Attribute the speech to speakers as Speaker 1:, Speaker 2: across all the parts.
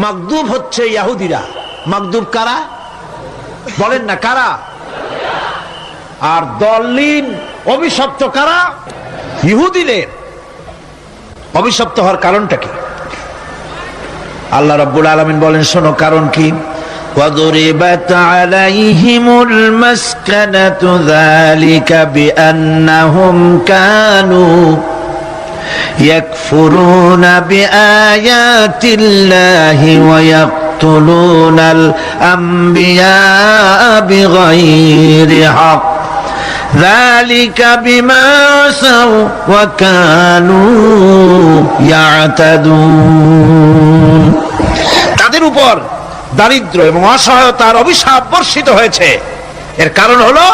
Speaker 1: মাগদুব হচ্ছে ইহুদিরা। মাগদুব কারা বলেন না, কারা? আর দলিন অভিশপ্ত কারা? ইহুদিদের। অভিশপ্ত হওয়ার কারণটা কি? আল্লাহ রাব্বুল আলামিন বলেন, শোনো কারণ কি। وَضُرِبَتْ عَلَيْهِمُ الْمَسْكَنَةُ ذَلِكَ بِأَنَّهُمْ كَانُوا يَكْفُرُونَ بِآيَاتِ اللَّهِ وَيَقْتُلُونَ الْأَنبِيَاءَ بِغَيْرِ حَقٍّ ذَلِكَ بِمَا عَصَوْا وَكَانُوا يَعْتَدُونَ। তাদের উপর দারিদ্র এবং অসহায়তার অভিশাপ বর্ষিত হয়েছে। এর কারণ হলো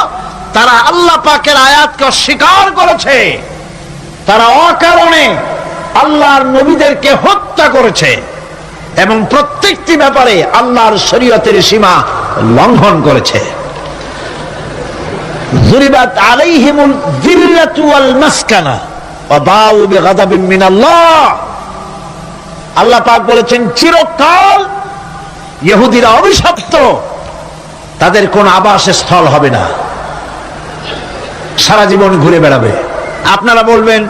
Speaker 1: তারা আল্লাহ পাকের আয়াতকে অস্বীকার করেছে, তারা অকারণে আল্লাহর নবীদেরকে হত্যা করেছে এবং প্রত্যেকটি ব্যাপারে আল্লাহর শরীয়তের সীমা লঙ্ঘন করেছে। যুরিবাত আলাইহিমুল যিল্লাতু ওয়াল মাসকানা ওয়া বাউ বিগাদাবিন মিনাল্লাহ। আল্লাহ পাক বলেছেন, চিরকাল ইহুদিরা অভিশপ্ত, তাদের কোন আবাস স্থল হবে না, সারা জীবন ঘুরে বেড়াবে। আপনারা বলবেন,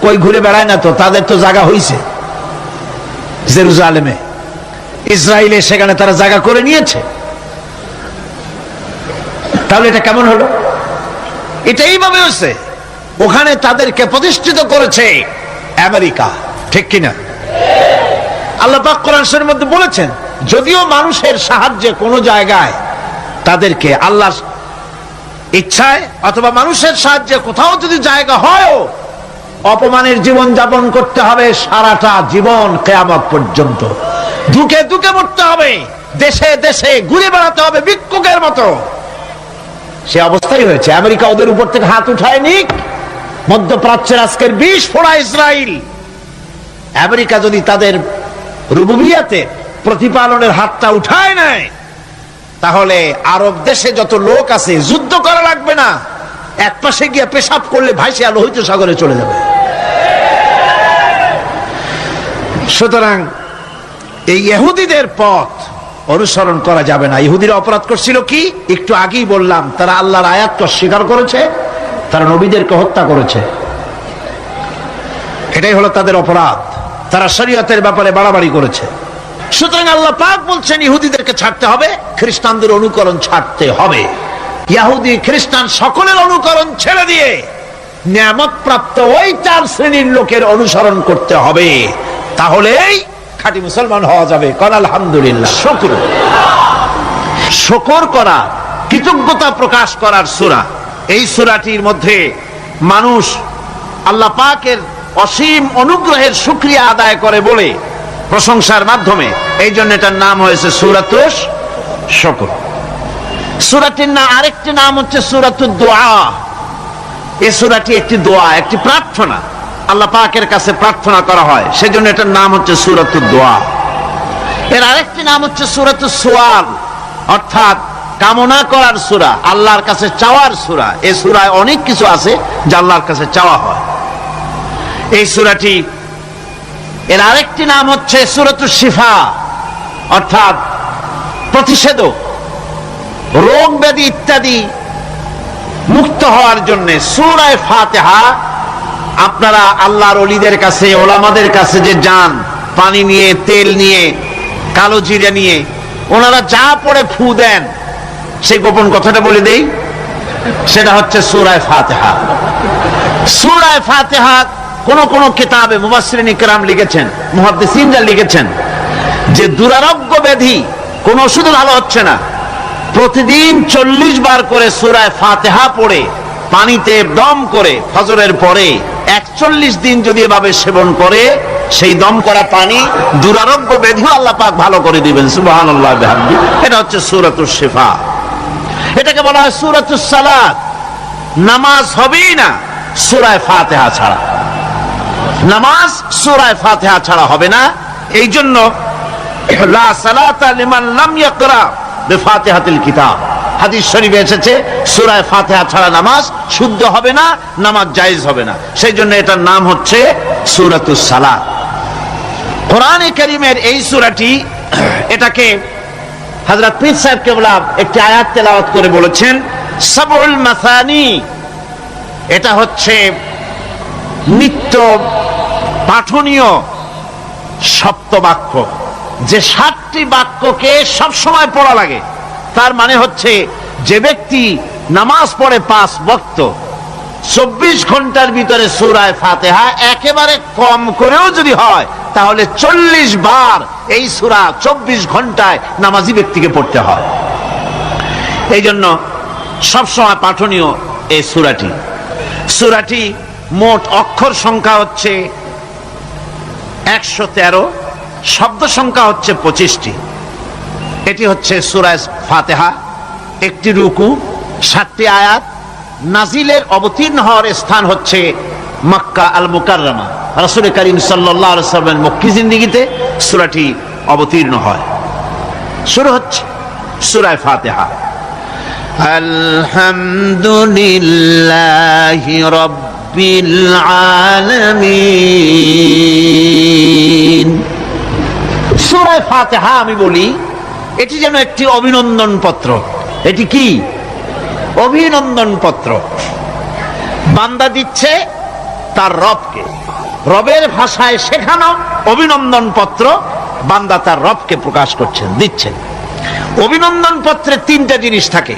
Speaker 1: কই ঘুরে বেড়ায় না তো, তাদের তো জায়গা হইছে জেরুজালেমে, ইসরায়েলে, সেখানে তারা জায়গা করে নিয়েছে। তাহলে এটা কেমন হলো? এটা এইভাবে হচ্ছে, ওখানে তাদেরকে প্রতিষ্ঠিত করেছে আমেরিকা, ঠিক কিনা? আল্লাহ পাক কোরআন শরীফের মধ্যে বলেছেন, যদিও মানুষের সাহায্যে কোন জায়গায় তাদেরকে আল্লাহর ইচ্ছায় অথবা মানুষের সাহায্যে কোথাও যদি জায়গা হয়, অপমানের জীবন যাপন করতে হবে সারাটা জীবন, কিয়ামত পর্যন্ত দুঃখে দুঃখে মরতে হবে, দেশে দেশে ঘুরে বেড়াতে হবে ভিক্ষুকের মতো। সে অবস্থাই হয়েছে। আমেরিকা ওদের উপর থেকে হাত উঠায় নিক, মধ্যপ্রাচ্যের আজকের ২০ ফোড়া ইসরায়েল, আমেরিকা যদি তাদের রুবুবিয়াতে প্রতিপালনের হাতটা উঠায় নেয়, তাহলে আরব দেশে যত লোক আছে যুদ্ধ করা লাগবে না, এক পাশে গিয়ে পেশাব করলে ভাইসে লোহিত সাগরে চলে যাবে। সুতরাং এই ইহুদিদের পথ অনুসরণ করা যাবে না। ইহুদিরা অপরাধ করছিল কি? একটু আগেই বললাম, তারা আল্লাহর আয়াতকে অস্বীকার করেছে, তারা নবীদেরকে হত্যা করেছে, এটাই হলো তাদের অপরাধ। তারা শরীয়তের ব্যাপারে বাড়াবাড়ি করেছে। সুতরাং আল্লাহ পাক বলছেন, ইহুদিদেরকে ছাড়তে হবে, খ্রিস্টানদের অনুকরণ ছাড়তে হবে। ইহুদি খ্রিস্টান সকলের অনুকরণ ছেড়ে দিয়ে নিয়ামত প্রাপ্ত ওই 4 শ্রেণীর লোকের অনুসরণ করতে হবে, তাহলেই খাঁটি মুসলমান হওয়া যাবে। কোন আলহামদুলিল্লাহ। শুকর করা, কৃতজ্ঞতা প্রকাশ করার সূরা। এই সূরাটির মধ্যে মানুষ আল্লাহ পাকের অসীম অনুগ্রহের শুকরিয়া আদায় করে বলে প্রশংসার মাধ্যমে, এই জন্য এটার নাম হয়েছে সূরাতুশ শুকর। সূরাটির না আরেকটি নাম হচ্ছে সূরাতুদ দুআ। এই সূরাটি একটি দোয়া, একটি প্রার্থনা, আল্লাহ পাকের কাছে প্রার্থনা করা হয়, সেজন্য এটার নাম হচ্ছে সূরাতুদ দুআ। এর আরেকটি নাম হচ্ছে সূরাতুস সুআল, অর্থাৎ কামনা করার সূরা, আল্লাহর কাছে চাওয়ার সূরা। এই সূরায় অনেক কিছু আছে যা আল্লাহর কাছে চাওয়া হয়। এই সূরাটি, এর আরেকটি নাম হচ্ছে সূরাতুশ শিফা, অর্থাৎ প্রতিষেধক, রোগ ব্যাধি ইত্যাদি মুক্ত হওয়ার জন্য। সূরা ফাতিহা, আপনারা আল্লাহর ওলিদের কাছে, ওলামাদের কাছে যে যান, পানি নিয়ে, তেল নিয়ে, কালো জিরা নিয়ে, ওনারা যা পড়ে ফু দেন, সেই গোপন কথাটা বলে দেই, সেটা হচ্ছে সূরা ফাতিহা। সূরা ফাতিহা কোন কোন কিতাবে মুফাসসিরিন ইকরাম লিখেছেন, মুহাদ্দিসিনরা লিখেছেন যে দুরারোগ্য ব্যাধি, কোন ওষুধ ভালো হচ্ছে না, প্রতিদিন 40 বার করে সূরা ফাতিহা পড়ে পানিতে দম করে ফজরের পরে 41 দিন যদি এভাবে সেবন করে, সেই দম করা পানি দুরারোগ্য ব্যাধিও আল্লাহ পাক ভালো করে দিবেন। সুবহানাল্লাহ বিহামদি। এটা হচ্ছে সূরাতুশ শিফা। এটাকে বলা হয় সূরাতুস সালাত। নামাজ হবেই না সূরা ফাতিহা ছাড়া, নামাজ সূরা ফাতিহা ছাড়া হবে না। এই জন্য লা সালাতা লিমান লাম ইয়াকরা বিফাতিহাতিল কিতাব, হাদিস শরীফে এসেছে সূরা ফাতিহা ছাড়া নামাজ শুদ্ধ হবে না, নামাজ জায়েজ হবে না। সেই জন্য এটার নাম হচ্ছে সূরাতুস সালাত। কোরআনে কারীমের এই সূরাটি এটাকে হযরত পীর সাহেব কেবলা একটি আয়াত তেলাওয়াত করে বলেছেন সাবউল মাসানি। এটা হচ্ছে নিত্য পাঠনীয় সপ্তবাক্য, যে 7টি বাক্যকে সব সময় পড়া লাগে। তার মানে হচ্ছে যে ব্যক্তি নামাজ পড়ে 5 ওয়াক্ত 24 ঘন্টার ভিতরে সূরা ফাতিহা একেবারে কম করেও যদি হয় তাহলে 40 বার এই সূরা 24 ঘন্টায় নামাজি ব্যক্তিকে পড়তে হয়। এই জন্য সবসময় পাঠনীয় এই সূরাটি। সূরাটি মোট অক্ষর সংখ্যা হচ্ছে 113, শব্দ সংখ্যা হচ্ছে 25টি। এটি হচ্ছে সূরা ফাতিহা, একটি রুকু, 7টি আয়াত। নাজিলের অবতীর্ণ হওয়ার স্থান হচ্ছে মক্কা আল মুকাররমা। রাসূল করিম সাল্লাল্লাহু আলাইহি ওয়াসাল্লামের মক্কি জিন্দেগিতে সূরাটি অবতীর্ণ হয়। শুরু হচ্ছে সূরা ফাতিহা। আলহামদুলিল্লাহি রাব্বিল আলামিন। সূরা ফাতিহা আমি বলি এটি যেন একটি অভিনন্দন পত্র। এটি কি? অভিনন্দন পত্র। বান্দা দিচ্ছে তার রবকে, রবের ভাষায় শেখানো অভিনন্দন পত্র বান্দা তার রবকে প্রকাশ করছেন, দিচ্ছেন। অভিনন্দন পত্রে 3টা জিনিস থাকে,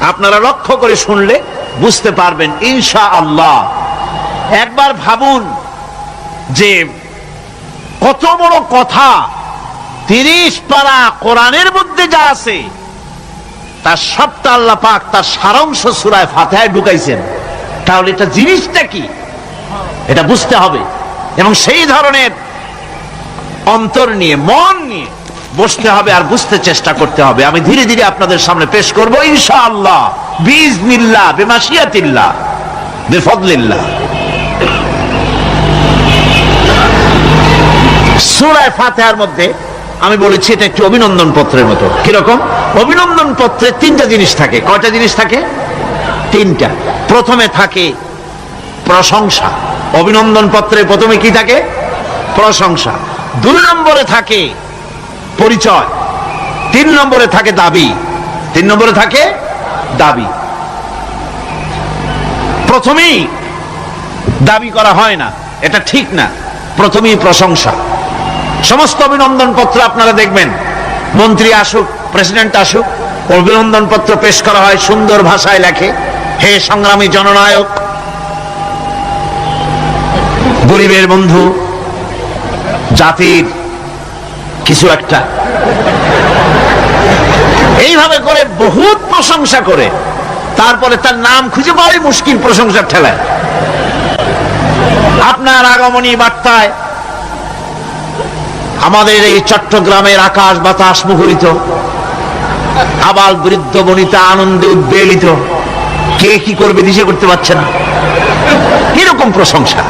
Speaker 1: আপনারা লক্ষ্য করে শুনলে বুঝতে পারবেন ইনশাআল্লাহ। একবার ভাবুন যে কত বড় কথা 30 পারা কোরআনের মধ্যে যা আছে তার সবটা আল্লাহ পাক তার সারাংশ সূরা ফাতিহায় ঢুকাইছেন। তাহলে এটা জিনিসটা কি এটা বুঝতে হবে, এবং সেই ধরনের অন্তর নিয়ে মন নিয়ে বসতে হবে আর বুঝতে চেষ্টা করতে হবে। আমি ধীরে ধীরে আপনাদের সামনে পেশ করব ইনশাআল্লাহ, বিইজনিল্লাহ, বিমাশিয়াতিল্লাহ, বিফদলিল্লাহ। সূরা ফাতিহার মধ্যে আমি বলেছি এটা একটি অভিনন্দন পত্রের মতো। কিরকম? অভিনন্দন পত্রে 3টা জিনিস থাকে। কয়টা জিনিস থাকে? 3টা। প্রথমে থাকে প্রশংসা। অভিনন্দন পত্রে প্রথমে কি থাকে? প্রশংসা। 2 নম্বরে থাকে পরিচয়। 3 নম্বরে থাকে দাবি। 3 নম্বরে থাকে দাবি। প্রথমেই দাবি করা হয় না, এটা ঠিক না। প্রথমেই প্রশংসা। সমস্ত অভিনন্দন পত্র আপনারা দেখবেন, মন্ত্রী আসুক, প্রেসিডেন্ট আসুক, অভিনন্দন পত্র পেশ করা হয়, সুন্দর ভাষায় লেখে, হে সংগ্রামী জননায়ক, গরিবের বন্ধু, জাতির কিছু একটা, এইভাবে করে বহুত প্রশংসা করে তারপরে তার নাম খুঁজে পাওয়াই মুশকিল প্রশংসার ঠেলায়। আপনার আগমনী বার্তায় আমাদের এই চট্টগ্রামের আকাশ বাতাস মুখরিত, আবাল বৃদ্ধ বনিতা আনন্দে উদ্বেলিত, কে কি করবে দিশে করতে পারছে না। এরকম প্রশংসা।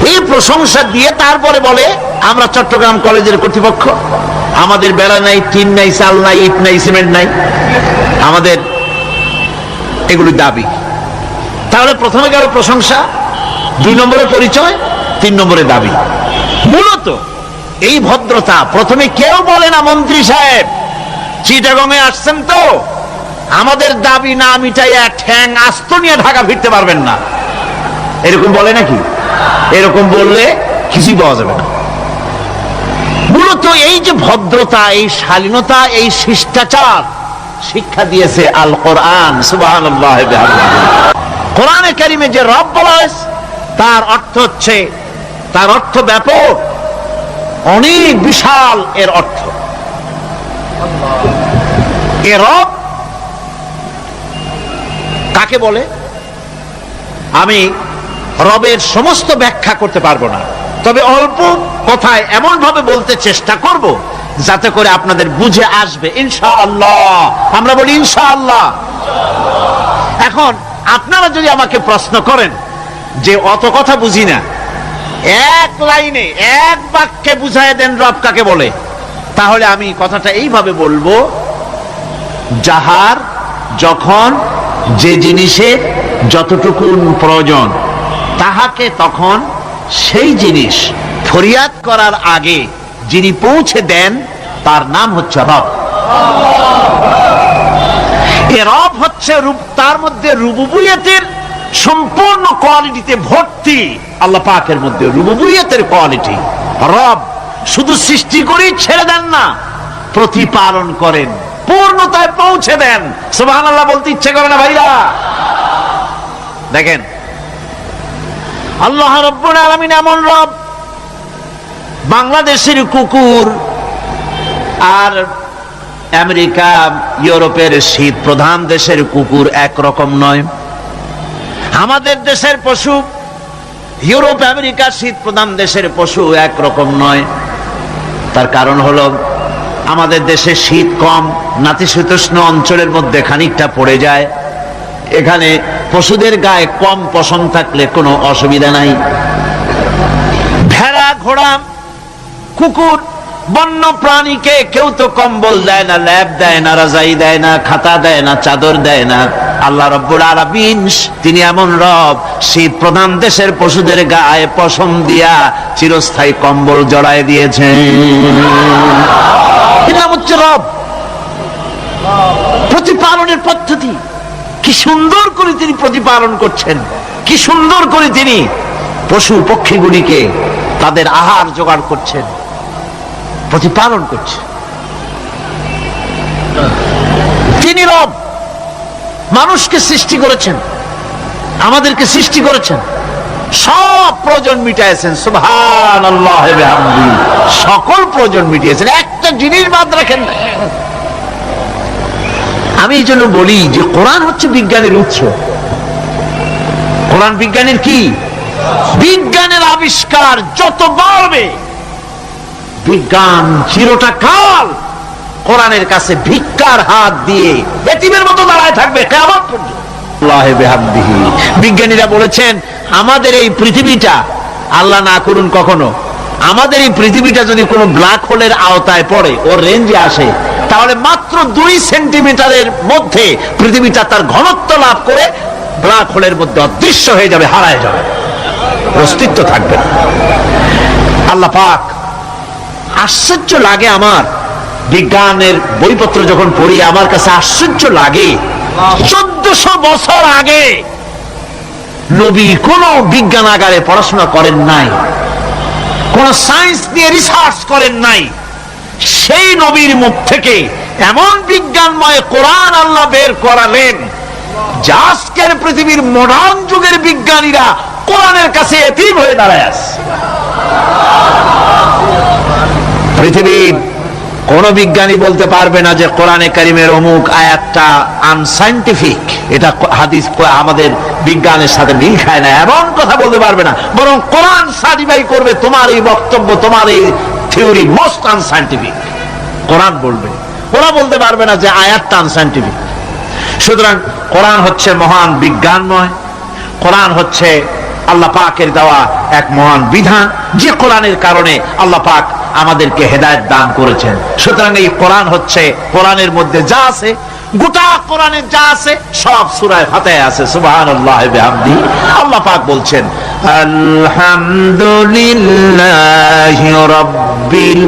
Speaker 1: এই প্রশংসা দিয়ে তারপরে বলে আমরা চট্টগ্রাম কলেজের কর্তৃপক্ষ, আমাদের বেড়া নাই, টিন নাই, চাল নাই, ইট নাই, সিমেন্ট নাই, আমাদের এগুলি দাবি। তাহলে প্রথমে গেল প্রশংসা, 2 নম্বরে পরিচয়, 3 নম্বরে দাবি। মূলত এই ভদ্রতা প্রথমে কেউ বলে না। মন্ত্রী সাহেব চিটাগংয়ে আসছেন তো, আমাদের দাবি না মিটাইয়া ঠ্যাং আস্ত নিয়ে ঢাকা ফিরতে পারবেন না, এরকম বলে নাকি? এরকম বললে কিছুই পাওয়া যাবে না। মূলত এই যে ভদ্রতা, এই শালীনতা, এই শিষ্টাচার শিক্ষা দিয়েছে আল কোরআন। সুবহানাল্লাহ। কোরআনে কারিমে যে রব বলা হয়েছে তার অর্থ হচ্ছে, তার অর্থ ব্যাপক, অনেক বিশাল এর অর্থ। এ রব কাকে বলে আমি রবের সমস্ত ব্যাখ্যা করতে পারবো না, তবে অল্প কথায় এমন ভাবে বলতে চেষ্টা করব যাতে করে আপনাদের বুঝে আসবে ইনশাআল্লাহ। আমরা বলি ইনশাআল্লাহ। এখন আপনারা যদি আমাকে প্রশ্ন করেন যে অত কথা বুঝি না, এক লাইনে এক বাক্যে বুঝায় দেন রব কাকে বলে, তাহলে আমি কথাটা এইভাবে বলবো, যাহার যখন যে জিনিসের যতটুকু প্রয়োজন তাহাকে তখন সেই জিনিস ফরিয়াদ করার আগে যিনি পৌঁছে দেন তার নাম হচ্ছে রব। এ রব হচ্ছে তার মধ্যে রুবুবিয়তের সম্পূর্ণ কোয়ালিটিতে ভর্তি। আল্লাহ পাকের মধ্যে রুবুবিয়তের কোয়ালিটি। রব শুধু সৃষ্টি করেই ছেড়ে দেন না, প্রতিপালন করেন, পূর্ণতায় পৌঁছে দেন। সুবহানাল্লাহ বলতে ইচ্ছে করে না ভাইরা? দেখেন আল্লাহ রাব্বুল আলামিন এমন রব, বাংলাদেশের কুকুর আর আমেরিকা ইউরোপের শীত প্রধান দেশের কুকুর একরকম নয়। আমাদের দেশের পশু ইউরোপ আমেরিকা শীত প্রধান দেশের পশু একরকম নয়। তার কারণ হলো আমাদের দেশে শীত কম, নাতিশীতোষ্ণ অঞ্চলের মধ্যে খানিকটা পড়ে যায়। এখানে পশুদের গায়ে কম পশম থাকলে কোনো অসুবিধা নাই। ভেড়া, ঘোড়া, কুকুর, বন্য প্রাণীকে কেউ তো কম্বল দেয় না, ল্যাব দেয় না, রাজাই দেয় না, খাতা দেয় না, চাদর দেয় না। আল্লাহ রাব্বুল আলামিন তিনি এমন রব, শীত প্রধান দেশের পশুদের গায়ে পশম দিয়া চিরস্থায়ী কম্বল জড়ায় দিয়েছেন। এর নাম হচ্ছে রব। প্রতিপালনের পদ্ধতি কি সুন্দর করে তিনি প্রতিপালন করছেন, কি সুন্দর করে তিনি পশু পক্ষীগুলিকে তাদের আহার জোগাড় করছেন, প্রতিপালন করছেন। তিনি রব, মানুষকে সৃষ্টি করেছেন, আমাদেরকে সৃষ্টি করেছেন, সব প্রয়োজন মিটাইছেন। সুবহানাল্লাহ ওয়া বিহামদিহি, সকল প্রয়োজন মিটিয়েছেন, একটা জিনিস বাদ রাখেন না। আমি এই জন্য বলি যে কোরআন হচ্ছে বিজ্ঞানের উৎস। কোরআন বিজ্ঞানের কি? বিজ্ঞানের আবিষ্কার যত বাড়বে, বিজ্ঞান চিরটা কাল কোরআনের কাছে ভিক্ষার হাত দিয়ে এতিমের মতো দাঁড়ায় থাকবে কিয়ামত পর্যন্ত। আল্লাহ বিহামদিহি, বিজ্ঞানীরা বলেছেন আমাদের এই পৃথিবীটা, আল্লাহ না করুন কখনো, আমাদের এই পৃথিবীটা যদি কোনো ব্ল্যাক হোলের আওতায় পড়ে, ওর রেঞ্জে আসে, তাহলে মাত্র 2 সেন্টিমিটারের মধ্যে পৃথিবীটা তার ঘনত্ব লাভ করে ব্ল্যাক হোলের মধ্যে অদৃশ্য হয়ে যাবে, হারায় যাবে, অস্তিত্ব থাকবে না। আল্লাহ পাক, আশ্চর্য লাগে আমার বিজ্ঞানের বইপত্র যখন পড়ি, আমার কাছে আশ্চর্য লাগে 1400 বছর আগে নবী কোন বিজ্ঞানাগারে পড়াশোনা করেন নাই, কোন সায়েন্স নিয়ে রিসার্চ করেন নাই। সেই নবীর মুখ থেকে এমন বিজ্ঞানময় কোরআন আল্লাহ বের করালেন, যা আজকের পৃথিবীর মডার্ন যুগের বিজ্ঞানীরা কোরআনের কাছে এতিম হয়ে দাঁড়ায় আছে। পৃথিবীর কোন বিজ্ঞানী বলতে পারবে না যে কোরআনে কারিমের অমুক আয়াতটা আনসাইন্টিফিক, এটা হাদিস আমাদের বিজ্ঞানের সাথে মিল খায় না, এমন কথা বলতে পারবে না। বরং কোরআন সার্টিফাই করবে তোমার এই বক্তব্য, তোমার এই থিওরি মোস্ট আনসাইন্টিফিক। কোরআন বলবে, ওরা বলতে পারবে না যে আয়াতটা আনসাইন্টিফিক। সুতরাং কোরআন হচ্ছে মহান বিজ্ঞানময়, কোরআন হচ্ছে আল্লাহ পাকের দেওয়া এক মহান বিধান, যে কোরআনের কারণে আল্লাহ পাক আমাদেরকে হেদায়েত দান করেছেন। সুতরাং এই কোরআন হচ্ছে, কোরআনের মধ্যে যা আছে, গোটা কোরআনে যা আছে সব সূরা ফাতিহা আছে। সুবহানাল্লাহ ওয়া বিহামদিহি। আল্লাহ পাক বলছেন আলহামদুলিল্লাহি রাব্বিল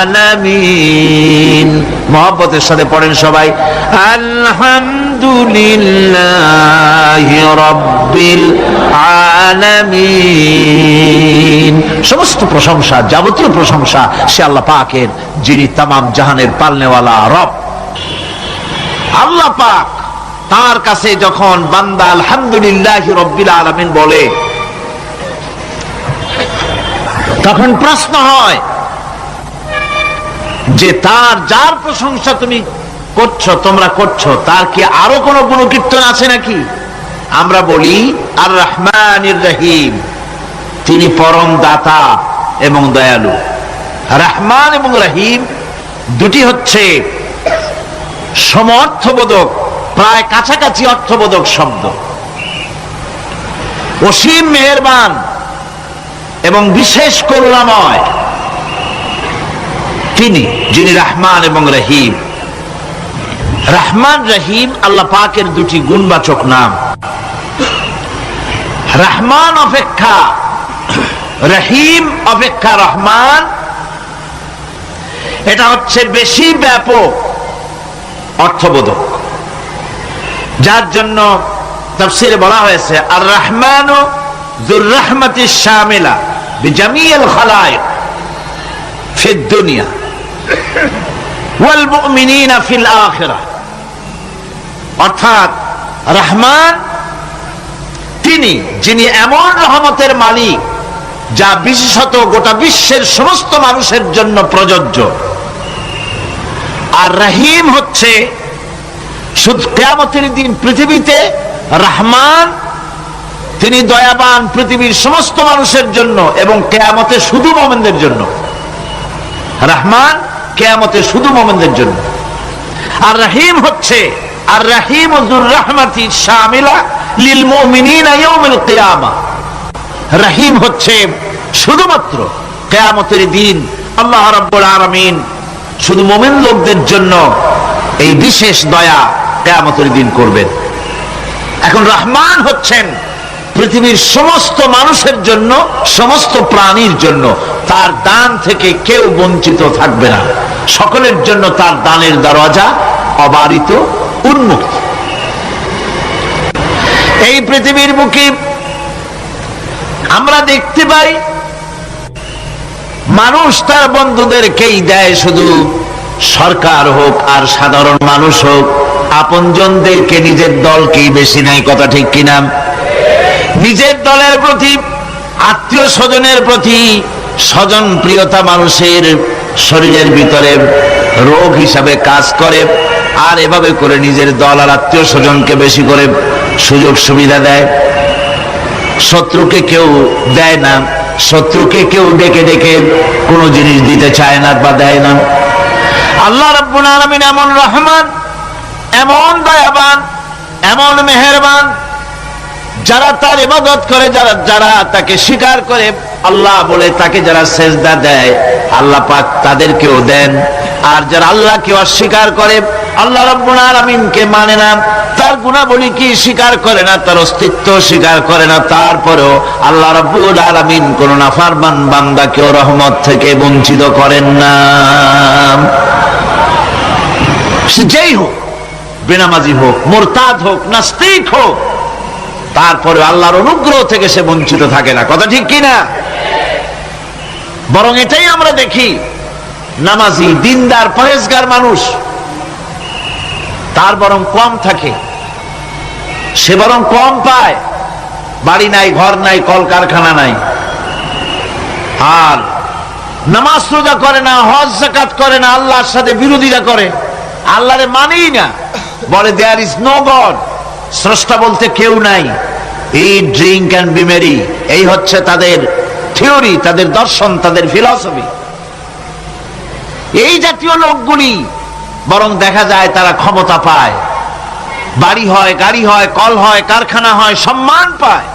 Speaker 1: আলামিন। মহব্বতের সাথে পড়েন সবাই, আলহামদুলিল্লাহি রাব্বিল আলামিন। সমস্ত প্রশংসা, যাবতীয় প্রশংসা সে আল্লাহ পাকের, যিনি তামাম জাহানের পালনেওয়ালা রব। আল্লাহ পাক তার কাছে যখন বান্দা আলহামদুলিল্লাহি রাব্বিল আলামিন বলে, তখন প্রশ্ন হয় যে তার যার প্রশংসা তুমি করছো, তোমরা করছো, তার কি আরো কোনো গুণকীর্তন আছে নাকি? আমরা বলি আর রহমানির রহিম, তিনি পরম দাতা এবং দয়ালু। রহমান এবং রহিম দুটি হচ্ছে সমঅর্থবোধক, প্রায় কাছাকাছি অর্থবোধক শব্দ। অসীম মেহেরবান এবং বিশেষ করুণাময় তিনি, যিনি রহমান এবং রহিম। রহমান রহিম আল্লাহ পাকের দুটি গুণবাচক নাম। রহমান অপেক্ষা রহিম অপেক্ষা রহমান এটা হচ্ছে বেশি ব্যাপক অর্থবোধক, যার জন্য তাফসীরে বলা হয়েছে আর রহমানু যুর রাহমাতিশ শামিলা বিজামিল খালায়েক ফিদ দুনিয়া ওয়াল মুমিনিনা ফিল আখিরাহ। অর্থাৎ রহমান তিনি, যিনি এমন রহমতের মালিক যা বিশেষত গোটা বিশ্বের সমস্ত মানুষের জন্য প্রযোজ্য। আর রহিম হচ্ছে শুধু কিয়ামতের দিন পৃথিবীতে রহমান তিনি দয়াবান পৃথিবীর সমস্ত মানুষের জন্য, এবং কিয়ামতে শুধু মুমিনদের জন্য। রহমান কিয়ামতে শুধু মুমিনদের জন্য। আর রহিম হচ্ছে আর রহিম যুর রাহমাতি শামিলা লিল মুমিনিনা ইয়াউমিল কিয়ামা। রহিম হচ্ছে শুধুমাত্র কিয়ামতের দিন আল্লাহ রাব্বুল আলামিন শুধু মুমিন লোকদের জন্য এই বিশেষ দয়া কিয়ামতের দিন করবেন। এখন রহমান হচ্ছেন পৃথিবীর সমস্ত মানুষের জন্য, সমস্ত প্রাণীর জন্য। তার দান থেকে কেউ বঞ্চিত থাকবে না, সকলের জন্য তার দানের দরজা অবারিত, উন্মুক্ত। এই পৃথিবীর বুকে আমরা দেখতে পাই মানুষ তার বন্ধুদেরকেই দেয়, শুধু সরকার হোক আর সাধারণ মানুষ হোক, আপনজনদেরকে নিজের দলকেই বেশি নেয়। কথা ঠিক কিনা? নিজের দলের প্রতি, আত্মীয় স্বজনের প্রতি স্বজন প্রিয়তা মানুষের শরীরের ভিতরে রোগ হিসাবে কাজ করে, আর এভাবে করে নিজের দল আর আত্মীয় স্বজনকে বেশি করে সুযোগ সুবিধা দেয়। শত্রুকে কেউ দেয় না, শত্রুকে কেউ ডেকে ডেকে কোনো জিনিস দিতে চায় না বা দেয় না। আল্লাহ রাব্বুল আলামিন এমন রহমান, এমন দয়াবান, এমন মেহেরবান, যারা তার ইবাদত করে, যারা তাকে স্বীকার করে, আল্লাহ বলে তাকে যারা সেজদা দেয়, আল্লাহ পাক তাদেরকেও দেন। আর যারা আল্লাহকে অস্বীকার করে, আল্লাহ রাব্বুল আলামিনকে মানে না, তার গুণাবলী কি স্বীকার করে না, তার অস্তিত্ব স্বীকার করে না, তারপরেও আল্লাহ রাব্বুল আলামিন কোন নাফরমান বান্দাকেও রহমত থেকে বঞ্চিত করেন না। যেই হোক, বেনামাজি হোক, মুরতাদ হোক, নাস্তিক হোক, তারপরে আল্লাহর অনুগ্রহ থেকে সে বঞ্চিত থাকে না। কথা ঠিক কিনা? বরং এটাই আমরা দেখি, নামাজি, দিনদার, পরেজগার মানুষ তার বরং কম থাকে, সে বরং কম পায়। বাড়ি নাই, ঘর নাই, কলকারখানা নাই, আর নামাজ রোজা করে না, হজ যাকাত করে না, আল্লাহর সাথে বিরোধিতা করে, আল্লাহরে মানেই না, বলে দেয়ার ইজ নো গড, স্রষ্টা বলতে কেউ নাই। ইট, ড্রিঙ্ক এন্ড বি মেরি, এই হচ্ছে তাদের থিওরি, তাদের দর্শন, তাদের ফিলসফি। এই জাতীয় লোকগুলি বরং দেখা যায় তারা ক্ষমতা পায়, বাড়ি হয়, গাড়ি হয়, কল হয়, কারখানা হয়, সম্মান পায়।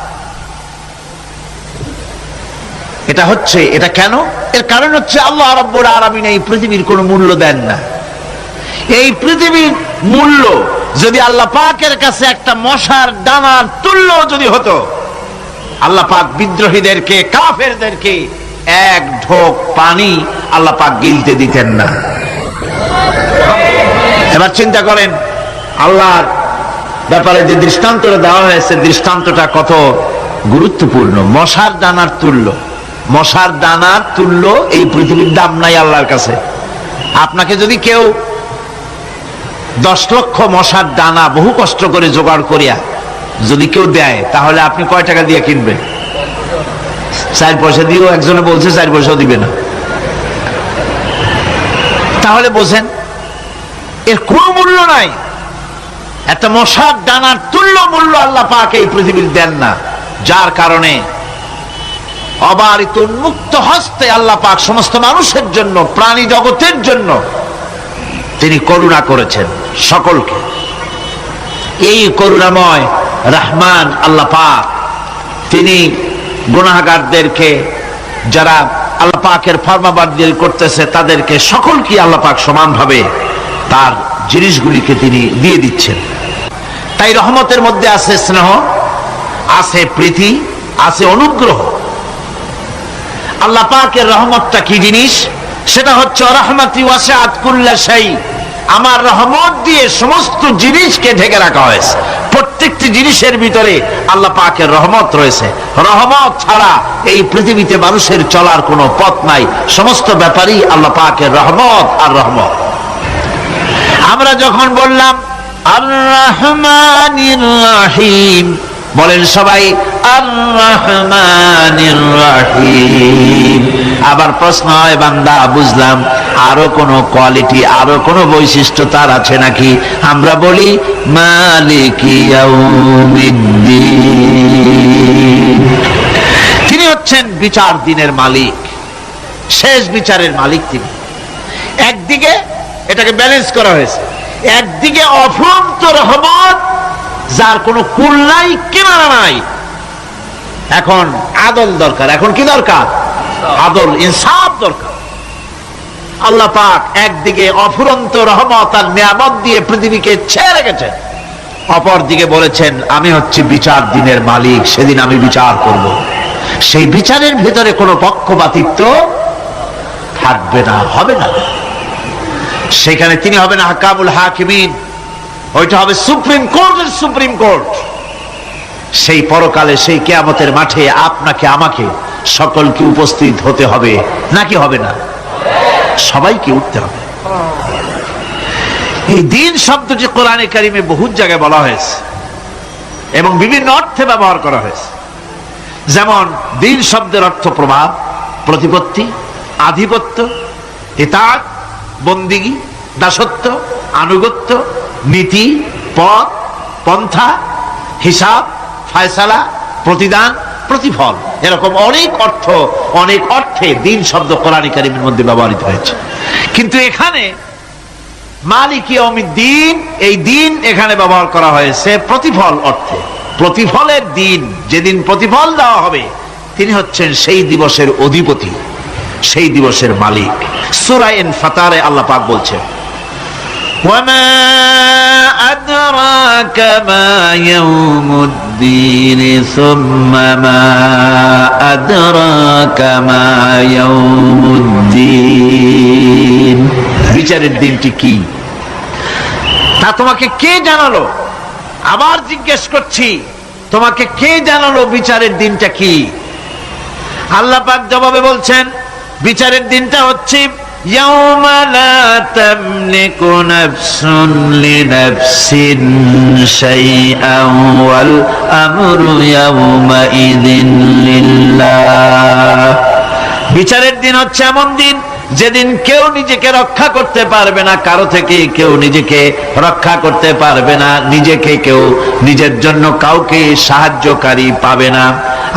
Speaker 1: এটা কেন? এর কারণ হচ্ছে আল্লাহ রাব্বুল আলামিন এই পৃথিবীর কোনো মূল্য দেন না। এই পৃথিবীর মূল্য যদি আল্লাহ পাকের কাছে একটা মশার দানার তুল্য যদি হতো, আল্লাহ পাক বিদ্রোহীদেরকে, কাফেরদেরকে এক ঢোক পানি আল্লাহ পাক গিলতে দিতেন না। এবার চিন্তা করেন, আল্লাহর ব্যাপারে যে দৃষ্টান্তটা দেওয়া হয়েছে, দৃষ্টান্তটা কত গুরুত্বপূর্ণ। মশার দানার তুল্য, মশার দানার তুল্য এই পৃথিবীর দাম নাই আল্লাহর কাছে। আপনাকে যদি কেউ 10 লক্ষ মশার দানা বহু কষ্ট করে জোগাড় করিয়া যদি কেউ দেয়, তাহলে আপনি কয় টাকা দিয়ে কিনবেন? 4 পয়সা দিয়েও একজনে বলছে 4 পয়সাও দিবে না। তাহলে বোঝেন এর কোনো মূল্য নাই। একটা মশার দানার তুল্য মূল্য আল্লাহ পাক এই পৃথিবীর দেন না, যার কারণে অবারিত উন্মুক্ত হস্তে আল্লাহ পাক সমস্ত মানুষের জন্য, প্রাণী জগতের জন্য তিনি করুণা করেছেন সকলকে। এই করুণাময় রহমান আল্লাহ পাক তিনি গুনাহগারদেরকে, যারা আল্লাহ পাকের ফরমাবরদারি করতেছে, তাদেরকে সকলকে আল্লাহ পাক সমানভাবে তার জিনিসগুলিকে তিনি দিয়ে দিচ্ছেন। তাই রহমতের মধ্যে আছে স্নেহ, আছে প্রীতি, আছে অনুগ্রহ। আল্লাহ পাকের রহমতটা কি জিনিস? সেটা হচ্ছে রাহমাতি ওয়াসিআত কুল্লা শাই, আমার রহমত দিয়ে সমস্ত জিনিসকে ঢেকে রাখা হয়েছে। প্রত্যেকটি জিনিসের ভিতরে আল্লাহ পাকের রহমত রয়েছে। রহমত ছাড়া এই পৃথিবীতে মানুষের চলার কোনো পথ নাই। সমস্ত ব্যাপারই আল্লাহ পাকের রহমত আর রহমত। আমরা যখন বললাম আর রহমানির রহিম, বলেন সবাই আর রহমানির রহিম। আবার প্রশ্ন হয়, বান্দা বুঝলাম আরো কোন কোয়ালিটি, আরো কোন বৈশিষ্ট্য তার আছে নাকি? আমরা বলি মালিকি ইয়াউমিদ্দিন। তিনি হচ্ছেন বিচার দিনের মালিক, শেষ বিচারের মালিক তিনি। একদিকে এটাকে ব্যালেন্স করা হয়েছে, একদিকে অফুরন্ত রহমত যার কোনো কুল নাই, কিনারা নাই। এখন আদল দরকার। এখন কি দরকার? আদল, ইনসাফ দরকার। আল্লাহ পাক একদিকে অফুরন্ত রহমত আর নিয়ামত দিয়ে পৃথিবীকে ছেয়ে রেখেছেন, অপর দিকে বলেছেন আমি হচ্ছি বিচার দিনের মালিক, সেদিন আমি বিচার করব। সেই বিচারের ভিতরে কোনো পক্ষপাতিত্ব থাকবে না, হবে না। সেখানে তিনি হবেন আহকামুল হাকিমিন, ওইটা হবে সুপ্রিম কোর্টের সুপ্রিম কোর্ট। সেই পরকালে, সেই কিয়ামতের মাঠে আপনাকে আমাকে সকলকে উপস্থিত হতে হবে, নাকি হবে না? সবাইকে উঠতে হবে। এই দিন শব্দটি কোরআনে কারিমে বহু জায়গায় বলা হয়েছে এবং বিভিন্ন অর্থে ব্যবহার করা হয়েছে। যেমন দিন শব্দের অর্থ প্রভাব, প্রতিপত্তি, আধিপত্য, ইতাআত, বন্দিগি, দাসত্ব, আনুগত্য, নীতি, পথ, পন্থা, হিসাব, ফায়সালা, প্রতিদান, প্রতিফল। এরকম অনেক অর্থ, অনেক অর্থে দিন শব্দ কোরআনে কারিমের মধ্যে ব্যবহৃত হয়েছে। কিন্তু এখানে মালিক ইয়াউমিদ্দিন, এই দিন এখানে ব্যবহার করা হয়েছে প্রতিফল অর্থে। প্রতিফলের দিন, যেদিন প্রতিফল দেওয়া হবে, তিনি হচ্ছেন সেই দিবসের অধিপতি, সেই দিবসের মালিক। সূরা ইনফিতারে আল্লাহ পাক বলছেন ওয়ামা আদরাকা মা ইয়াউমুদ্দিন সুম্মা মা আদরাকা মা ইয়াউমুদ্দিন। বিচারের দিনটি কি তা তোমাকে কে জানালো? আবার জিজ্ঞেস করছি, তোমাকে কে জানালো বিচারের দিনটা কি? আল্লাহ পাক জবাবে বলছেন বিচারের দিনটা হচ্ছে ইয়াউমা লা তামলিকু নাফসুন লিনাফসিন শাইআন ওয়াল আমরু ইয়াউমা ইযিন লিল্লাহ। বিচারের দিন হচ্ছে এমন দিন যেদিন কেউ নিজেকে রক্ষা করতে পারবে না, কারো থেকে কেউ নিজেকে রক্ষা করতে পারবে না, নিজেকে কেউ নিজের জন্য কাউকে সাহায্যকারী পাবে না।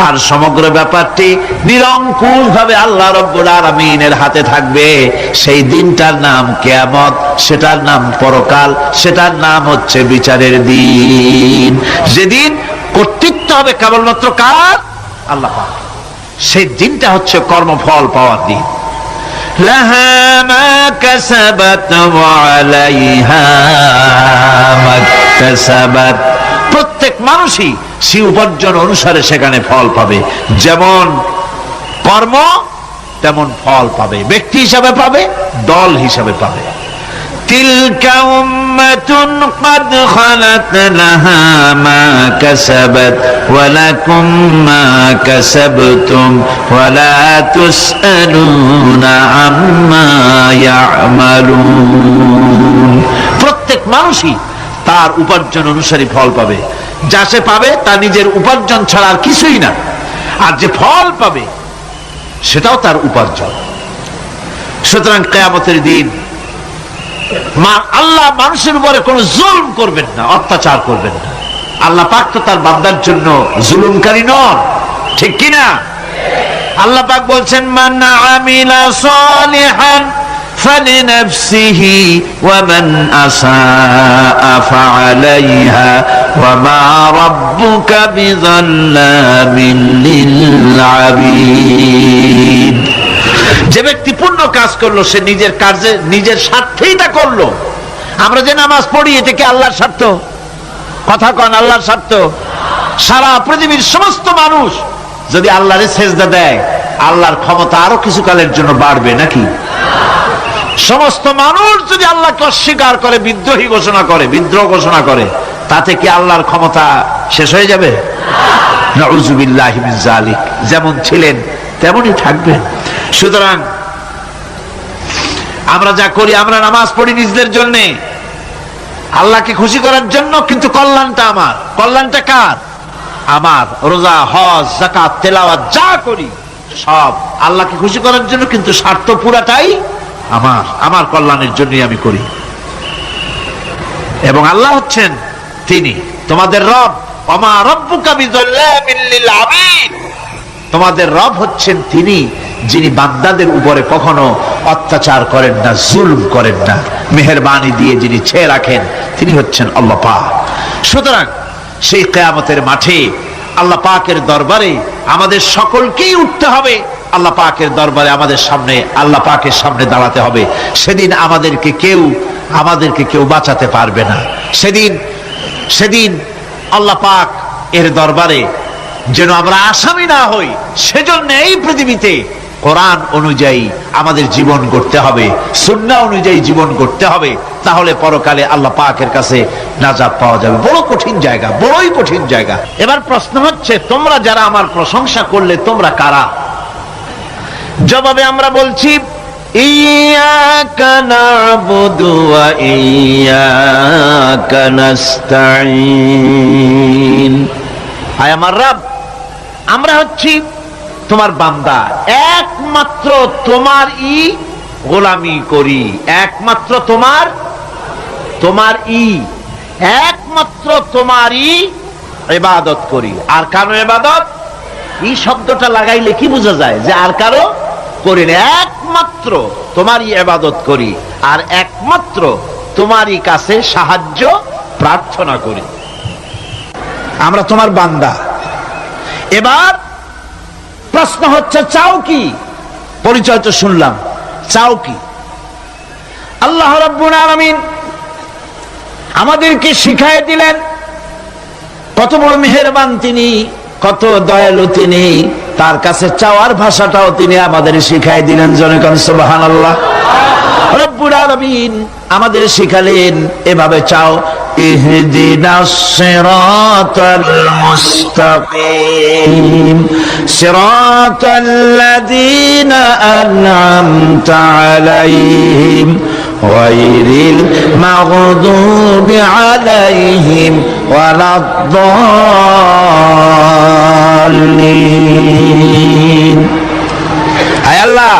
Speaker 1: আর সমগ্র ব্যাপারটি নিরঙ্কুশ ভাবে আল্লাহ রাব্বুল আলামিনের হাতে থাকবে। সেই দিনটার নাম কিয়ামত, সেটার নাম পরকাল, সেটার নাম হচ্ছে বিচারের দিন। যেদিন কর্তৃত্ব হবে কেবলমাত্র কার? আল্লাহ পাক। সেই দিনটা হচ্ছে কর্মফল পাওয়ার দিন। লাহা মা কাসাবাত ওয়া আলাইহা মা কাসাবাত। প্রত্যেক মানুষই সে উপার্জন অনুসারে সেখানে ফল পাবে। যেমন কর্ম তেমন ফল পাবে, ব্যক্তি হিসাবে পাবে, দল হিসাবে পাবে। তিলকা উম্মাতুন ক্বাদ খালাত লাহা মা কাসাবাত ওয়া লাকুম মা কাসাবতুম ওয়া লা তুসআলুনা আম্মা ইয়ামালুন। প্রত্যেক মানুষই তার উপার্জন অনুসারী ফল পাবে। যা সে পাবে তা নিজের উপার্জন ছাড়া আর কিছুই না। আর যে ফল পাবে সেটাও তার উপার্জন। সুতরাং কিয়ামতের দিন আল্লাহ মানুষের উপরে কোনো জুলম করবেন না, অত্যাচার করবেন না। আল্লাহ পাক তো তার বান্দার জন্য জুলুমকারী নন, ঠিক কিনা? আল্লাহ পাক বলছেন মান আমিলা সালিহান ফালিনাফসিহি ওয়া মান আসাআ ফাআলাইহা ওয়া মা রাব্বুকা বিযাল্লামিন লিল আবিদ। যে ব্যক্তি পুণ্য কাজ করলো সে নিজের কাজে নিজের স্বার্থেই তা করলো। আমরা যে নামাজ পড়ি এটা কি আল্লাহর স্বার্থ? কথা কন, আল্লাহর স্বার্থ? সারা পৃথিবীর সমস্ত মানুষ যদি আল্লাহরে সেজদা দেয়, আল্লাহর ক্ষমতা আরো কিছুকালের জন্য বাড়বে নাকি? সমস্ত মানুষ যদি আল্লাহকে অস্বীকার করে, বিদ্রোহী ঘোষণা করে, বিদ্রোহ ঘোষণা করে, তাতে কি আল্লাহর ক্ষমতা শেষ হয়ে যাবে? নাউযুবিল্লাহি মিন যালিক। যেমন ছিলেন তেমনই থাকবেন। সুতরাং আমরা যা করি, আমরা নামাজ পড়ি নিজেদের জন্য, আল্লাহকে খুশি করার জন্য, কিন্তু কল্যাণটা আমার। কল্যাণটা কার? আমার। রোজা, হজ, যাকাত, তেলাওয়াত যা করি সব আল্লাহকে খুশি করার জন্য, কিন্তু স্বার্থ পুরাটাই আমার। আমার কল্যাণের জন্যই আমি করি। এবং আল্লাহ হচ্ছেন তিনি তোমাদের রব। ওমা রাব্বুকা বিযাল্লামিন লিল আবিদ। তোমাদের রব হচ্ছেন তিনি, যিনি বান্দাদের উপরে কখনো অত্যাচার করেন না, জুলুম করেন না, মেহেরবানি দিয়ে যিনি ছেয়ে রাখেন, তিনি হচ্ছেন আল্লাহ পাক। সুতরাং সেই কিয়ামতের মাঠে আল্লাহ পাকের দরবারে আমাদের সকলকেই উঠতে হবে। আল্লাহ পাকের দরবারে আমাদের সামনে, আল্লাহ পাকের সামনে দাঁড়াতে হবে। সেদিন আমাদেরকে কেউ বাঁচাতে পারবে না। সেদিন আল্লাহ পাক এর দরবারে যেন আমরা আসামি না হই, সেজন্য এই পৃথিবীতে কোরআন অনুযায়ী আমাদের জীবন গড়তে হবে, সুন্নাহ অনুযায়ী জীবন গড়তে হবে। তাহলে পরকালে আল্লাহ পাকের কাছে নাজাত পাওয়া যাবে। বড় কঠিন জায়গা, বড়ই কঠিন জায়গা। এবার প্রশ্ন হচ্ছে, তোমরা যারা আমার প্রশংসা করলে তোমরা কারা? জবাবে আমরা বলছি, ইয়্যাকা না'বুদু ওয়া ইয়্যাকা নাস্তাঈন। আয় আমার রব, আমরা হচ্ছি তোমার বান্দা, একমাত্র তোমারই গোলামি করি, একমাত্র একমাত্র তোমারই ইবাদত করি। আর কারো ইবাদত, এই শব্দটা লাগাইলে কি বোঝা যায়? যে আর কারো করি না, একমাত্র তোমারই ইবাদত করি, আর একমাত্র তোমারই কাছে সাহায্য প্রার্থনা করি। আমরা তোমার বান্দা। এবার প্রশ্ন হচ্ছে, চাও কি? পরিচয় তো শুনলাম, চাও কি? আল্লাহ রাব্বুল আলামিন আমাদেরকে শিখায় দিলেন, কত বড় মেহেরবান তিনি, কত দয়ালু তিনি। তার কাছে চাওয়ার ভাষাটাও তিনি আমাদের শিখায় দিলেন। জনগণ সুবহানাল্লাহ। রব্বুল আলামিন আমাদের শিখালেন, এভাবে চাও, ইহদিনাস সিরাতাল মুস্তাকিম সিরাতাল্লাযীনা আন'আমতা আলাইহিম গায়রিল মাগদুবি আলাইহিম ওয়ালাদ-দাল্লিন। হায় আল্লাহ,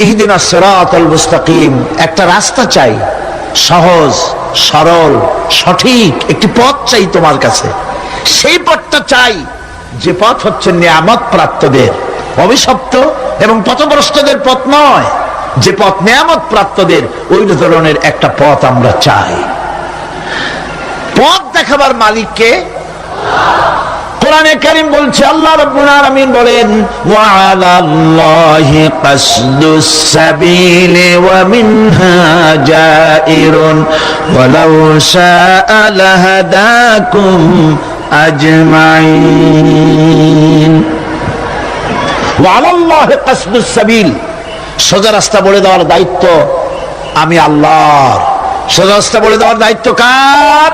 Speaker 1: ইহদিনাস সিরাতাল মুস্তাকিম, একটা রাস্তা চাই, সহজ, সরল, সঠিক একটি পথ চাই তোমার কাছে। সেই পথটা চাই যে পথ হচ্ছে নিয়ামত প্রাপ্তদের, অভিশপ্ত এবং পথভ্রষ্টদের পথ নয়। যে পথ নিয়ামত প্রাপ্তদের, ওই ধরনের একটা পথ আমরা চাই। পথ দেখাবার মালিককে কোরআনে কারীম বলছে, আল্লাহ রাব্বুল আলামিন বলেন, ওয়া আলাল্লাহি কাসদুস সাবিলি ওয়া মিনহা জাইরুন ওয়ালাউ শাআ লাহাদাকুম আজমাইন। ওয়া আলাল্লাহি কাসদুস সাবিল, সোজা রাস্তা বলে দেওয়ার দায়িত্ব আমি আল্লাহর। সোজা রাস্তা বলে দেওয়ার দায়িত্ব কার?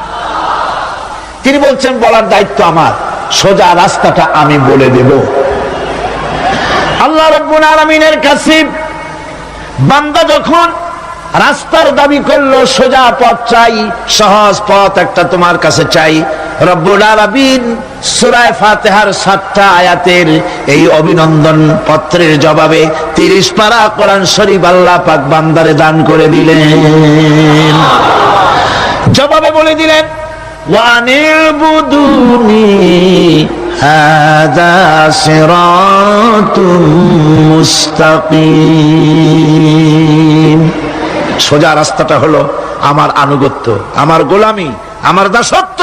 Speaker 1: তিনি বলছেন, বলার দায়িত্ব আমার, সোজা রাস্তাটা আমি বলে দেব। আল্লাহ রাব্বুল আলামিনের কাছে বান্দা যখন রাস্তার দাবি করলো, সোজা পথ চাই, সহজ পথ একটা তোমার কাছে চাই, রব্বুল আলামিন সূরা ফাতিহার 7টা আয়াতের এই অভিনন্দন পত্রের জবাবে 30 পারা কোরআন শরীফ আল্লাহ পাক বান্দারে দান করে দিলেন। জবাবে বলে দিলেন, ওয়ানিবুদুনি হাযা সিরাতুম মুস্তাকিম। সোজা রাস্তাটা হলো আমার আনুগত্য, আমার গোলামি, আমার দাসত্ব,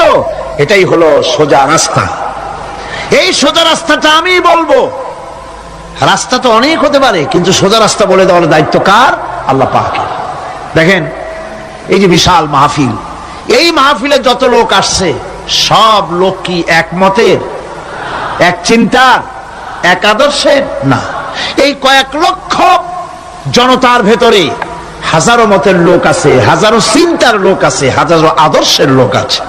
Speaker 1: এটাই হলো সোজা রাস্তা। এই সোজা রাস্তাটা আমি বলবো। রাস্তা তো অনেক হতে পারে, কিন্তু সোজা রাস্তা বলে দেওয়ার দায়িত্ব কার? আল্লাহ পাকের। দেখেন, এই যে বিশাল মাহফিল, এই মাহফিলে যত লোক আসছে, সব লোক কি এক মতের, এক চিন্তার? এক আদর্শের না। এই কয়েক লক্ষ জনতার ভেতরে হাজারো মতের লোক আছে, হাজারো চিন্তার লোক আছে, হাজারো আদর্শের লোক আছে।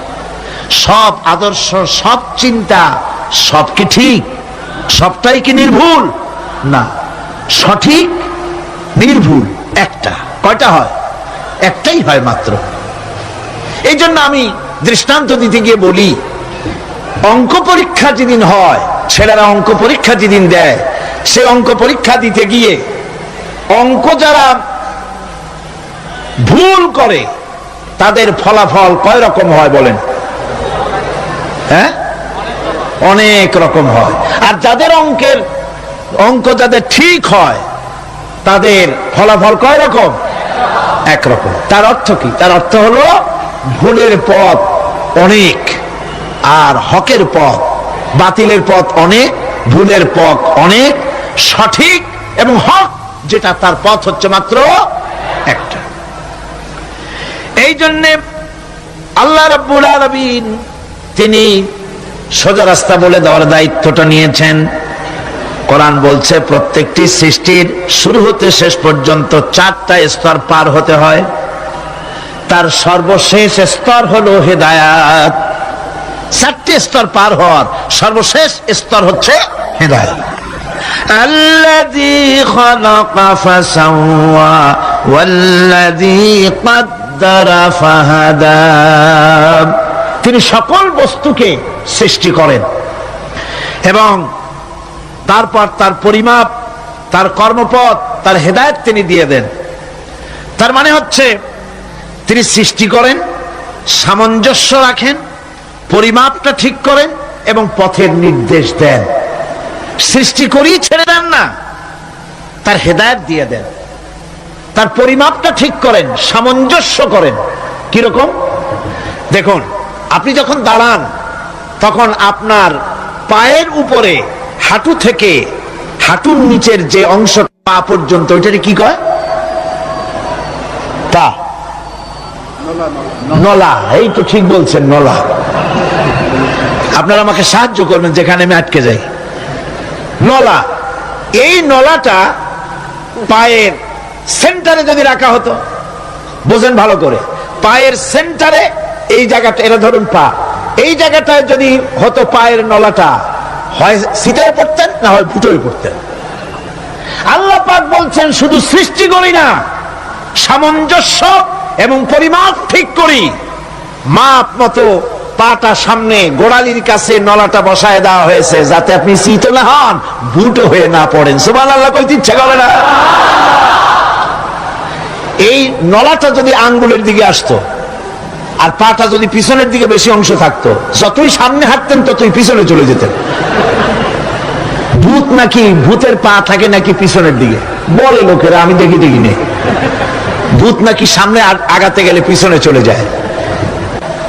Speaker 1: সব আদর্শ, সব চিন্তা, সব কি ঠিক? সবটাই কি নির্ভুল? না, সঠিক নির্ভুল একটা। কয়টা হয়? একটাই হয় মাত্র। এই জন্য আমি দৃষ্টান্ত দিতে গিয়ে বলি, অঙ্ক পরীক্ষা যেদিন হয়, ছেলেরা অঙ্ক পরীক্ষা যেদিন দেয়, সে অঙ্ক পরীক্ষা দিতে গিয়ে অঙ্ক যারা ভুল করে তাদের ফলাফল কয় রকম হয় বলেন? হ্যাঁ, অনেক রকম হয়। আর যাদের অঙ্ক যাদের ঠিক হয় তাদের ফলাফল কয় রকম? একরকম। তার অর্থ কি? তার অর্থ হলো ভুলের পথ অনেক আর হকের পথ, বাতিলের পথ অনেক, ভুলের পথ অনেক, সঠিক এবং হক যেটা তার পথ হচ্ছে মাত্র একটা। এই জন্যে আল্লাহ রাব্বুল আলামিন তিনি সোজা রাস্তা বলে দেওয়ার দায়িত্বটা নিয়েছেন। কোরআন বলছে প্রত্যেকটি সৃষ্টির শুরু হতে শেষ পর্যন্ত 4টা স্তর পার হতে হয়। তার সর্বশেষ স্তর হলো হেদায়াত। 4টে স্তর পার হওয়ার সর্বশেষ স্তর হচ্ছে হেদায়াত। আল্লাযী খালাকা ফাসাওয়া ওয়াল্লাযী কদ্দারা ফাহাদা। তিনি সকল বস্তুকে সৃষ্টি করেন এবং তারপর তার পরিমাপ, তার কর্মপথ, তার হেদায়েত তিনি দিয়ে দেন। তার মানে হচ্ছে তিনি সৃষ্টি করেন, সামঞ্জস্য রাখেন, পরিমাপটা ঠিক করেন এবং পথের নির্দেশ দেন। সৃষ্টি করেই ছেড়ে দেন না, তার হেদায়েত দিয়ে দেন। তার পরিমাপটা ঠিক করেন, সামঞ্জস্য করেন। কিরকম? দেখুন, আপনি যখন দাঁড়ান তখন আপনার পায়ের উপরে হাঁটু থেকে হাঁটুর নিচের যে অংশ পা পর্যন্ত, ওইটাকে কি কয়? পা, নলা। এই তো ঠিক বলছেন, নলা। আপনারা আমাকে সাহায্য করবেন যেখানে আমি আটকে যাই। নলা। এই নলাটা পায়ের সেন্টারে যদি রাখা হতো, বোঝেন ভালো করে, পায়ের সেন্টারে এই জায়গাটা, এরা ধরুন পা, এই জায়গাটায় যদি হতো পায়ের নলাটা, হয় সিটায় পড়তেন না হয় ফুটোয় পড়তেন। আল্লাহ পাক বলছেন শুধু সৃষ্টি করি না, সামঞ্জস্য এবং পরিমাপ ঠিক করি। মাপ মতো পাটা সামনে গোড়ালির কাছে নলাটা বসায় দেওয়া হয়েছে যাতে আপনি সিটও না হন, বুটো হয়ে না পড়েন। সুবহানাল্লাহ কইতে ইচ্ছা করে না? এই নলাটা যদি আঙ্গুলের দিকে আসতো আর পাটা যদি পিছনের দিকে বেশি অংশ থাকতো, যতই সামনে হাঁটতেন ততই পিছনে চলে যেতেন। ভূত নাকি, ভূতের পা থাকে নাকি পিছনের দিকে, বলে লোকেরা, আমি দেখি নেই। ভূত নাকি সামনে আগাতে গেলে পিছনে চলে যায়।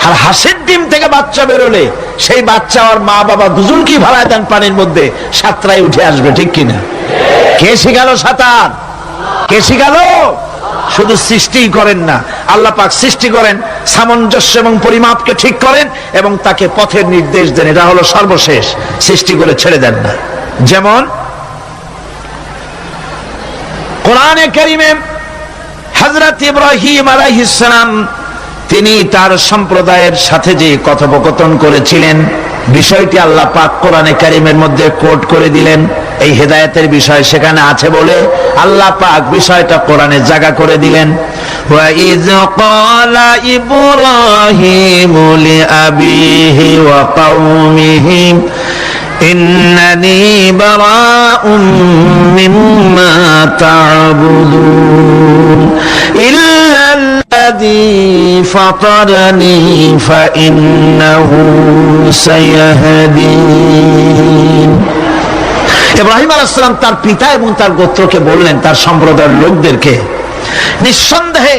Speaker 1: আর হাঁসের ডিম থেকে বাচ্চা বেরোলে সেই বাচ্চা আর মা বাবা দুজনকেই ভাড়ায় দেন পানির মধ্যে, সাঁতরায় উঠে আসবে। ঠিক কিনা? কে শিখালো সাঁতার? কে শিখালো? শুধু সৃষ্টিই করেন না, আল্লাহ পাক সৃষ্টি করেন, সামঞ্জস্য এবং পরিমাপকে ঠিক করেন এবং তাকে পথের নির্দেশ দেন। এটা হলো সর্বশেষ। সৃষ্টি করে ছেড়ে দেন না। যেমন কোরআনে কারীমে হযরত ইব্রাহিম আলাইহিস সালাম তিনি তার সম্প্রদায়ের সাথে যে কথোপকথন করেছিলেন, বিষয়টি আল্লাহ পাক কোরআনে কারীমের মধ্যে কোট করে দিলেন। এই হেদায়েতের বিষয় সেখানে আছে বলে আল্লাহ পাক বিষয়টা কোরআনে জায়গা করে দিলেন। ওয়া ইয ক্বালা ইব্রাহিমু লিআবিহি ওয়া কওমিহি ইন্নানি বারাউম মিম্মা তা'বুদুন ইল্লাল্লাযী ফাতারানি ফাইন্নাহু সায়াহদিন। ইব্রাহিম আলাইহিস সালাম তার পিতা এবং তার গোত্রকে বললেন, তার সম্প্রদায়ের লোকদেরকে, নিঃসন্দেহে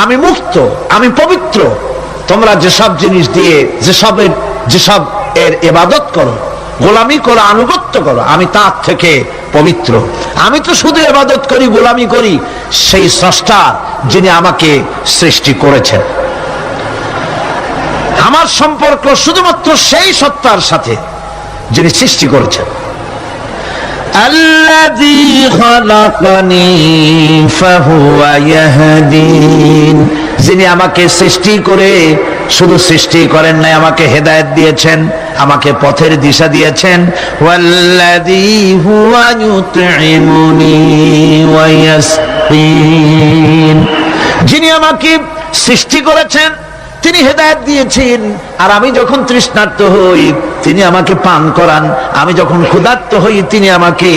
Speaker 1: আমি মুক্ত, আমি পবিত্র। তোমরা যেসব জিনিস দিয়ে যেসব এর ইবাদত করো, গোলামি করো, আনুগত্য করো, আমি তার থেকে পবিত্র। আমি তো শুধু ইবাদত করি, গোলামি করি সেই স্রষ্টা যিনি আমাকে সৃষ্টি করেছেন। আমার সম্পর্ক শুধুমাত্র সেই সত্তার সাথে যিনি সৃষ্টি করেছেন। আল্লাযী খালাকানি ফাহুয়া ইয়াহদিন, যিনি আমাকে সৃষ্টি করে শুধু সৃষ্টি করেন নাই, আমাকে হেদায়েত দিয়েছেন, আমাকে পথের দিশা দিয়েছেন। ওয়াল্লাযী হুয়া ইউতঈমুনি ওয়া ইয়াসকিন, যিনি আমাকে সৃষ্টি করেছেন তিনি হেদায়েত দিয়েছেন, আর আমি যখন তৃষ্ণার্ত হই তিনি আমাকে পান করান, আমি যখন ক্ষুধার্ত হই তিনি আমাকে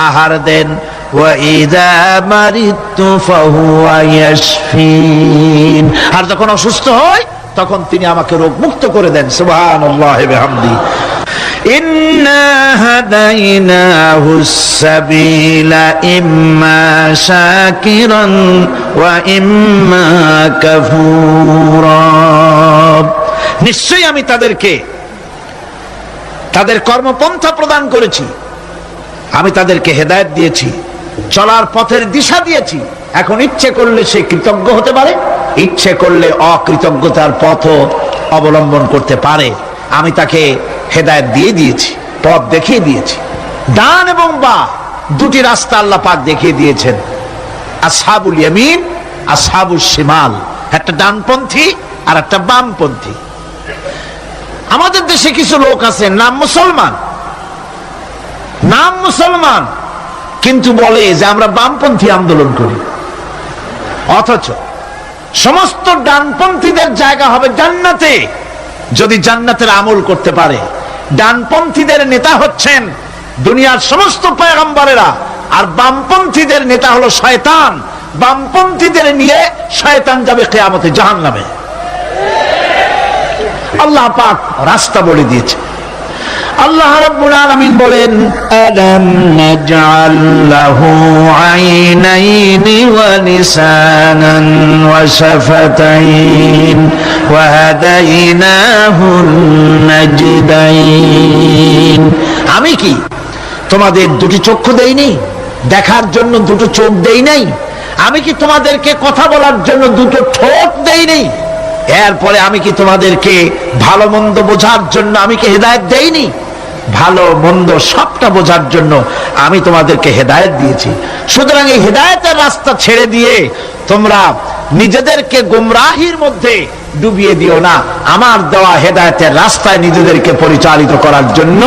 Speaker 1: আহার দেন। ওয়া ইযা মারিতু ফাহুয়া ইয়াশফিন, আর যখন অসুস্থ হই তখন তিনি আমাকে রোগ মুক্ত করে দেন। সুবহানাল্লাহি ওয়া বিহামদি। ইন্না হাদাইনাহুস সাবিলা ইম্মা শাকিরান ওয়া ইম্মা কাফুরা, নিশ্চয়ই আমি তাদেরকে তাদের কর্মপন্থা প্রদান করেছি, আমি তাদেরকে হেদায়েত দিয়েছি, চলার পথের দিশা দিয়েছি। এখন ইচ্ছে করলে সে কৃতজ্ঞ হতে পারে, ইচ্ছে করলে অকৃতজ্ঞতার পথও অবলম্বন করতে পারে। আমি তাকে হেদায়েত দিয়ে দিয়েছি, পথ দেখিয়ে দিয়েছি। ডান এবং বাঁ দুটি রাস্তা আল্লাহ পাক দেখিয়ে দিয়েছেন। আসহাবুল ইয়ামিন, আসহাবুল শিমাল, একটা ডানপন্থী আর একটা বামপন্থী। আমাদের দেশে কিছু লোক আছে নাম মুসলমান, কিন্তু বলে যে আমরা বামপন্থী আন্দোলন করি, অথচ সমস্ত ডানপন্থীদের জায়গা হবে জান্নাতে যদি জান্নাতের আমল করতে পারে। ডানপন্থীদের নেতা হচ্ছেন দুনিয়ার সমস্ত পয়গম্বরেরা, আর বামপন্থীদের নেতা হলো শয়তান। বামপন্থীদের নিয়ে শয়তান যাবে কিয়ামতে জাহান্নামে। আল্লাহ পাক রাস্তা বলে দিয়েছে। আল্লাহ রাব্বুল আলামিন বলেন, আলাম নাজআল লাহু আইনাইনি ওয়া লিসানান ওয়া শাফাতাইন ওয়া হাদাইনাহুন নাজদাইন, আমি কি তোমাদের দুটি চক্ষু দেইনি, দেখার জন্য দুটো চোখ দেই নাই? আমি কি তোমাদেরকে কথা বলার জন্য দুটো ঠোঁট দেই নাই? এরপরে আমি কি তোমাদেরকে ভালো মন্দ বোঝার জন্য আমি কি হেদায়েত দেইনি? ভালো মন্দ সবটা বোঝার জন্য আমি তোমাদেরকে হেদায়েত দিয়েছি। সুতরাং এই হেদায়েতের রাস্তা ছেড়ে দিয়ে তোমরা নিজেদেরকে গোমরাহির মধ্যে ডুবিয়ে দিও না, আমার দেওয়া হেদায়েতের রাস্তায় নিজেদেরকে পরিচালিত করার জন্য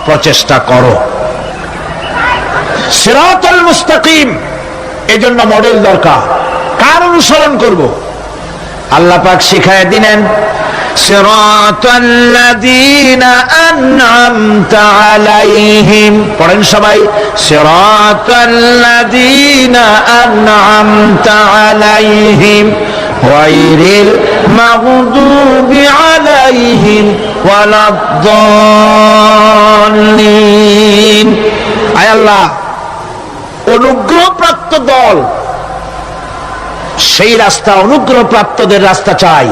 Speaker 1: প্রচেষ্টা করো। সিরাতুল মুস্তাকিম, এজন্য মডেল দরকার। কার অনুসরণ করব? আল্লাহ পাক শিখায় দিলেন, সিরাতাল্লাযীনা আন'আমতা আলাইহিম, পড়েন সবাই, সিরাতাল্লাযীনা আন'আমতা আলাইহিম গায়রিল মাগদুবি আলাইহিম ওয়ালাদ-দাল্লিন। আয় আল্লাহ, অনুগ্রহপ্রাপ্ত দল, সেই রাস্তা অনুগ্রহপ্রাপ্তদের রাস্তা চাই।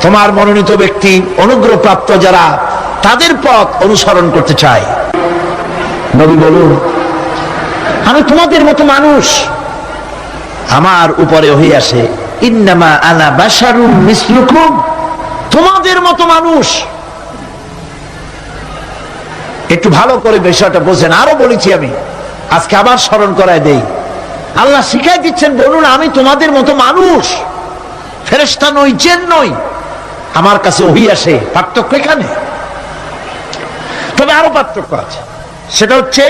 Speaker 1: তোমার মনোনীত ব্যক্তি অনুগ্রহপ্রাপ্ত যারা, তাদের পথ অনুসরণ করতে চাই। নবী বলুন, আমি তোমাদের মতো মানুষ, আমার উপরে ওহী আসে, ইন্নামা আনা বাশারুম মিসলুকুম, তোমাদের মতো মানুষ। একটু ভালো করে বিষয়টা বোঝেন। আরো বলেছি আমি, আজকে আবার স্মরণ করায় দেই। আল্লাহ শিখাই দিচ্ছেন, বলুন আমি তোমাদের মতো মানুষ, ফেরেশতা নই, জিন নই, আমার কাছে ওহী আসে। পার্থক্য এখানে। তবে আরো পার্থক্য আছে, সেটা হচ্ছে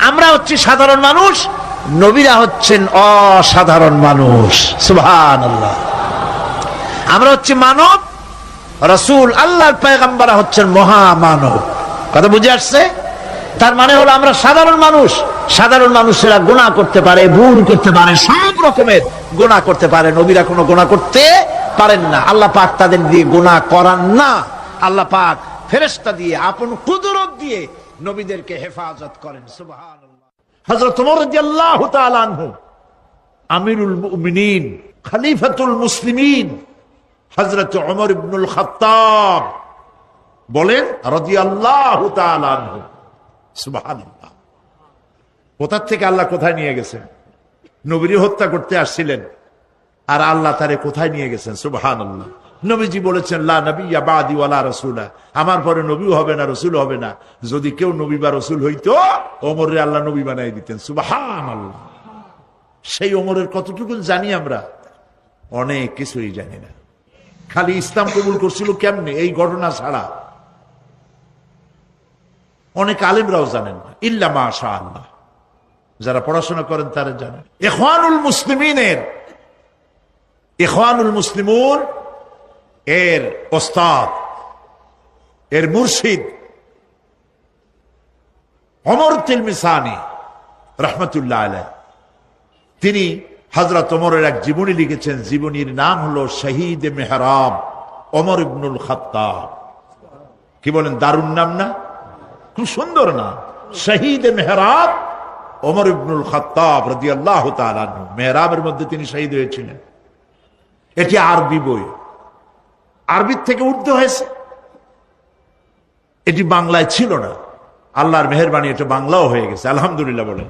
Speaker 1: আমরা হচ্ছি সাধারণ মানুষ, নবীরা হচ্ছেন অসাধারণ মানুষ। সুবহানাল্লাহ। আমরা হচ্ছি মানব, রাসূল আল্লাহর পয়গম্বররা হচ্ছেন মহামানব। কথা বুঝে আসছে? তার মানে হলো আমরা সাধারণ মানুষ। সাধারণ মানুষেরা গুনাহ করতে পারে, ভুল করতে পারে, সব রকমের গুনাহ করতে পারে। নবীরা কোনো গুনাহ করতে পারেন না। আল্লাহ পাক তাদের দিয়ে গুনাহ করান না। আল্লাহ পাক ফেরেশতা দিয়ে, আপন কুদরত দিয়ে নবীদেরকে হেফাজত করেন। সুবহানাল্লাহ। হযরত ওমর রাদিয়াল্লাহু তাআলা আনহু, আমিরুল মুমিনিন, খলিফাতুল মুসলিমিন, হযরত ওমর ইবনুল খাত্তাব বলেন রাদিয়াল্লাহু তাআলা আনহু, সুবহানাল্লাহ। কোথা থেকে আল্লাহ কোথায় নিয়ে গেছেন? নবীর হত্যা করতে আসছিলেন, আর আল্লাহ তারে কোথায় নিয়ে গেছেন? সুবহানাল্লাহ।
Speaker 2: নবীজি বলেছেন লা নবিয়্যা বাদি ওয়ালা রাসূলা, আমার পরে নবীও হবে না, রসুল হবে না। যদি কেউ নবী বা রসুল হইতো, ওমরে আল্লাহ নবী বানাই দিতেন। সুবহানাল্লাহ। সেই ওমরের কতটুকু জানি আমরা? অনেক কিছুই জানি না। খালি ইসলাম কবুল করছিল কেমনে, এই ঘটনা ছাড়া অনেক আলেমরাও জানেন না, ইল্লা মাশাআল্লাহ। যারা পড়াশোনা করেন তারা জানেন। ইখওয়ানুল মুসলিমুন এর ওস্তাদ, এর মুর্শিদ ওমর তিলমিসানি রাহমাতুল্লাহ আলাইহি, তিনি হযরত ওমরের এক জীবনী লিখেছেন। জীবনীর নাম হলো শহীদ মেহরাব ওমর ইবনুল খাত্তাব। কি বলেন, দারুণ নাম না? খুব সুন্দর না? শহীদ মেহরাব ওমর ইবনুল খাত্তাব রাদিয়াল্লাহু তাআলা আনহু। মেহরাবের মধ্যে তিনি শহীদ হয়েছিলেন। এটি আরবি বই, আরবির থেকে উর্দু হয়েছে। এটি বাংলায় ছিল না, আল্লাহর মেহেরবানি এটা বাংলাও হয়ে গেছে, আলহামদুলিল্লাহ বলেন।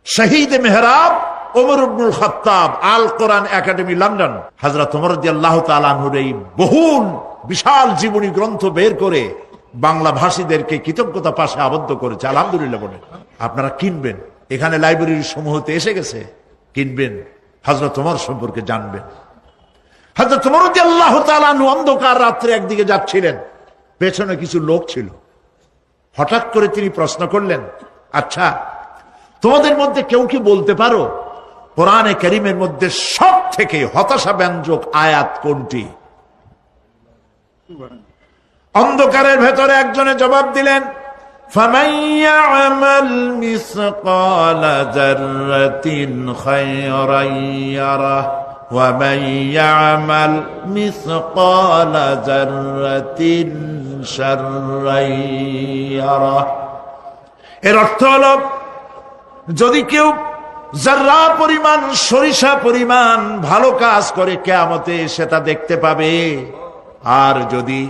Speaker 2: শহীদ মেহরাব ওমর ইবনুল খাত্তাব, আল কোরআন একাডেমি, লন্ডন। হযরত ওমর রাদিয়াল্লাহু তাআলা আনহুর এই বহুল বিশাল জীবনী গ্রন্থ বের করে বাংলা ভাষীদেরকে কৃতজ্ঞতা পাশে আবদ্ধ করেছে, আলহামদুলিল্লাহ বলেন। আপনারা কিনবেন, এখানে লাইব্রেরির সমূহতে এসে গেছে, কিনবেন, হযরত ওমর সম্পর্কে জানবেন। হযরত ওমর রাদিয়াল্লাহু তাআলা আনহু অন্ধকার রাত্রে একদিকে যাচ্ছিলেন, পেছনে কিছু লোক ছিল। হঠাৎ করে তিনি প্রশ্ন করলেন, আচ্ছা তোমাদের মধ্যে কেউ কি বলতে পারো কোরআনে কারীমের মধ্যে সব থেকে হতাশা ব্যঞ্জক আয়াত কোনটি? অন্ধকারের ভেতরে একজনে জবাব দিলেন, ফামান ইয়া'মাল মিসকালা যাররাতিন খায়রান ইয়ারাহ ওয়া মান ইয়া'মাল মিসকালা যাররাতিন শাররান ইয়ারাহ। এর অর্থ হলো, যদি কেউ যাররা পরিমাণ, সরিষা পরিমাণ ভালো কাজ করে কিয়ামতে সেটা দেখতে পাবে, আর যদি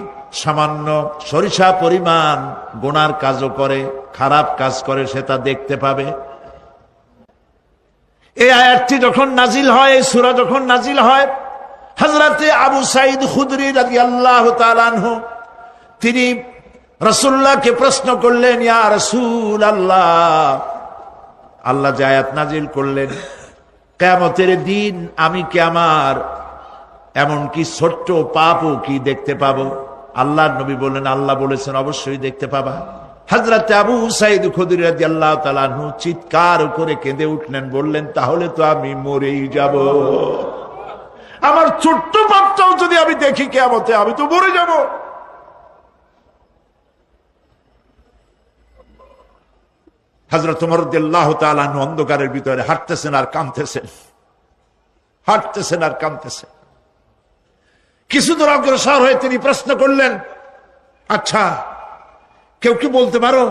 Speaker 2: সামান্য সরিষা পরিমাণ গুনার কাজও করে, খারাপ কাজ করে, সেটা দেখতে পাবে। এই আয়াতটি যখন নাজিল হয়, এই সূরা যখন নাজিল হয়, হযরতে আবু সাঈদ খুদরি রাদিয়াল্লাহু তাআলা আনহু তিনি রাসূলুল্লাহকে প্রশ্ন করলেন, ইয়া রাসূলুল্লাহ, আল্লাহ যে আয়াত নাজিল করলেন, কিয়ামতের দিন আমি কি আমার এমনকি ছোট্ট পাপও কি দেখতে পাবো? আল্লাহর নবী বললেন, আল্লাহ বলেছেন অবশ্যই দেখতে পাবা। হযরত আবু সাঈদ খুদরি রাদিয়াল্লাহু তাআলা আনহু চিৎকার করে কেঁদে উঠলেন, বললেন, তাহলে তো আমি মরেই যাব। আমার ছোট্ট পাপটাও যদি আমি দেখি কিয়ামতে, আমি তো মরে যাব। হযরত ওমর রাদিয়াল্লাহু তাআলা আনহু অন্ধকারের ভিতরে হাঁটতেছেন আর কাঁদতেছেন, হাঁটতেছেন আর কাঁদতেছেন। কিছু দূর অগ্রসর হয়ে তিনি প্রশ্ন করলেন, আচ্ছা কেউ কি বলতে পারো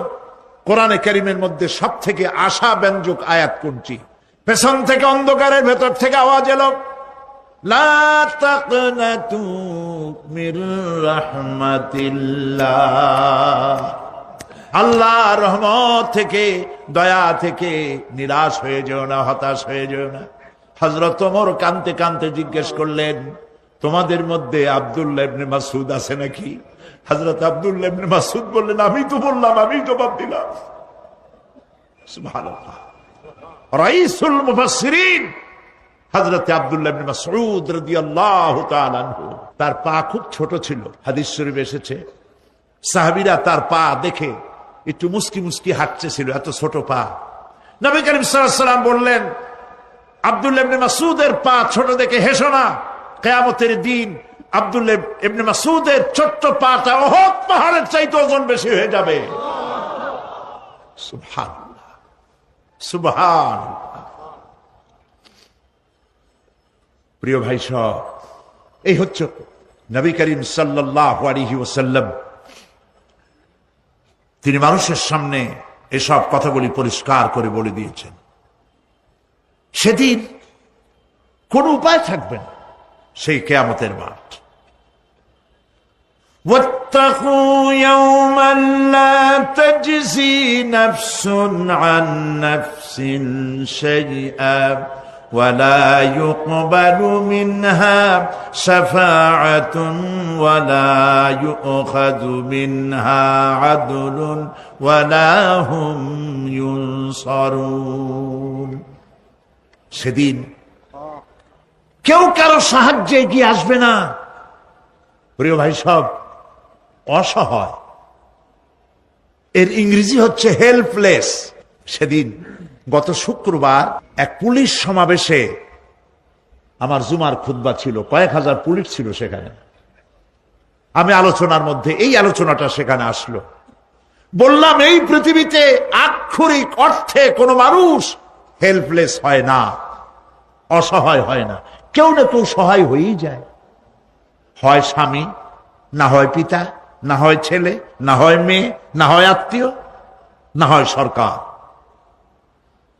Speaker 2: কোরআনে কারীমের মধ্যে সব থেকে আশা ব্যঞ্জক আয়াত কোনটি? পেছন থেকে অন্ধকারের ভেতর থেকে আওয়াজ এলো, লা তাকনাতু মির রাহমাতিল্লাহ, আল্লাহর রহমত থেকে, দয়া থেকে নিরাশ হয়ে যেও না, হতাশ হয়ে যেও না। হযরত ওমর কাঁদতে কাঁদতে জিজ্ঞেস করলেন, তোমাদের মধ্যে আব্দুল্লাহ ইবনে মাসউদ আছে নাকি? হযরত আব্দুল্লাহ ইবনে মাসউদ বললেন, আমি তো বললাম, আমি জবাব দিলাম। সুবহানাল্লাহ। রাইসুল মুফাসসিরিন হযরত আব্দুল্লাহ ইবনে মাসউদ রাদিয়াল্লাহু তাআলা আনহু, তার পা খুব ছোট ছিল। হাদিস শরীফে এসেছে, সাহাবীরা তার পা দেখে একটু মুস্কি মুস্কি হাঁটতেছিল, এত ছোট পা। নবী করিম সাল্লাল্লাহু আলাইহি ওয়াসাল্লাম বললেন, আব্দুল্লাহ ইবনে মাসউদের পা ছোট দেখে হেসো না, কিয়ামতের দিন আব্দুল্লাহ ইবনে মাসউদের ছোট্ট পাটা উহুদ পাহাড়ের চাইতে ওজন বেশি হয়ে যাবে। সুবহানাল্লাহ, সুবহানাল্লাহ। প্রিয় ভাই সব, এই হচ্ছে নবী করিম সাল্লাল্লাহু আলাইহি ওয়াসাল্লাম। তিনি মানুষের সামনে এসব কথাগুলি পরিষ্কার করে বলে দিয়েছেন। সেদিন কোন উপায় থাকবে না, সেই কিয়ামতের মাঠ। واتقوا يوما لا تجزي نفس عن نفس شيئا ولا يقبل منها شفاعة ولا يؤخذ منها عدل ولا هم ينصرون সেদিন কেউ কারো সাহায্যে এগিয়ে আসবে না। প্রিয় ভাই সব, অসহায়, এর ইংরেজি হচ্ছে হেল্পলেস। সেদিন গত শুক্রবার এক পুলিশ সমাবেশে আমার জুমার খুতবা ছিল, কয়েক হাজার পুলিশ ছিল সেখানে। আমি আলোচনার মধ্যে এই আলোচনাটা সেখানে আসলো। বললাম এই পৃথিবীতে আক্ষরিক অর্থে কোনো মানুষ হেল্পলেস হয় না, অসহায় হয় না। কেউ না কেউ সহায় হয়েই যায়, হয় স্বামী, না হয় পিতা, না হয় ছেলে, না হয় মেয়ে, না হয় আত্মীয়, না হয় সরকার।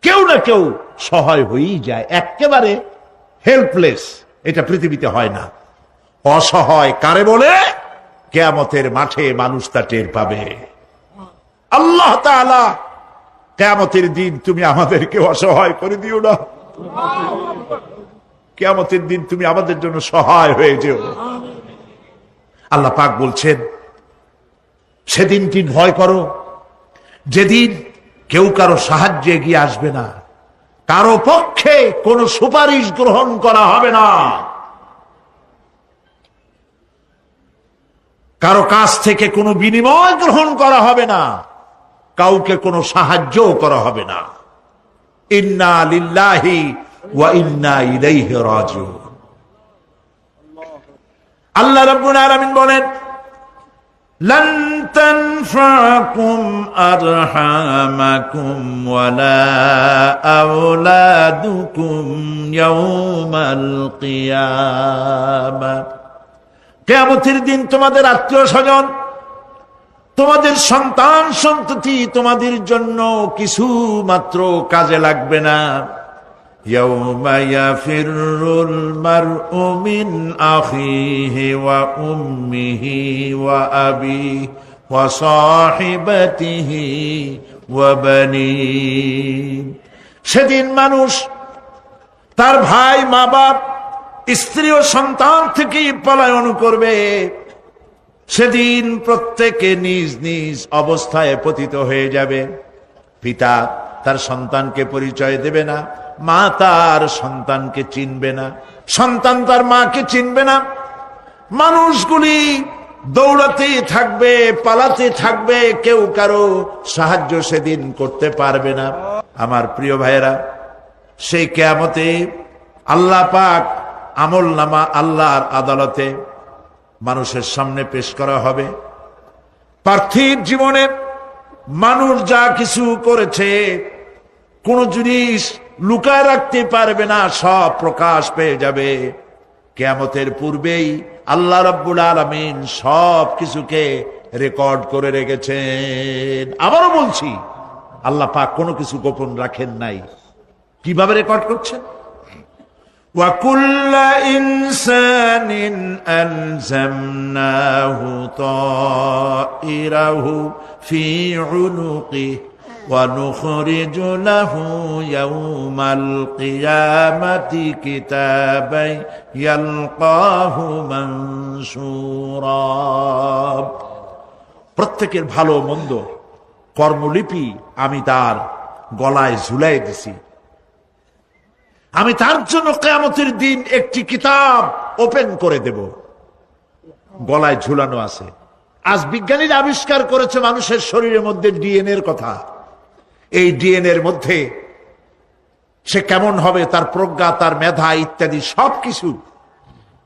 Speaker 2: কেউ না কেউ সহায় হয়েই যায়। একেবারে হেল্পলেস এটা পৃথিবীতে হয় না। অসহায় কারে বলে? কিয়ামতের মাঠে মানুষ তা টের পাবে। আল্লাহ তাআলা কিয়ামতের দিন তুমি আমাদেরকে অসহায় করে দিও না। কিয়ামতের দিন তুমি আমাদের জন্য সহায় হয়ে যেও। আল্লাহ পাক বলছেন সেদিনটি ভয় করো, যেদিন কেউ কারো সাহায্যে এগিয়ে আসবে না, কারো পক্ষে কোনো সুপারিশ গ্রহণ করা হবে না, কারো কাছ থেকে কোনো বিনিময় গ্রহণ করা হবে না, কাউকে কোনো সাহায্যও করা হবে না। ইন্না লিল্লাহি ওয়া ইন্না ইলাইহি রাজিউন। আল্লাহ রাব্বুল আলামিন বলেন, لن تنفعكم أرحامكم ولا أولادكم يوم القيامة। কিয়ামতের দিন তোমাদের আত্মীয় স্বজন, তোমাদের সন্তান সন্ততি তোমাদের জন্য কিছু মাত্র কাজে লাগবে না। يوم يفر المرء من أخيه وأمه وأبيه وصاحبته وبنيه। সেদিন মানুষ তার ভাই, মা বাপ, স্ত্রী ও সন্তান থেকে পলায়ন করবে। সেদিন প্রত্যেকে নিজ নিজ অবস্থায় পতিত হয়ে যাবে। পিতা তার সন্তানকে পরিচয় দেবে না, মা তার সন্তানকে চিনবে না, সন্তান তার মাকে চিনবে না। মানুষগুলি দৌড়াতে থাকবে, পালাতে থাকবে, কেউ কারো সাহায্য সেদিন করতে পারবে না। আমার প্রিয় ভাইয়েরা, সেই কিয়ামতে আল্লাহ পাক আমল নামা আল্লাহর আদালতে মানুষের সামনে পেশ করা হবে। পার্থিব জীবনে মানুষ যা কিছু করেছে কোন জিনিস লুকায় রাখতে পারবে না, সব প্রকাশ পেয়ে যাবে। কিয়ামতের পূর্বেই আল্লাহ রাব্বুল আলামিন সব কিছুকে রেকর্ড করে রেখেছেন। আবারও বলছি, আল্লাহ পাক কোনো কিছু গোপন রাখেন নাই। কিভাবে রেকর্ড করছেন? وَكُلَّ إِنسَانٍ أَلْزَمْنَاهُ طَائِرَهُ فِي عُنُقِهِ وَنُخْرِجُ لَهُ يَوْمَ الْقِيَامَةِ كِتَابًا يَلْقَاهُ مَنشُورًا। প্রত্যেকের ভালো মন্দ কর্মলিপি আমি তার গলায় ঝুলাই দিছি। আমি তার জন্য কিয়ামতের দিন একটি কিতাব ওপেন করে দেব, গলায় ঝুলানো আছে। আজ বিজ্ঞানীরা আবিষ্কার করেছে মানুষের শরীরের মধ্যে ডিএনএ এর কথা। এই ডিএনএ এর মধ্যে সে কেমন হবে, তার প্রজ্ঞা, তার মেধা ইত্যাদি সবকিছু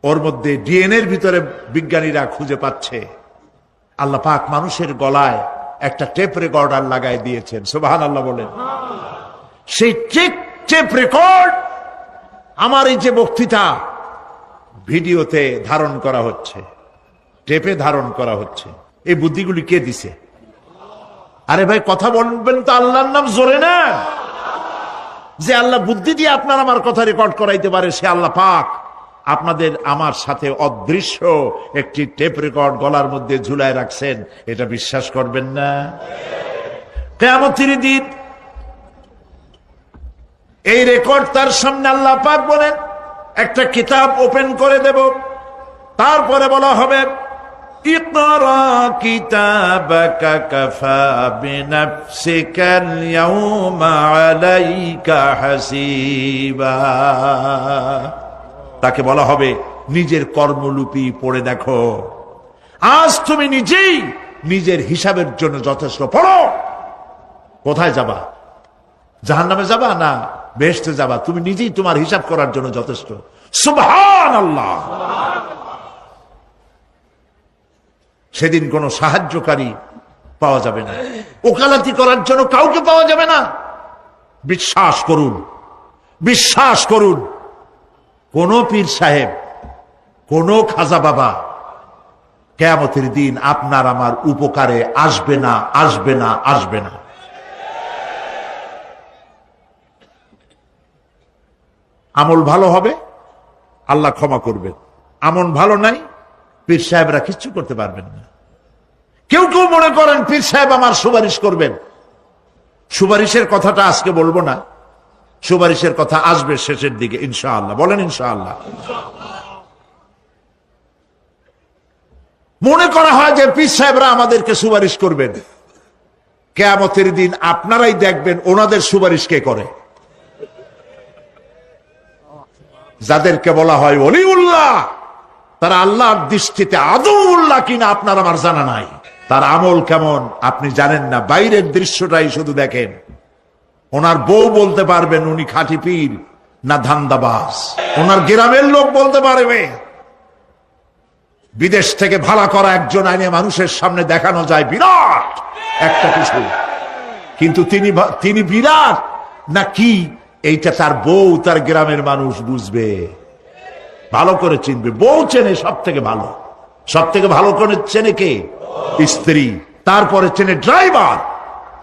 Speaker 2: ওর মধ্যে ডিএনএ এর ভিতরে বিজ্ঞানীরা খুঁজে পাচ্ছে। আল্লাহ পাক মানুষের গলায় একটা টেপ রেকর্ডার লাগাই দিয়েছেন। সুবহানাল্লাহ বলেন। সেই টেপ রেকর্ড আমার এই যে বক্তৃতা ভিডিওতে ধারণ করা হচ্ছে, টেপে ধারণ করা হচ্ছে। এই বুদ্ধিগুলি কে দিছে? আরে ভাই, কথা বলবেন তো আল্লাহর নাম জোরে না। যে আল্লাহ বুদ্ধি দিয়ে আপনার আমার কথা রেকর্ড করাইতে পারে, সে আল্লাহ পাক আপনাদের আমার সাথে অদৃশ্য একটি টেপ রেকর্ড গলার মধ্যে ঝুলায় রাখছেন। এটা বিশ্বাস করবেন না? কিয়ামতের দিন এই রেকর্ড তার সামনে আল্লাহ পাক বলেন, একটা কিতাব ওপেন করে দেব, তারপরে বলা হবে ইকরা কিতাবাকা কাফা বিনাফসিকাল ইয়াউমা আলাইকা হাসিবা। তাকে বলা হবে নিজের কর্মলিপি পড়ে দেখো, আজ তুমি নিজেই নিজের হিসাবের জন্য যথেষ্ট। পড়ো, কোথায় যাবা? জাহান্নামে যাবা না বেহেশতে যাবা? তুমি নিজেই তোমার হিসাব করার জন্য যথেষ্ট। সুবহানাল্লাহ। সেদিন কোনো সাহায্যকারী পাওয়া যাবে না, ওকালতি করার জন্য কাউকে পাওয়া যাবে না। বিশ্বাস করুন, বিশ্বাস করুন, কোন পীর সাহেব, কোন খাজা বাবা কিয়ামতের দিন আপনার আমার উপকারে আসবে না, আসবে না, আসবে না। আমল ভালো হবে, আল্লাহ ক্ষমা করবেন। আমল ভালো নাই, পীর সাহেবরা কিচ্ছু করতে পারবেন না। কেউ কেউ মনে করেন পীর সাহেব আমার সুপারিশ করবেন। সুপারিশের কথাটা আজকে বলবো না, সুপারিশের কথা আসবে শেষের দিকে ইনশাআল্লাহ। বলেন ইনশাআল্লাহ। মনে করা হয় যে পীর সাহেবরা আমাদেরকে সুপারিশ করবেন। কিয়ামতের দিন আপনারাই দেখবেন ওনাদের সুপারিশ কে করে। যাদেরকে বলা হয় ওলিউল্লাহ, তারা আল্লাহর দৃষ্টিতে আদৌল্লাহ কিনা আপনার আমার জানা নাই। তার আমল কেমন আপনি জানেন না, বাইরের দৃশ্যটাই শুধু দেখেন। ওনার বউ বলতে পারবেন উনি খাঁটি পীর না ধান্দাবাজ। ওনার গ্রামের লোক বলতে পারবে। বিদেশ থেকে ভাড়া করা একজন আইনে মানুষের সামনে দেখানো যায় বিরাট একটা কিছু, কিন্তু তিনি বিরাট না কি এইটা তার বউ, তার গ্রামের মানুষ বুঝবে, ভালো করে চিনবে। বউ চেনে সব থেকে ভালো, সব থেকে ভালো করে চেনে কে? স্ত্রী। তারপরে চেনে ড্রাইভার,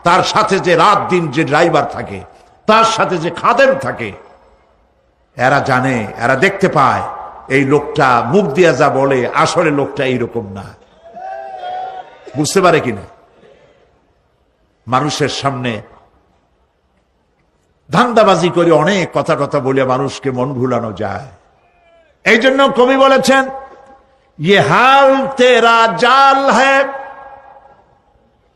Speaker 2: তার সাথে যে রাত দিন যে ড্রাইভার থাকে, তার সাথে যে খাদেম থাকে। এরা জানে, এরা দেখতে পায় এই লোকটা মুখ দিয়া যা বলে আসলে লোকটা এইরকম না। বুঝতে পারে কিনা? মানুষের সামনে ধান্দাবাজি করে অনেক কথা কথা বলে মানুষকে মন ভুলানো যায়। এই জন্য কবি বলেছেন, ये हाल तेरा जाल है,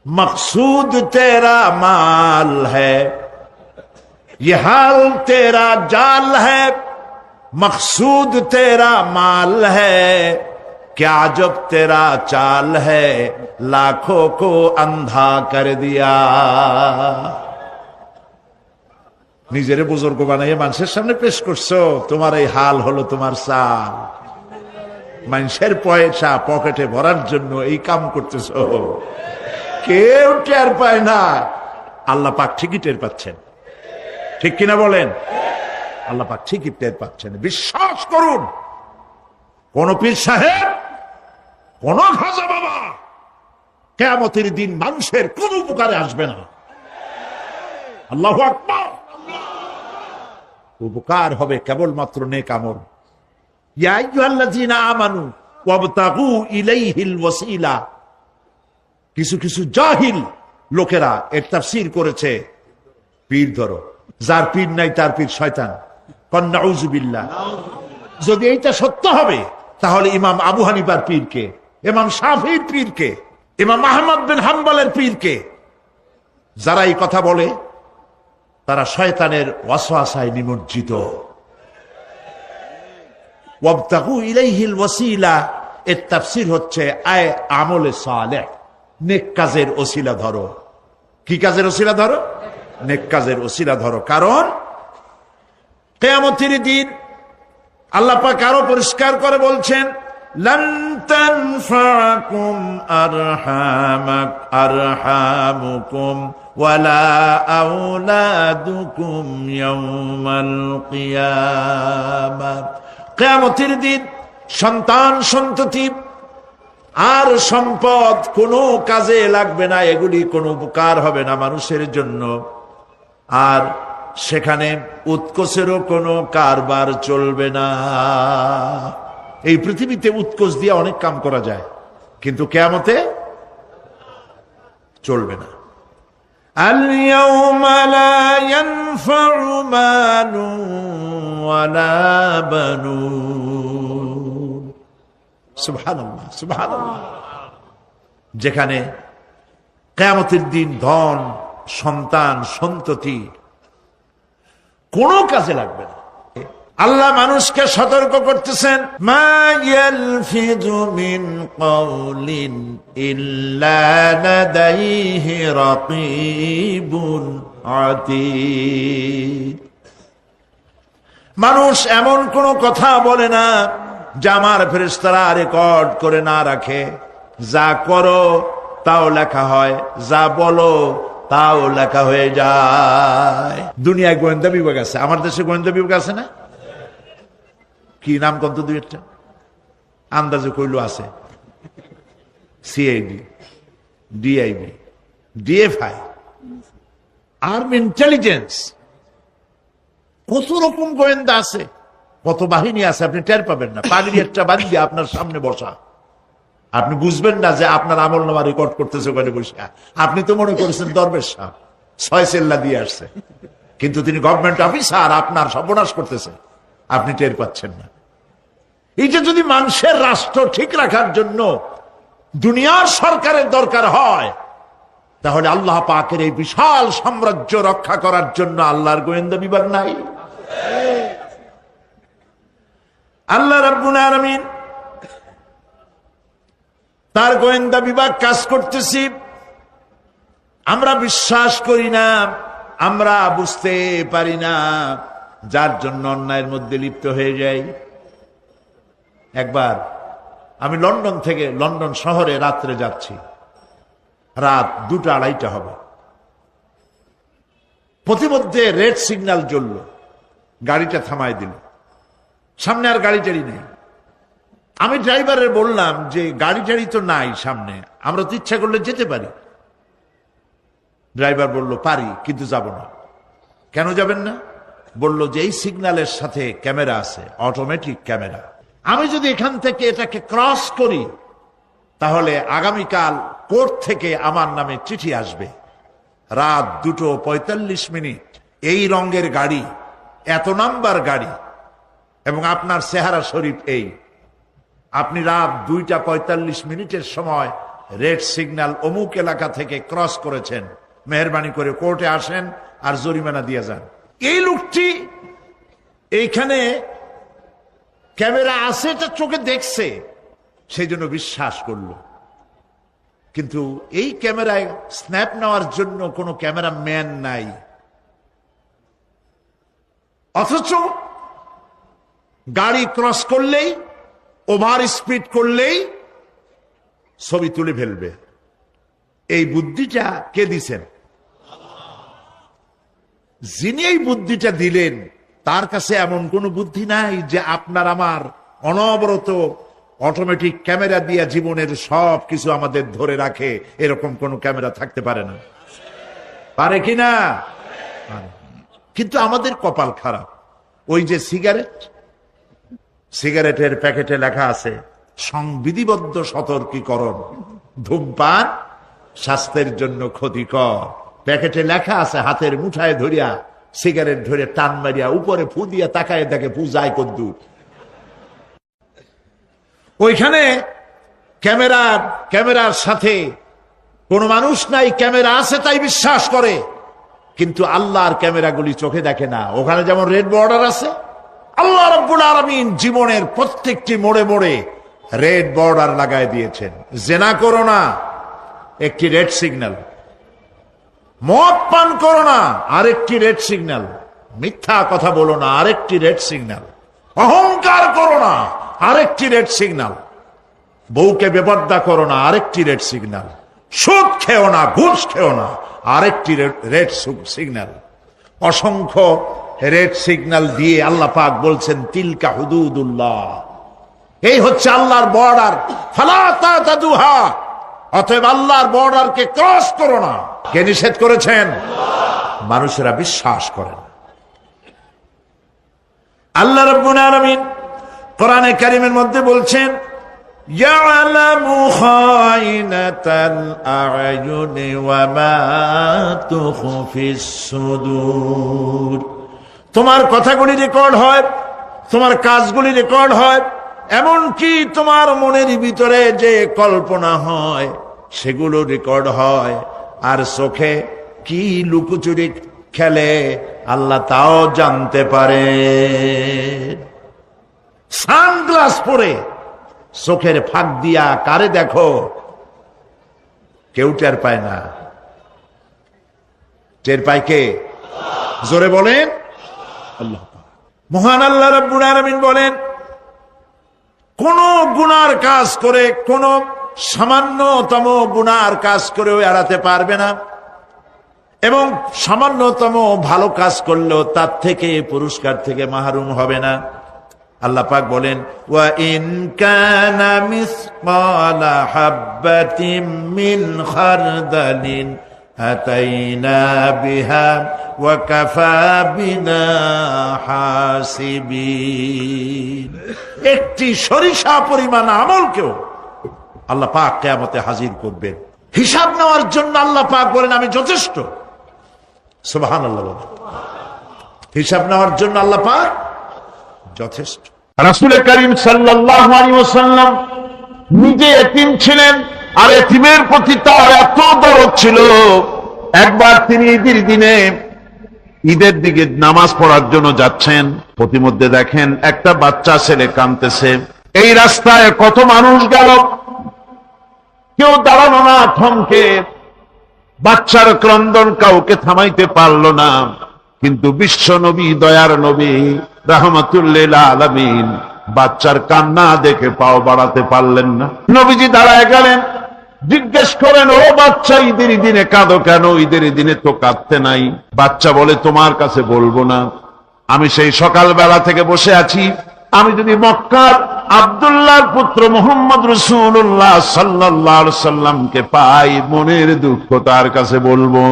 Speaker 2: मकसूद तेरा माल है। ये हाल तेरा जाल है, मकसूद तेरा माल है। क्या जब तेरा चाल है, लाखों को अंधा कर दिया। নিজেরে বুজুর্গ বানাইয়ে মানুষের সামনে পেশ করছো, তোমার এই হাল হলো তোমার চাল। মানুষের পয়সা পকেটে ভরার জন্য এই কাম করতেছো, কেউ টের পায় না। আল্লাহ পাক ঠিকই টের পাচ্ছেন, ঠিক কিনা বলেন? আল্লাহ পাক ঠিকই টের পাচ্ছেন। বিশ্বাস করুন, কোন পীর সাহেব, কোন খাজা বাবা কিয়ামতের দিন মানুষের কোন উপকারে আসবে না। আল্লাহু আকবার। উপকার হবে কেবলমাত্র নেক আমল। ইয়া আইয়ুহাল্লাযীনা আমানু ওয়াবতাগু ইলাইহিল ওয়াসিলা। কিছু কিছু জাহিল লোকেরা এর তাফসীর করেছে পীর ধরো, যার পীর নাই তার পীর শয়তান। নাউযুবিল্লাহ। যদি এইটা সত্য হবে তাহলে ইমাম আবু হানিফার পীরকে, ইমাম শাফিঈর পীরকে, ইমাম আহমদ বিন হাম্বলের পীরকে, যারা এই কথা বলে তারা শয়তানের ওয়াসওয়াসায় নিমজ্জিত। ওয়াবতাগু ইলাইহিল ওয়াসিলা এর তাফসীর হচ্ছে আয় আমলে সালেহ, নেক কাজের ওসিলা ধরো। কি কাজের ওসিলা ধরো? নেক কাজের ওসিলা ধরো। কারণ কিয়ামতের দিন আল্লাহ পাক আরো পরিষ্কার করে বলছেন, লান তানফাকুম আরহামুকুম ওয়ালা আওলাদুকুম ইয়াউমাল কিয়ামাহ। কিয়ামতের দিন সন্তান সন্ততি আর সম্পদ কোনো কাজে লাগবে না, এগুলি কোনো উপকার হবে না মানুষের জন্য। আর সেখানে উৎকোচেরও কোনো কারবার চলবে না। এই পৃথিবীতে উৎকোচ দিয়ে অনেক কাম করা যায়, কিন্তু কিয়ামতে চলবে না। اليوم لا ينفع مال ولا بنون সুবহানাল্লাহ সুবহানাল্লাহ। যেখানে কিয়ামতের দিন ধন সন্তান সন্ততি কোনো কাজে লাগবে না। আল্লাহ মানুষকে সতর্ক করতেছেন, মা ইয়ালফিযু মিন কাওলিন ইল্লা লাদাইহি রাকীবুন আতীদ। মানুষ এমন কোন কথা বলে না যা আমার ফেরেশতারা রেকর্ড করে না রাখে। যা করো তাও লেখা হয়, যা বলো তাও লেখা হয়ে যায়। দুনিয়ায় গোয়েন্দা বিভাগ আছে, আমার দেশে গোয়েন্দা বিভাগ আছে না? কি নাম কত দুই একটা আন্দাজে কইল আছে, CID, DIB, DFI, army intelligence, কত রকম গোয়েন্দা আছে, কত বাহিনী আছে আপনি টের পাবেন না। পাগড়ি একটা বাঁধি আপনার সামনে বসা, আপনি বুঝবেন না যে আপনার আমল নামা রেকর্ড করতেছে ওখানে বসে। আপনি তো মনে করেছেন দরবেশ সাহেব 6 সেল্লা দিয়ে আসছে, কিন্তু তিনি গভর্নমেন্ট অফিসার, আপনার সর্বনাশ করতেছে, আপনি টের পাচ্ছেন না। এইটা যদি মানুষের রাষ্ট্র ঠিক রাখার জন্য দুনিয়ার সরকারের দরকার হয়, তাহলে আল্লাহ পাকের এই বিশাল সাম্রাজ্য রক্ষা করার জন্য আল্লাহর গোয়েন্দা বিভাগ নাই? আল্লাহ রাব্বুল আলামিন তার গোয়েন্দা বিভাগ কাজ করতেছি, আমরা বিশ্বাস করি না, আমরা বুঝতে পারি না, যার জন্য অন্যায়ের মধ্যে লিপ্ত হয়ে যাই। একবার আমি লন্ডন থেকে লন্ডন শহরে রাত্রে যাচ্ছি, রাত 2টা-2:30 হবে। প্রতিমধ্যে রেড সিগন্যাল জ্বলল, গাড়িটা থামায় দিল, সামনে আর গাড়ি টাড়ি নেই। আমি ড্রাইভারের বললাম যে গাড়ি টাড়ি তো নাই সামনে, আমরা তো ইচ্ছা করলে যেতে পারি। ড্রাইভার বলল পারি, কিন্তু যাব না। কেন যাবেন না? বলল যে এই সিগন্যালের সাথে ক্যামেরা আছে, অটোমেটিক ক্যামেরা। আমি যদি এখান থেকে এটাকে ক্রস করি, তাহলে আগামীকাল কোর্ট থেকে আমার নামে চিঠি আসবে। রাত 2:45, এই রঙের গাড়ি, এত নাম্বার গাড়ি, এবং আপনার চেহারা শরীফ এই, আপনি রাত 2:45 সময় রেড সিগন্যাল অমুক এলাকা থেকে ক্রস করেছেন, মেহরবানি করে কোর্টে আসেন আর জরিমানা দিয়ে যান। এই লোকটি এইখানে ক্যামেরা আছে, এটা চোখে দেখছে, সেই জন্য বিশ্বাস করলো। কিন্তু এই ক্যামেরায় স্ন্যাপ নেওয়ার জন্য কোনো ক্যামেরা ম্যান নাই, অথচ গাড়ি ক্রস করলেই, ওভার স্পিড করলেই ছবি তুলে ফেলবে। এই বুদ্ধিটা কে দিছেন? যিনি এই বুদ্ধিটা দিলেন তার কাছে এমন কোন বুদ্ধি নাই যে আপনার আমার অনবরত অটোমেটিক ক্যামেরা দিয়ে জীবনের সব কিছু আমাদের ধরে রাখে, এরকম কোন ক্যামেরা থাকতে পারে না। পারে কিনা? কিন্তু আমাদের কপাল খারাপ। ওই যে সিগারেটের প্যাকেটে লেখা আছে সংবিধিবদ্ধ সতর্কীকরণ, ধূমপান স্বাস্থ্যের জন্য ক্ষতিকর। প্যাকেটে লেখা আছে, হাতের মুঠায় ধরিয়া সিগারেট ধরে টান মারিয়া উপরে ফু দিয়া তাকায় দেখে ফু যায় কদ্দুর। ওইখানে ক্যামেরার সাথে কোন মানুষ নাই, ক্যামেরা আছে তাই বিশ্বাস করে, কিন্তু আল্লাহর ক্যামেরাগুলি চোখে দেখে না। ওখানে যেমন রেড বর্ডার আছে, আল্লাহ রাব্বুল আলামিন জীবনের প্রত্যেকটি মোড়ে মোড়ে রেড বর্ডার লাগায় দিয়েছেন। জেনা করো না, একটি রেড সিগন্যাল। মদ পান করো না, আরেকটি রেড সিগন্যাল। মিথ্যা কথা বলো না, আরেকটি রেড সিগন্যাল। অহংকার করো না, আরেকটি রেড সিগন্যাল। বউকে বেপর্দা করো না, আরেকটি রেড সিগন্যাল। সুদ খেও না, ঘুষ খেও না, আরেকটি রেড সিগন্যাল। অসংখ্য রেড সিগন্যাল দিয়ে আল্লাহ পাক বলছেন তিলকা হুদুদুল্লাহ, এই হচ্ছে আল্লাহর বর্ডার, ফালা তাতাদুহা, অতএব আল্লাহর বর্ডারকে ক্রস করো না। কে নিষেধ করেছেন? মানুষেরা বিশ্বাস করে না। আল্লাহ রাব্বুল আলামিন কোরআনে কারীমের মধ্যে বলছেন يعلم خائنة الأعين وما تخفي الصدور। তোমার কথাগুলি রেকর্ড হয়, তোমার কাজগুলি রেকর্ড হয়, এমনকি তোমার মনের ভিতরে যে কল্পনা হয় সেগুলো রেকর্ড হয়। আর চোখে কি লুকোচুরি খেলে আল্লাহ তাও জানতে পারে। সানগ্লাস পরে চোখের ফাঁক দিয়া কারে দেখো, কেউ টের পায় না। টের পায় কে? জোরে বলেন আল্লাহ। মহান আল্লাহ রাব্বুল আলামিন বলেন, কোন গুনার কাজ করে, কোন সামান্যতম গুনার কাজ করেও এড়াতে পারবে না, এবং সামান্যতম ভালো কাজ করলেও তার থেকে পুরস্কার থেকে মাহরুম হবে না। আল্লাহ পাক বলেন, ওয়া ইন কানা মিসকালা হাববাতিন মিন খারদালিন আতাইনা বিহা ওয়া কাফা বিনা হাসিবিন। একটি সরিষা পরিমাণ আমলকেও আল্লাহ পাক কিয়ামতে হাজির করবেন। হিসাব নেওয়ার জন্য আল্লাহ পাক বলেন আমি যথেষ্ট। সুবহানাল্লাহ। হিসাব নেওয়ার জন্য আল্লাহ পাক যথেষ্ট। রাসূল করিম সাল্লাল্লাহু আলাইহি ওয়াসাল্লাম নিজে এতিম ছিলেন, আর এতিমের প্রতি তার এত দরদ ছিল, একবার তিনি ঈদের দিকে নামাজ পড়ার জন্য যাচ্ছেন, প্রতিমধ্যে দেখেন একটা বাচ্চা ছেলে কাঁদতেছে। এই রাস্তায় কত মানুষ গেল, কেউ দাঁড়ানো না, থমকে বাচ্চার ক্রন্দন কাউকে থামাইতে পারল না। কিন্তু বিশ্ব নবী, দয়ার নবী রাহমাতুল লিল আলামিন বাচ্চার কান্না দেখে পাও বাড়াতে পারলেন না। নবীজি দাঁড়ায় গেলেন, জিজ্ঞেস করেন, ও বাচ্চা ঈদের দিনে কাঁদো কেন? ঈদের দিনে তো কাঁদতে নাই। বাচ্চা বলে, তোমার কাছে বলবো না, আমি সেই সকালবেলা থেকে বসে আছি, আমি যদি মক্কার আব্দুল্লাহর পুত্র মুহাম্মদ রাসূলুল্লাহ সাল্লাল্লাহু আলাইহি সাল্লামকে পাই, মনের দুঃখ তার কাছে বলবো।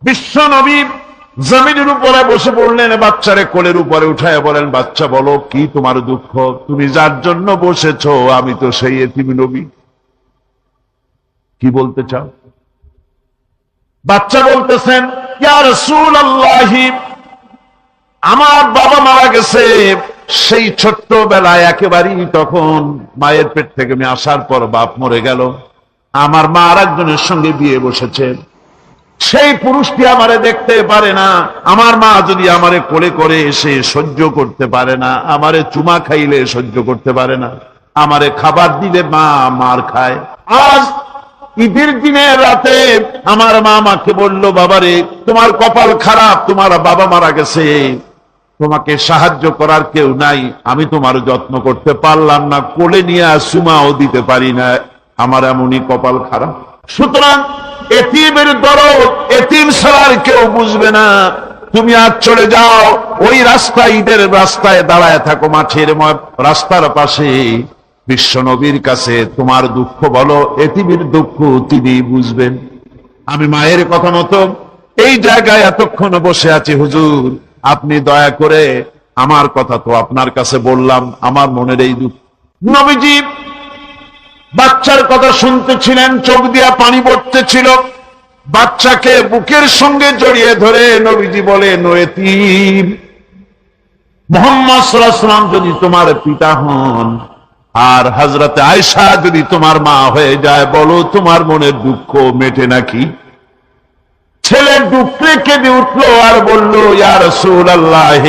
Speaker 2: বিশ্ব নবী জমিনের উপরে বসে পড়লেন, বাচ্চারে কোলের উপরে উঠায় বলেন, বাচ্চা বলো কি তোমার দুঃখ? তুমি যার জন্য বসেছো আমি তো সেই এতিম নবী, কি বলতে চাও? বাচ্চা বলতেছেন, ইয়া রাসূলুল্লাহ, আমার বাবা মারা গেছে সেই ছোট্টবেলায়, একেবারেই তখন মায়ের পেট থেকে আমি আসার পর বাপ মরে গেল, আমার মা আর একজনের সঙ্গে বিয়ে বসেছে, সেই পুরুষটি আমারে দেখতে পারে না, আমার মা যদি আমারে কোলে করে এসে সহ্য করতে পারে না, আমারে চুমা খাইলে সহ্য করতে পারে না, আমারে খাবার দিলে মা মার খায়। আজ ঈদের দিনের রাতে আমার মা আমাকে বলল, বাবারে তোমার কপাল খারাপ, তোমার বাবা মারা গেছে, তোমাকে সাহায্য করার কেউ নাই, আমি তোমার যত্ন করতে পারলাম না, কোলে নিয়ে চুমাও দিতে পারি না, আমার এমনই কপাল খারাপ। সুতরাং এতিমের দরদ এতিম ছাড়া কেউ বুঝবে না। তুমি আজ চলে যাও, ওই রাস্তায়, ঈদের রাস্তায় দাঁড়ায় থাকো, মাঠের রাস্তার পাশে, বিশ্ব নবীর কাছে তোমার দুঃখ বলো, এতিমের দুঃখ তিনি বুঝবেন। আমি মায়ের কথা মতো এই জায়গায় এতক্ষণ বসে আছি, হুজুর আপনি দয়া করে, আমার কথা তো আপনার কাছে বললাম, আমার মনের এই দুঃখ। নবীজি বাচ্চার কথা শুনতেছিলেন, চোখ দিয়া পানি পড়তেছিল, বাচ্চাকে বুকের সঙ্গে জড়িয়ে ধরে নবীজি বলেন, ও এতিম, মুহাম্মদ সাল্লাল্লাহু আলাইহি ওয়াসাল্লাম যদি তোমার পিতা হন আর হযরতে আয়েশা যদি তোমার মা হয়ে যায়, বলো তোমার মনের দুঃখ মেটে নাকি? ছেলে দুঃখে কেঁদে উঠলো আর বলল, ইয়া রাসূলুল্লাহ,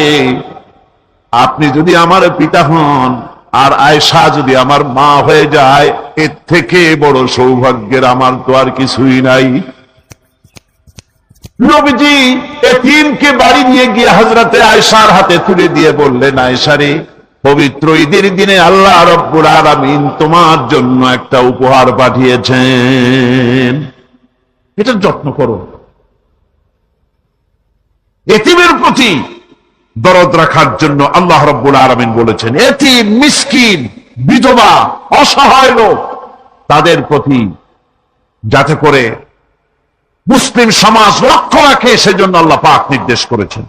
Speaker 2: আপনি যদি আমার পিতা হন আর আয়েশা যদি আমার মা হয়ে যায়, এর থেকে বড় সৌভাগ্যের আমার তো আর কিছুই নাই। নবীজি এতিমকে বাড়ি নিয়ে গিয়ে হযরতে আয়েশার হাতে তুলে দিয়ে বললেন, আয়েশা রে, পবিত্র ঈদের দিনে আল্লাহ রাব্বুল আলামিন তোমার জন্য একটা উপহার পাঠিয়েছেন, এটা যত্ন করো। এতিমের প্রতি দরদ রাখার জন্য আল্লাহ রাব্বুল আলামিন বলেছেন, এতিম, মিসকিন, বিধবা, অসহায় লোক, তাদের প্রতি যাতে করে মুসলিম সমাজ লক্ষ্য রাখে, সেজন্য আল্লাহ পাক নির্দেশ করেছেন।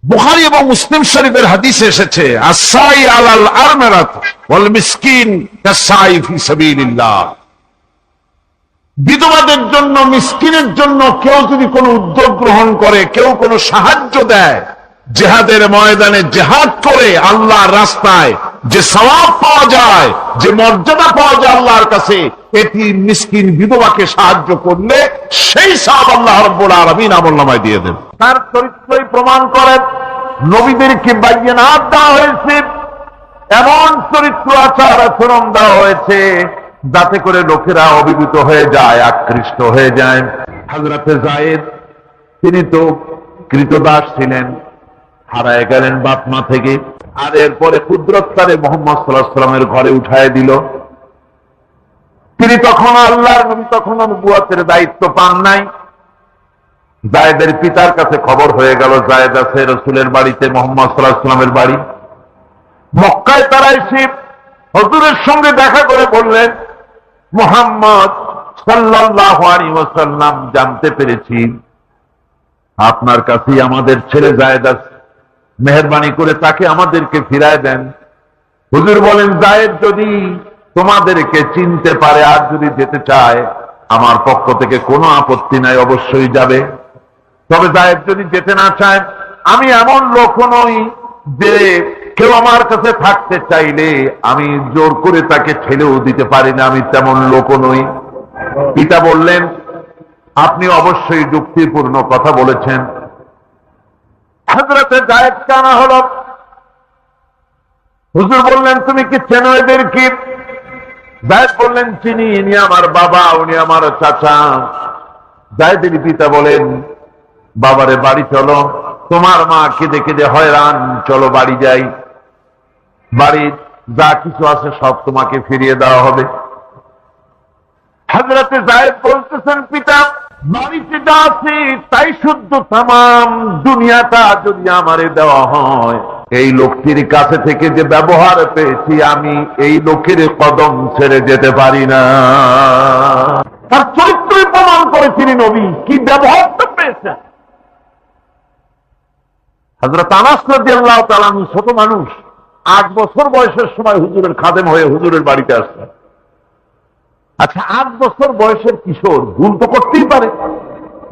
Speaker 1: বুখারী এবং মুসলিম শরীফের হাদিসে এসেছে, আস-সাই আলাল আরমারাত ওয়াল মিসকিন কাস-সাই ফি সাবিলিল্লাহ। বিধবাদের জন্য, মিসকিনের জন্য কেউ যদি কোনো উদ্যোগ গ্রহণ করে, কেউ কোনো সাহায্য দেয়, জিহাদের ময়দানে জিহাদ করে আল্লাহর রাস্তায় যে সওয়াব পাওয়া যায়, যে মর্যাদা পাওয়া যায় আল্লাহর কাছে, এটি মিসকিন বিধবাকে সাহায্য করলে সেই সওয়াব আল্লাহ রাব্বুল আলামিন আমলনামায় দিয়ে দেন। তার চরিত্রই প্রমাণ করে নবীদেরকে বায়্যানাত দেওয়া হয়েছে, এমন চরিত্র আচার আচরণ দেওয়া হয়েছে যাতে করে লোকেরা অভিভূত হয়ে যায়, আকৃষ্ট হয়ে যায়। হযরতে যায়েদ তিনি তো কৃতদাস ছিলেন, হারায় গেলেন বাপ মা থেকে, আর এরপরে কুদরতকারে মুহাম্মদ সাল্লাল্লাহু আলাইহি ওয়াসাল্লামের ঘরে উঠায় দিল। তিনি তখন আল্লাহর নবী, তখন নবুয়তের দায়িত্ব পান নাই। যায়েদের পিতার কাছে খবর হয়ে গেল যায়েদ আছে রাসূলের বাড়িতে, মুহাম্মদ সাল্লাল্লাহু আলাইহি ওয়াসাল্লামের বাড়ি মক্কায়। তারা এসে হুজুরের সঙ্গে দেখা করে বললেন, মুহাম্মদ সাল্লাল্লাহু আলাইহি ওয়াসাল্লাম, জানতে পেরেছি আপনার কাছেই আমাদের ছেলে যায়েদ আছে, মেহেরবানি করে তাকে আমাদেরকে ফিরায় দেন। হুজুর বলেন, যায়েদ যদি তোমাদেরকে চিনতে পারে আর যদি যেতে চায়, আমার পক্ষ থেকে কোনো আপত্তি নাই, অবশ্যই যাবে। তবে যায়েদ যদি যেতে না চায়, আমি এমন লোক নই যে কেউ আমার কাছে থাকতে চাইলে আমি জোর করে তাকে ছেড়েও দিতে পারি না, আমি তেমন লোক নই। পিতা বললেন, আপনি অবশ্যই যুক্তিপূর্ণ কথা বলেছেন। হযরতে যায়েদ কানা হলো। হুজুর বললেন, তুমি কি চেনো এদেরকে? যায়েদ বললেন, চিনি, ইনি আমার বাবা, উনি আমার চাচা। যায়েদের পিতা বলেন, বাবারে বাড়ি চলো, তোমার মা কেঁদে কেঁদে হয়রান, চলো বাড়ি যাই, বাড়ির যা কিছু আছে সব তোমাকে ফিরিয়ে দেওয়া হবে। হযরতে যায়েদ বলতেছেন, পিতা বাড়িতে যা আছে তাই শুদ্ধ, তামাম দুনিয়াটা যদি আমারে দেওয়া হয়, এই লোকটির কাছে থেকে যে ব্যবহার পেয়েছি, আমি এই লোকের কদম ছেড়ে যেতে পারি না। তার চরিত্রই প্রমাণ করে তিনি নবী, কি ব্যবহারটা পেয়েছেন। হযরত আনাস রাদিয়াল্লাহু তাআলা আনহু ছোট মানুষ, 8 বছর বয়সের সময় হুজুরের খাদেম হয়ে হুজুরের বাড়িতে আসলেন। আচ্ছা, 8 বছর বয়সের কিশোর ভুল তো করতেই পারে,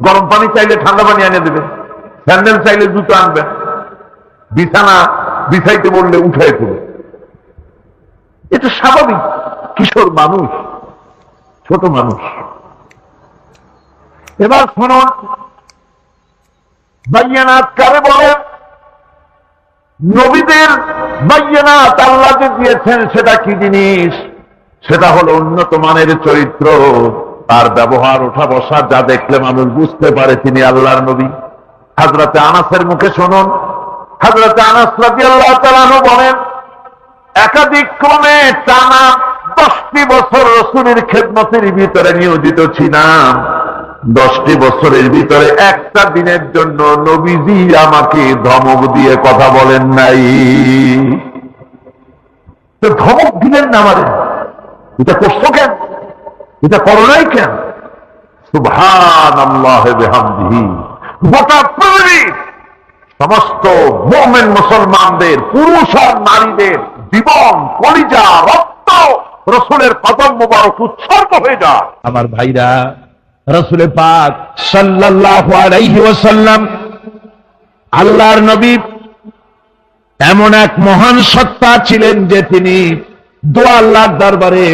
Speaker 1: গরম পানি চাইলে ঠান্ডা পানি এনে দেবে, স্যান্ডেল চাইলে জুতো আনবে, বিছানা বিছাইতে বললে উঠাই দেবে, এটা স্বাভাবিক। কিশোর মানুষ, ছোট মানুষ। এবার শুনুন, বায়্যানাত কারে বলে? নবীদের বায়্যানাত আল্লাহ যে দিয়েছেন সেটা কি জিনিস? সেটা হলো উন্নত মানের চরিত্র, তার ব্যবহার, ওঠা বসা যা দেখলে মানুষ বুঝতে পারে তিনি আল্লাহর নবী। হযরতে আনাসের মুখে শুনুন, হযরতে আনাস রাদিয়াল্লাহু তাআলা আনহু বলেন, একাধিক ক্রমে টানা 10টি বছর রাসূলের খেদমতের ভিতরে নিয়োজিত ছিলাম। 10টি বছরের ভিতরে একটা দিনের জন্য নবীজি আমাকে ধমক দিয়ে কথা বলেন নাই। তো ধমক দিলেন না আমারে, এটা করছো কেন, এটা করো নাই কেন? সুবহানাল্লাহ বিহামদিহি। গোটা পৃথিবী সমস্ত মুমিন মুসলমানদের, পুরুষ আর নারীদের জীবন, কলিজা, রক্ত রাসূলের কদম মোবারক উৎসর্গ হয়ে যায়।
Speaker 2: আমার ভাইরা, রাসূল পাক সাল্লাল্লাহু আলাইহি ওয়াসাল্লাম আল্লাহর নবী এমন এক মহান সত্তা ছিলেন যে তিনি দোয়া আল্লাহর দরবারে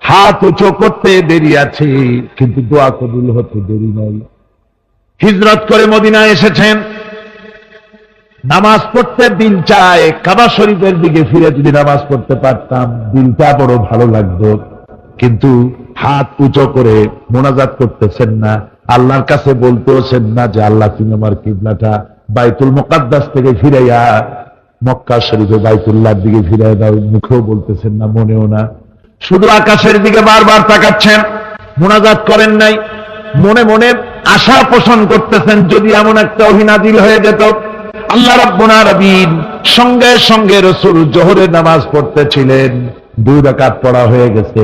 Speaker 2: হাত উঁচু করতে দেরি আছে, কিন্তু দোয়া কবুল হতে দেরি নাই। হিজরত করে মদিনায় এসেছেন, নামাজ পড়তে দিল চায়, কাবা শরীফের দিকে ফিরে যদি নামাজ পড়তে পারতাম দিলটা বড় ভালো লাগতো, কিন্তু হাত উঁচু করে মোনাজাত করতেছেন না, আল্লাহর কাছে বলতেছেন না যে আল্লাহ তুমি আমার কিবলাটা বাইতুল মুকাদ্দাস থেকে ফিরাইয়া মক্কা শরীফে বাইতুল্লাহর দিকে ফিরাই দাও, মুখেও বলতেছেন না, মনেও না, শুধু আকাশের দিকে বারবার তাকাচ্ছেন, মোনাজাত করেন নাই। মনে মনে আশা পোষণ করতেছেন যদি এমন একটা ওহী নাযিল হয়ে যেত। আল্লাহ রাব্বুল আলামিন সঙ্গে সঙ্গে রাসূল জোহরের নামাজ পড়তেছিলেন, 2 রাকাত পড়া হয়ে গেছে,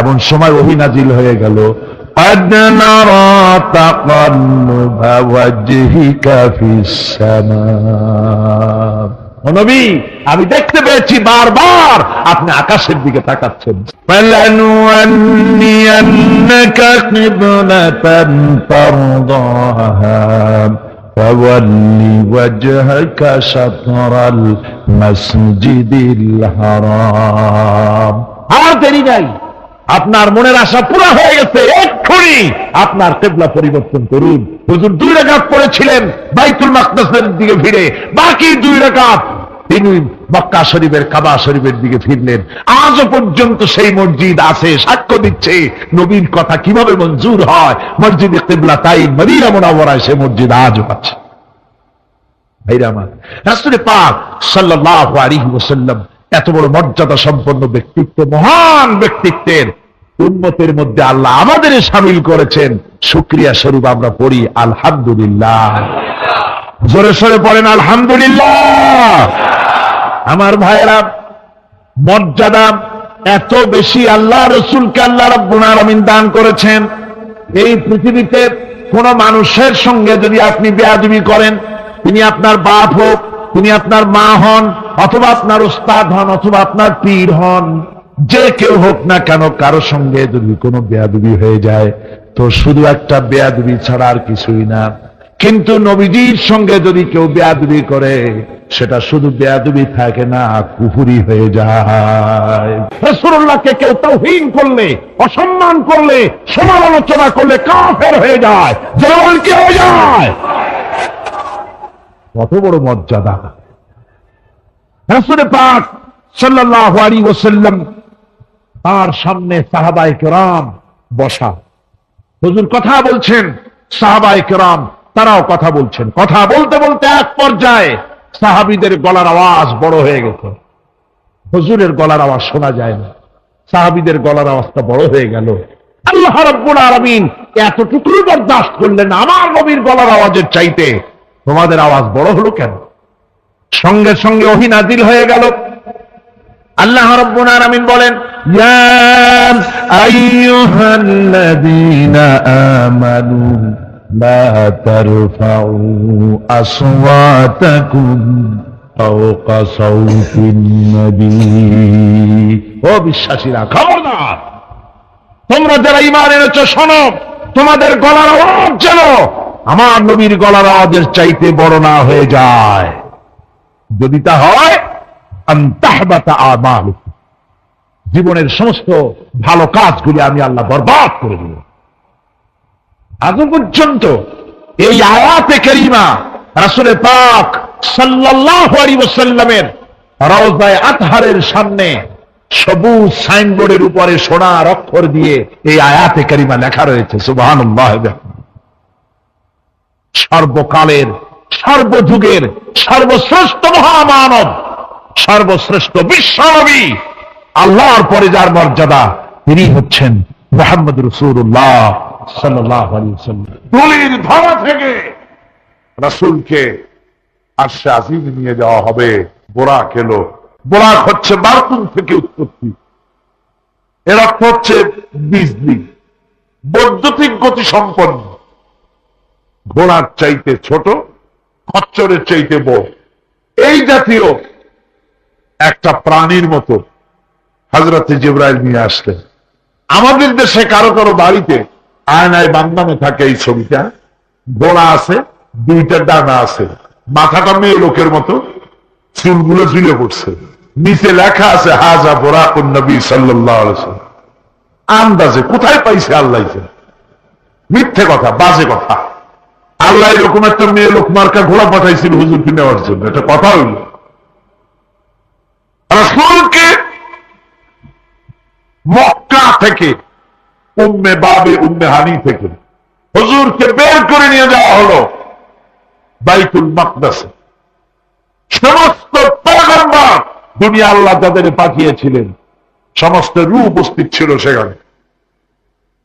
Speaker 2: এমন সময় ওহী নাযিল হয়ে গেল,
Speaker 3: قد نرى تقلب وجهك في السماء ও নবী, আমি দেখতে পেয়েছি বারবার আপনি আকাশের দিকে তাকাচ্ছেন। فلنولينك قبلة ترضاها فول وجهك شطر المسجد الحرام। আর দেরি নাই, আপনার মনের আশা পুরা হয়ে গেছে, এক্ষুনি আপনার কিবলা পরিবর্তন করুন। হুজুর 2 রাকাত পড়েছিলেন বাইতুল মাকদাসের দিকে ফিরে, বাকি 2 রাকাত তিনি মক্কা শরীফের কাবা শরীফের দিকে ফিরলেন। আজও পর্যন্ত সেই মসজিদ আছে, সাক্ষ্য দিচ্ছে নবীর কথা কিভাবে মঞ্জুর হয়। মসজিদে কিবলাতাইন মদিনা মুনাওয়ারায় সেই মসজিদ আজও আছে। ভাইরা আমার, রাসূল পাক সাল্লাল্লাহু আলাইহি ওয়াসাল্লাম এত বড় মর্যাদা সম্পন্ন ব্যক্তিত্ব, মহান ব্যক্তিত্বের উম্মতের মধ্যে আল্লাহ আমাদের শামিল করেছেন। শুকরিয়া স্বরূপ আমরা পড়ি আলহামদুলিল্লাহ। জোরে সোরে পড়েন আলহামদুলিল্লাহ। আমার ভাইরা, মর্যাদা এত বেশি আল্লাহ রসুলকে আল্লাহ রাব্বুল আলামিন দান করেছেন। এই পৃথিবীতে কোন মানুষের সঙ্গে যদি আপনি বেয়াদবি করেন, তিনি আপনার বাপ হোক, তিনি আপনার মা হন, অথবা আপনার উস্তাদ হন, অথবা আপনার পীর হন, যে কেউ হোক না কেন, কারো সঙ্গে যদি কোনো বেয়াদবি হয়ে যায় তো শুধু একটা বেয়াদবি ছাড়া আর কিছুই না। কিন্তু নবীজির সঙ্গে যদি কেউ বেয়াদবি করে, সেটা শুধু বেয়াদবি থাকে না, কুফরি হয়ে যায়। রাসূলুল্লাহকে কেউ তাওহীন করলে, অসম্মান করলে, সমালোচনা করলে কাফের হয়ে যায়, যেমন কি হয়ে যায়। কত বড় মর্যাদা। রাসূল পাক সাল্লাল্লাহু আলাইহি ওয়াসাল্লাম, তার সামনে সাহাবায়ে কেরাম বসা। হুজুর কথা বলছেন, সাহাবায়ে কেরাম তারাও কথা বলছেন। কথা বলতে বলতে এক পর্যায়ে সাহাবীদের গলার আওয়াজ বড় হয়ে গেছে। হুজুরের গলার আওয়াজ শোনা যায় না, সাহাবীদের গলার আওয়াজটা বড় হয়ে গেল। আল্লাহ রাব্বুল আলামিন এতটুকু বরদাস্ত করলেন, আমার নবীর গলার আওয়াজের চাইতে তোমাদের আওয়াজ বড় হলো কেন? সঙ্গে সঙ্গে ওহী নাযিল হয়ে গেল। আল্লাহ রাব্বুল আলামিন বলেন, ইয়া আইয়ুহাল্লাযীনা আমানু লা তারফাউ আসওয়াতাকুম ফাওকা সাওতিন নবী। ও বিশ্বাসীরা, খবরদার, তোমরা যারা ঈমান এনেছো শোনো, তোমাদের গলার আওয়াজ যেন আমার নবীর গলার আওয়াজের চাইতে বড় না হয়ে যায়। যদি তা হয়, আনতাহবাতা আমালুকুম, জীবনের সমস্ত ভালো কাজগুলি আমি আল্লাহ বরবাদ করে দেব। আজ পর্যন্ত এই আয়াতে কারিমা রাসূল পাক সাল্লাল্লাহু আলাইহি ওয়াসাল্লামের রওজায়ে আতহারের সামনে সবুজ সাইনবোর্ডের উপরে সোনার অক্ষর দিয়ে এই আয়াতে কারিমা লেখা রয়েছে, সুবহানাল্লাহ। সর্বকালের, সর্বযুগের সর্বশ্রেষ্ঠ মহামানব, সর্বশ্রেষ্ঠ বিশ্বনবী, আল্লাহর পরে যার মর্যাদা, তিনি হচ্ছেন মুহাম্মদ রাসূলুল্লাহ সাল্লাল্লাহু আলাইহি ওয়াসাল্লাম। তুলির ধরা থেকে রাসূলকে আরশে আজিমে নিয়ে যাওয়া হবে। বোরাক এলো। বোরাক হচ্ছে বারকুন থেকে উৎপত্তি। এর অর্থ হচ্ছে বিজলি, বৈদ্যুতিক গতি সম্পন্ন। ঘোড়ার চাইতে ছোট, খচ্চরের চাইতে বড়, এই জাতীয় একটা প্রাণীর মতো হযরত জিবরাইল নিয়ে আসলেন। আমাদের দেশে কারো কারো বাড়িতে আয়নায় বান্দানো থাকে এই ছবিটা। ঘোড়া আছে, 2টা ডানা আছে, মাথাটা মেয়ে লোকের মতো, চুলগুলো ঝুলে পড়ছে, নিচে লেখা আছে হাজা বুরাকুন নবী সাল্লাল্লাহু আলাইহি ওয়াসাল্লাম। আন্দাজে কোথায় পাইছে আল্লাহ? মিথ্যে কথা, বাজে কথা। আল্লাহ এরকম একটা মেয়ে লোক মার্কা ঘোড়া পাঠাইছিল হুজুরকে নেওয়ার জন্য, এটা কথা হইল? রাসূলকে মক্কা থেকে, উম্মে বাবে উম্মে হানি থেকে হুজুরকে বের করে নিয়ে যাওয়া হলো বাইতুল মাকদাসে। সমস্ত পয়গম্বর, দুনিয়া আল্লাহ যাদের পাঠিয়েছিলেন, সমস্ত রূহ উপস্থিত ছিল সেখানে।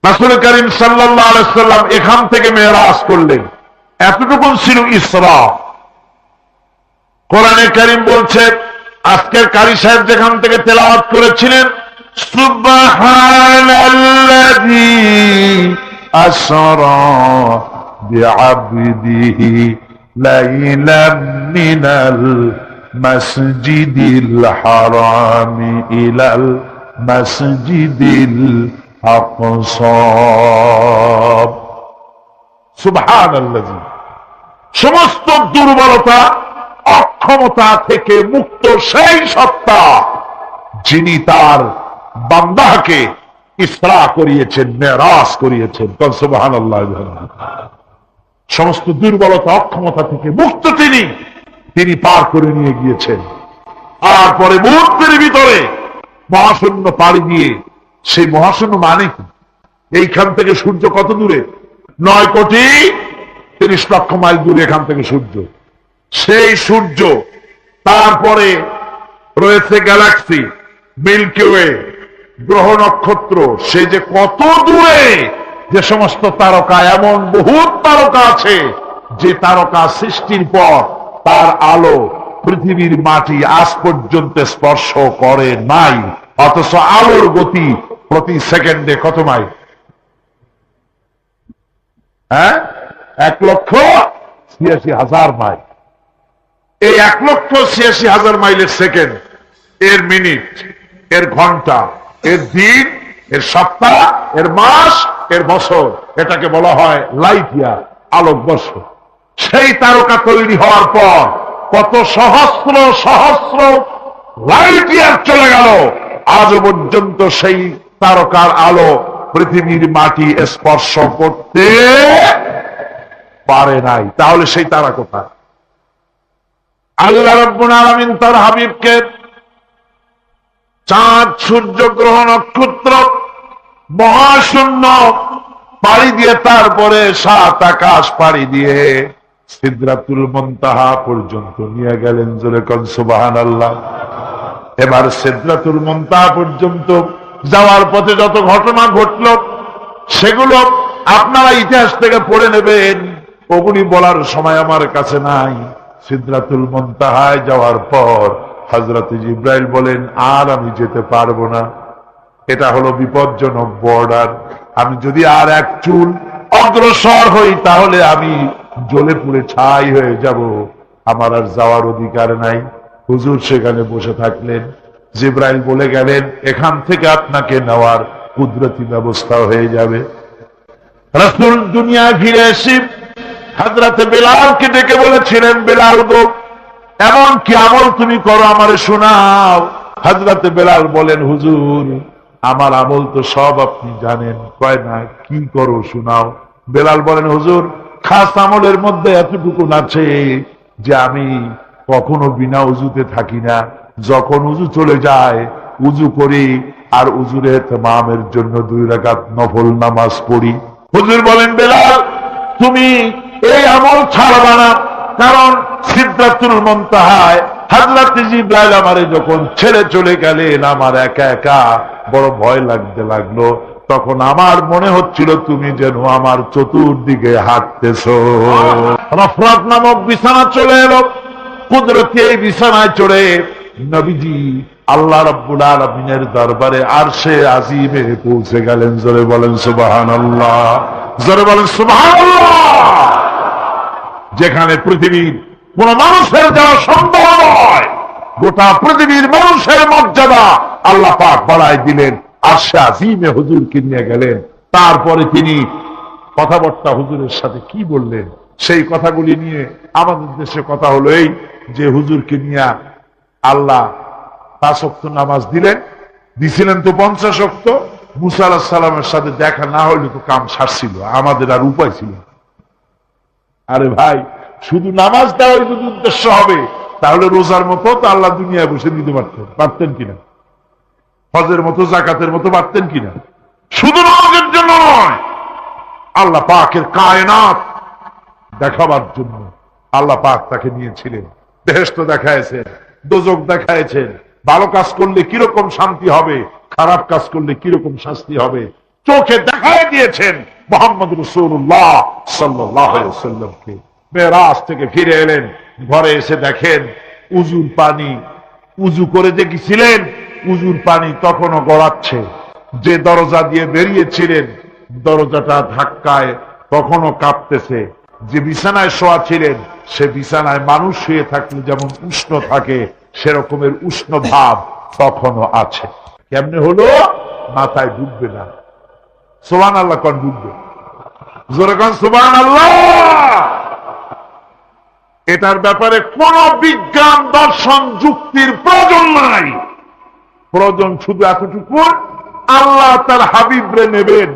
Speaker 3: রাসূল করিম সাল্লাল্লাহু আলাইহি ওয়াসাল্লাম এখান থেকে মেরাজ করলেন। এতটুকু ছিল ইসরা। কোরআনে কারীম বলছে, আজকের কারি সাহেব যেখান থেকে তেলাওয়াত করেছিলেন, সুবহানাল্লাযী أسرى بعبده ليلا من المسجد الحرام إلى المسجد الأقصى سبحان الذي সমস্ত দুর্বলতা অক্ষমতা থেকে মুক্ত সেই সত্তা যিনি তার বান্দাকে ইসরা করিয়েছেন, মেরাজ করিয়েছেন। সুবহানাল্লাহ। সমস্ত দুর্বলতা অক্ষমতা থেকে মুক্ত তিনি পার করে নিয়ে গিয়েছেন। তারপরে মুহূর্তের ভিতরে মহাশূন্য পাড়ি দিয়ে, সেই মহাশূন্য মানে কি? এইখান থেকে সূর্য কত দূরে? 9,30,00,000 মাইল দূরে এখান থেকে সূর্য। সেই সূর্য, তারপরে রয়েছে গ্যালাক্সি, মিল্কি ওয়ে, গ্রহ নক্ষত্র, সে যে কত দূরে, যে সমস্ত তারকা, এমন বহু তারকা আছে যে তারকা সৃষ্টির পর তার আলো পৃথিবীর মাটি আজ পর্যন্ত স্পর্শ করে নাই, অথচ আলোর গতি প্রতি সেকেন্ডে কত মাইল? 1,86,000 মাইল। এই 1,86,000 মাইলের সেকেন্ড, এর মিনিট, এর ঘন্টা, এর দিন, এর সপ্তাহ, এর মাস, এর বছর, এটাকে বলা হয় লাইট ইয়ার, আলোকবর্ষ। সেই তারকা তৈরি হওয়ার পর কত সহস্র সহস্র লাইট ইয়ার চলে গেল, আজ পর্যন্ত সেই তারকার আলো পৃথিবীর মাটি স্পর্শ করতে পারে নাই। তাহলে সেই তারা কোথায়? আল্লাহ রাব্বুল আলামিন তার হাবিবকে চাঁদ, সূর্য, গ্রহ, নক্ষত্র, মহাশূন্য পাড়ি দিয়ে, তারপরে 7 আকাশ পাড়ি দিয়ে সিদরাতুল মুনতাহা পর্যন্ত নিয়ে গেলেন। জোরে কোন সুবহানাল্লাহ। এবার সিদরাতুল মুনতাহা পর্যন্ত যাওয়ার পথে যত ঘটনা ঘটল, সেগুলো আপনারা ইতিহাস থেকে পড়ে নেবেন, ওগুলি বলার সময় আমার কাছে নাই। সিদরাতুল মুনতাহায় যাওয়ার পর হযরত জিবরাইল বলেন, আর আমি যেতে পারবো না, এটা হলো বিপজ্জনক বর্ডার। আমি যদি আর এক চুল অগ্রসর হই তাহলে আমি জ্বলে পুড়ে ছাই হয়ে যাব, আমার আর যাওয়ার অধিকার নাই। হুজুর সেখানে বসে থাকলেন। জিবরাইল বলে গেলেন, এখান থেকে আপনাকে নেওয়ার কুদরতি ব্যবস্থা হয়ে যাবে। রাসূল দুনিয়ায় ফিরে এসে হযরত বেলালকে ডেকে বলেছিলেন, বেলাল গো, এমন কি আমল তুমি করো আমারে শোনাও। হযরত বেলাল বলেন, হুজুর আমার আমল তো সব আপনি জানেন। কয় না, কি করো শোনাও। বেলাল বলেন, হুজুর খাস আমলের মধ্যে এতটুকু আছে যে আমি কখনো বিনা উজুতে থাকি না, যখন উজু চলে যায় উজু করি, আর উজুর ইহতিমামের জন্য 2 রাকাত নফল নামাজ পড়ি। হুজুর বলেন, বেলাল তুমি এই আমল ছাড়বা না, কারণ সিদরাতুল মুনতাহায় হযরত জিবরাইল আমারে যখন ছেড়ে চলে গেলেন, আমার একা একা বড় ভয় লাগতে লাগলো। তখন আমার মনে হচ্ছিল তুমি যেন আমার চতুর্দিকে হাঁটতেছো। রফরাত নামক বিছানা চলে এলো। কুদরতি এই বিছানায় চড়ে নবীজি আল্লাহ রাব্বুল আলামিনের দরবারে আরশে আজিমে পৌঁছে গেলেন। জোরে বলেন সুবহানাল্লাহ, জোরে বলেন সুবহানাল্লাহ। যেখানে পৃথিবীর কোন মানুষের যাওয়া সম্ভব নয়, গোটা পৃথিবীর মানুষের মর্যাদা আল্লাহ পাক বাড়ায় দিলেন। আরশে আজিমে হুজুরকে নিয়ে গেলেন। তারপরে তিনি কথাবার্তা হুজুরের সাথে কি বললেন, সেই কথাগুলি নিয়ে আমাদের দেশে কথা হলো এই যে হুজুরকে নিয়ে আল্লাহ 5 ওয়াক্ত নামাজ দিছিলেন তো 50 ওয়াক্ত। মুসা আলাইহিস সালামের সাথে দেখা না হইলে তো কাম সারছিল, আমাদের আর উপায় ছিল। আরে ভাই, শুধু নামাজ দেওয়াই যদি উদ্দেশ্য হবে, তাহলে রোজার মতো তো আল্লাহ দুনিয়ায় বসে দিতে পারতেন কিনা, হজের মতো জাকাতের মতো পারতেন কিনা। শুধু নামাজের জন্য নয়, আল্লাহ পাকের কায়নাত দেখাবার জন্য আল্লাহ পাক তাকে নিয়েছিলেন। বেহেশত দেখাইছেন, দোজখ দেখাইছেন, ভালো কাজ করলে কিরকম শান্তি হবে, খারাপ কাজ করলে কিরকম শাস্তি হবে চোখে দেখায় দিয়েছেন। মুহাম্মদ রাসূলুল্লাহ সাল্লাল্লাহু আলাইহি ওয়াসাল্লামকে মেরাজ থেকে ফিরে এলেন, ঘরে এসে দেখেন উজুর পানি, উজু করে যে গেছিলেন উজুর পানি তখনও গড়াচ্ছে। যে দরজা দিয়ে বেরিয়েছিলেন, দরজাটা ধাক্কায় তখনও কাঁপতেছে। যে বিছানায় শোয়া ছিলেন সে বিছানায় মানুষ শুয়ে থাকলে যেমন উষ্ণ থাকে সেরকমের উষ্ণ ভাব তখনও আছে। কেমনে হলো? মাথায় ঢুকবে না। সুবহানাল্লাহ কোন ঢুকবে? জোরে কোন সুবহানাল্লাহ। এটার ব্যাপারে কোন বিজ্ঞান দর্শন যুক্তির প্রয়োজন নাই। প্রয়োজন শুধু এতটুকু, আল্লাহ তার হাবিবরে নেবেন,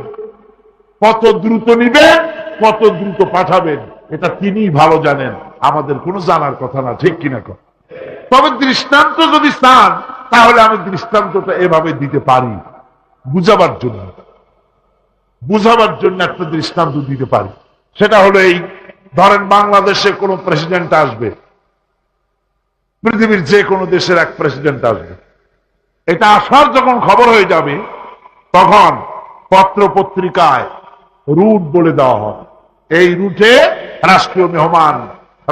Speaker 3: কত দ্রুত নিবেন, কত দ্রুত পাঠাবেন, এটা তিনি ভালো জানেন, আমাদের কোনো জানার কথা না। ঠিক কিনা? তবে দৃষ্টান্ত যদি চান তাহলে আমি দৃষ্টান্তটা এভাবে দিতে পারি, বুঝাবার জন্য একটা দৃষ্টান্ত দিতে পারি। সেটা হলো এই, ধরেন বাংলাদেশে কোন প্রেসিডেন্ট আসবে, পৃথিবীর যে কোনো দেশের এক প্রেসিডেন্ট আসবে, এটা আসার যখন খবর হয়ে যাবে তখন পত্র পত্রিকায় রুট বলে দেওয়া হয়। এই রুটে রাষ্ট্রীয় মেহমান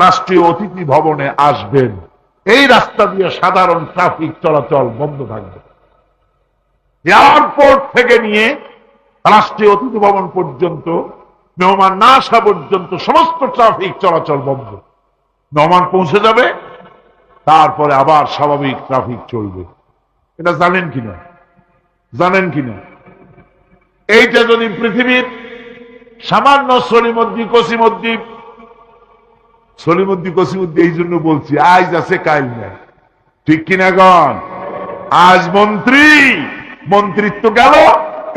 Speaker 3: রাষ্ট্রীয় অতিথি ভবনে আসবেন, এই রাস্তা দিয়ে সাধারণ ট্রাফিক চলাচল বন্ধ থাকবে। এয়ারপোর্ট থেকে নিয়ে রাষ্ট্রীয় অতিথি ভবন পর্যন্ত মেহমান না আসা পর্যন্ত সমস্ত ট্রাফিক চলাচল বন্ধ। মেহমান পৌঁছে যাবে, তারপরে আবার স্বাভাবিক ট্রাফিক চলবে। এটা জানেন কিনা? এইটা যদি পৃথিবীর সামান্য সলিমদ্দি এই জন্য বলছি, আজ আছে কাল নাই। ঠিক কিনা গণ? আজ মন্ত্রিত্ব গেল,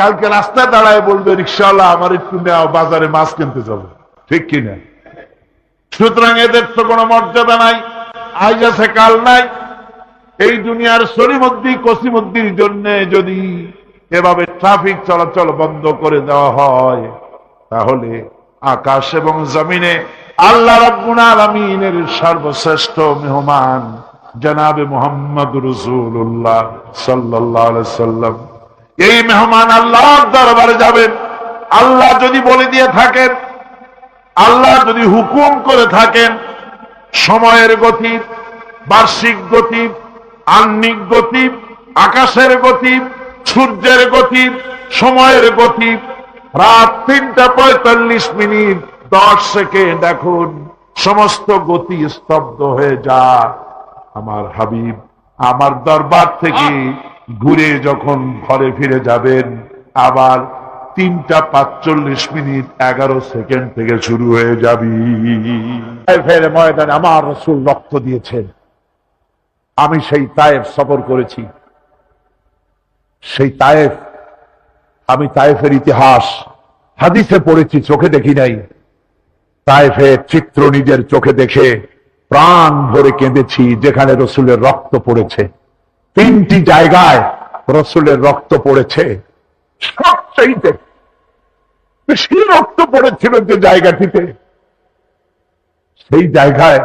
Speaker 3: কালকে রাস্তায় দাঁড়ায় বলবে রিক্সাওয়ালা আমার একটু নেওয়া, বাজারে মাছ কিনতে যাবো। ঠিক কিনা? সুতরাং এদের তো কোনো মর্যাদা নাই, আজ আছে কাল নাই। এই দুনিয়ার কসিমদ্দির জন্য যদি এভাবে ট্রাফিক চলাচল বন্ধ করে দেওয়া হয়, তাহলে আকাশ এবং জমিনে আল্লাহ রাব্বুল আলামিনের সর্বশ্রেষ্ঠ মেহমান জনাবে মুহাম্মদুর রাসূলুল্লাহ সাল্লাল্লাহু আলাইহি সাল্লাম, এই মেহমান আল্লাহর দরবারে যাবেন। আল্লাহ যদি বলে দিয়ে থাকেন, আল্লাহ যদি হুকুম করে থাকেন, সময়ের গতি, বার্ষিক গতি, আহ্নিক গতি, আকাশের গতি, সূর্যের গতি, সময়ের গতি, রাত ৩:৪৫ 10 সেকেন্ড, এখন সমস্ত গতি স্তব্ধ হয়ে যা। আমার হাবিব আমার দরবার থেকে ঘুরে যখন ঘরে ফিরে যাবেন, আবার ৩:৪৫ 11 সেকেন্ড থেকে শুরু হয়ে যাবি। ময়দানে আমার রাসূল রক্ত দিয়েছেন। আমি সেই তায়েফ সফর করেছি। সেই তায়েফ, আমি তায়েফের ইতিহাস হাদিসে পড়েছি, চোখে দেখি নাই। তায়েফের চিত্র নিজের চোখে দেখে প্রাণ ভরে কেঁদেছি, যেখানে রসুলের রক্ত পড়েছে। 3টি জায়গায় রসুলের রক্ত পড়েছে। সবচেয়ে বেশি রক্ত পড়েছিল যে জায়গাটিতে, সেই জায়গায়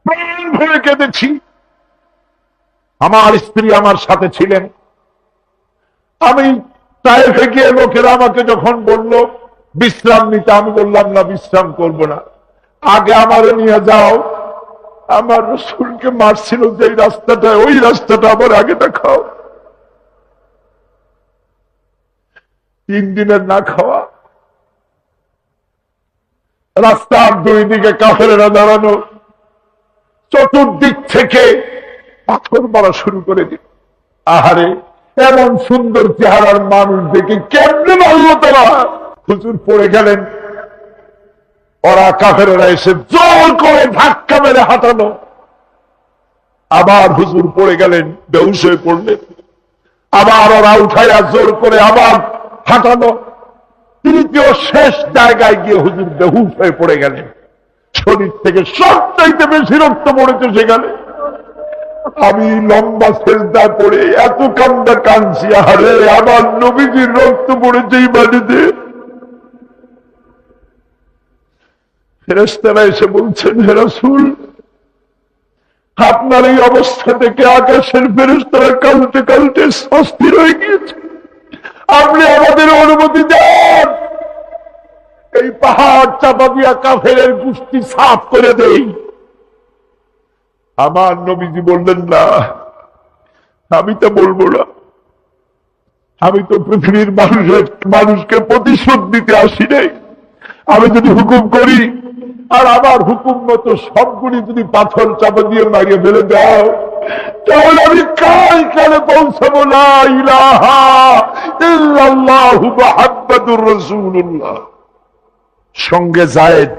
Speaker 3: প্রাণ ভরে কেঁদেছি। আমার স্ত্রী আমার সাথে ছিলেন। আমি তায়েফে গিয়ে লোকেরা আমাকে যখন বলল বিশ্রাম নিতে, আমি বললাম না, বিশ্রাম করব না, আগে আমারে নিয়ে যাও। আমার রাসূলকে মারছিল যে রাস্তাটা, ওই রাস্তাটা আমার আগে দেখাও। 3 দিনের না খাওয়া, রাস্তার 2 দিকে কাফেরেরা দাঁড়ানো, চতুর্দিক থেকে পাথর মারা শুরু করে দিল। আহারে, এমন সুন্দর চেহারার মানুষ দেখে কেমনে মারল তারা? হুজুর পড়ে গেলেন, ওরা কাফেরেরা এসে জোর করে ধাক্কা মেরে হাঁটানো। আবার হুজুর পড়ে গেলেন, বেহুশ হয়ে পড়লেন। আবার ওরা উঠাইয়া জোর করে আবার হাঁটানো। তৃতীয় শেষ জায়গায় গিয়ে হুজুর বেহুশ হয়ে পড়ে গেলেন। শরীর থেকে সবচাইতে বেশি রক্ত পড়েছে সেখানে। আমি লম্বা সেজদা পড়ে এত কান্দা কাঁদছি, আরে আমার নবীজির রক্ত পড়েছে এই বাড়িতে। ফেরেশতারা এসে বলছেন, হে রাসূল, আপনার এই অবস্থা থেকে আকাশের ফেরেশতারা কাঁদতে কাঁদতে অস্থির হয়ে গিয়েছে। আপনি আমাদের অনুমতি দেন, এই পাহাড় চাপা দিয়া কাফেরের গোষ্ঠী সাফ করে দেই। আমার নবীজি বললেন, না, আমি তা বলবো না। আমি তো পৃথিবীর মানুষকে প্রতিশোধ দিতে আসি নাই। আমি যদি হুকুম করি আর আমার হুকুম মতো সবগুলি যদি পাথর চাপা দিয়ে মারিয়ে ফেলে দাও, তাহলে আমি কালে পৌঁছাবো লা ইলাহা ইল্লাল্লাহু মুহাম্মাদুর রাসূলুল্লাহ। সঙ্গে যায়েদ,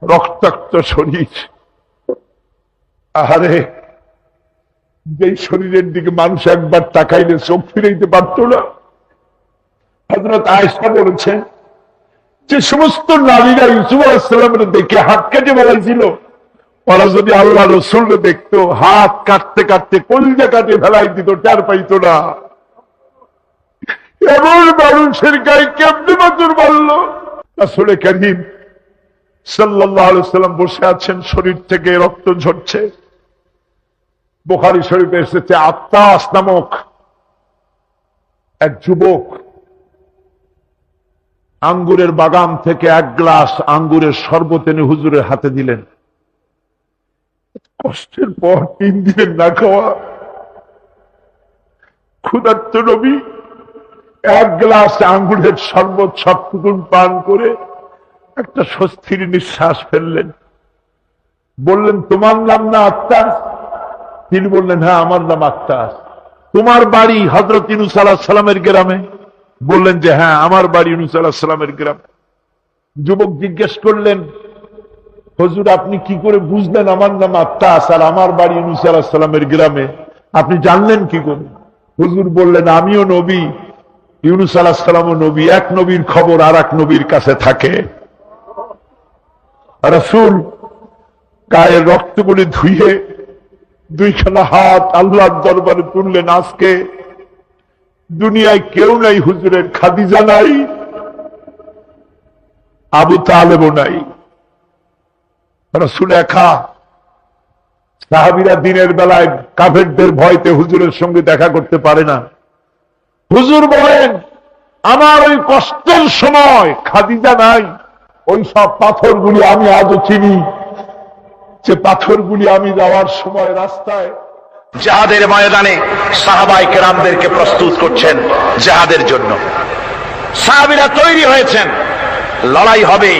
Speaker 3: রক্তাক্ত শরীর। আহারে, যেই শরীরের দিকে মানুষ একবার তাকাইলে চোখ ফিরাইতে পারত না। হযরত আয়েশা বলেছেন যে সমস্ত নারীরা ইউসুফ আলাইহিস সালামের দেখে হাত কেটে বেড়াইছিল, ওরা যদি আল্লাহ রাসূলকে দেখতো হাত কাটতে কাটতে কলিজা কাটে ফেলাই দিত, টের পাইতো না। এমন মানুষের গায়ে কেমনে পাথর মারলো? রাসূল কারীম সাল্লাল্লাহু আলাইহি ওয়াসাল্লাম বসে আছেন, শরীর থেকে রক্ত ঝরছে। বুখারী শরীফে এসেছে, আত্তাস নামক এক যুবক আঙ্গুরের বাগান থেকে এক গ্লাস আঙ্গুরের শরবত এনে হুজুরের হাতে দিলেন। কষ্টের পর 3 দিনের না খাওয়া ক্ষুধার্ত নবী এক গ্লাস আঙ্গুরের শরবত সবটুকু পান করে একটা স্বস্তির নিঃশ্বাস ফেললেন। বললেন, তোমার নাম না আত্তাস? তিনি বললেন, হ্যাঁ, আমার নাম আত্তাস। তোমার বাড়ি হযরত ইউনূস আলাইহিস সালামের গ্রামে? বললেন যে হ্যাঁ, আমার বাড়ি ইউনূস আলাইহিস সালামের গ্রামে। যুবক জিজ্ঞেস করলেন, হুজুর, আপনি কি করে বুঝলেন আমার নাম আত্তাস আর আমার বাড়ি ইউনূস আলাইহিস সালামের গ্রামে? আপনি জানলেন কি করে? হুজুর বললেন, আমিও নবী, ইউনূস আলাইহিস সালামও নবী। এক নবীর খবর আর এক নবীর কাছে থাকে। রাসূল গায়ের রক্তগুলি ধুয়ে 2খানা হাত আল্লাহর দরবারে তুললেন। আজকে দুনিয়ায় কেউ নাই হুজুরের, খাদিজা নাই, আবু তালেবও নাই, রাসূল একা। সাহাবীরা দিনের বেলায় কাফেরদের ভয়তে হুজুরের সঙ্গে দেখা করতে পারে না। হুজুর বলেন, আমার ওই কষ্টের সময় খাদিজা নাই, ওই সব পাথরগুলি আমি আজও চিনি, যে পাথরগুলি আমি যাওয়ার সময় রাস্তায়
Speaker 1: জিহাদের ময়দানে সাহাবায়ে কেরামদেরকে প্রস্তুত করছেন জিহাদের জন্য। সাহাবীরা তৈরি হয়েছেন, লড়াই হবে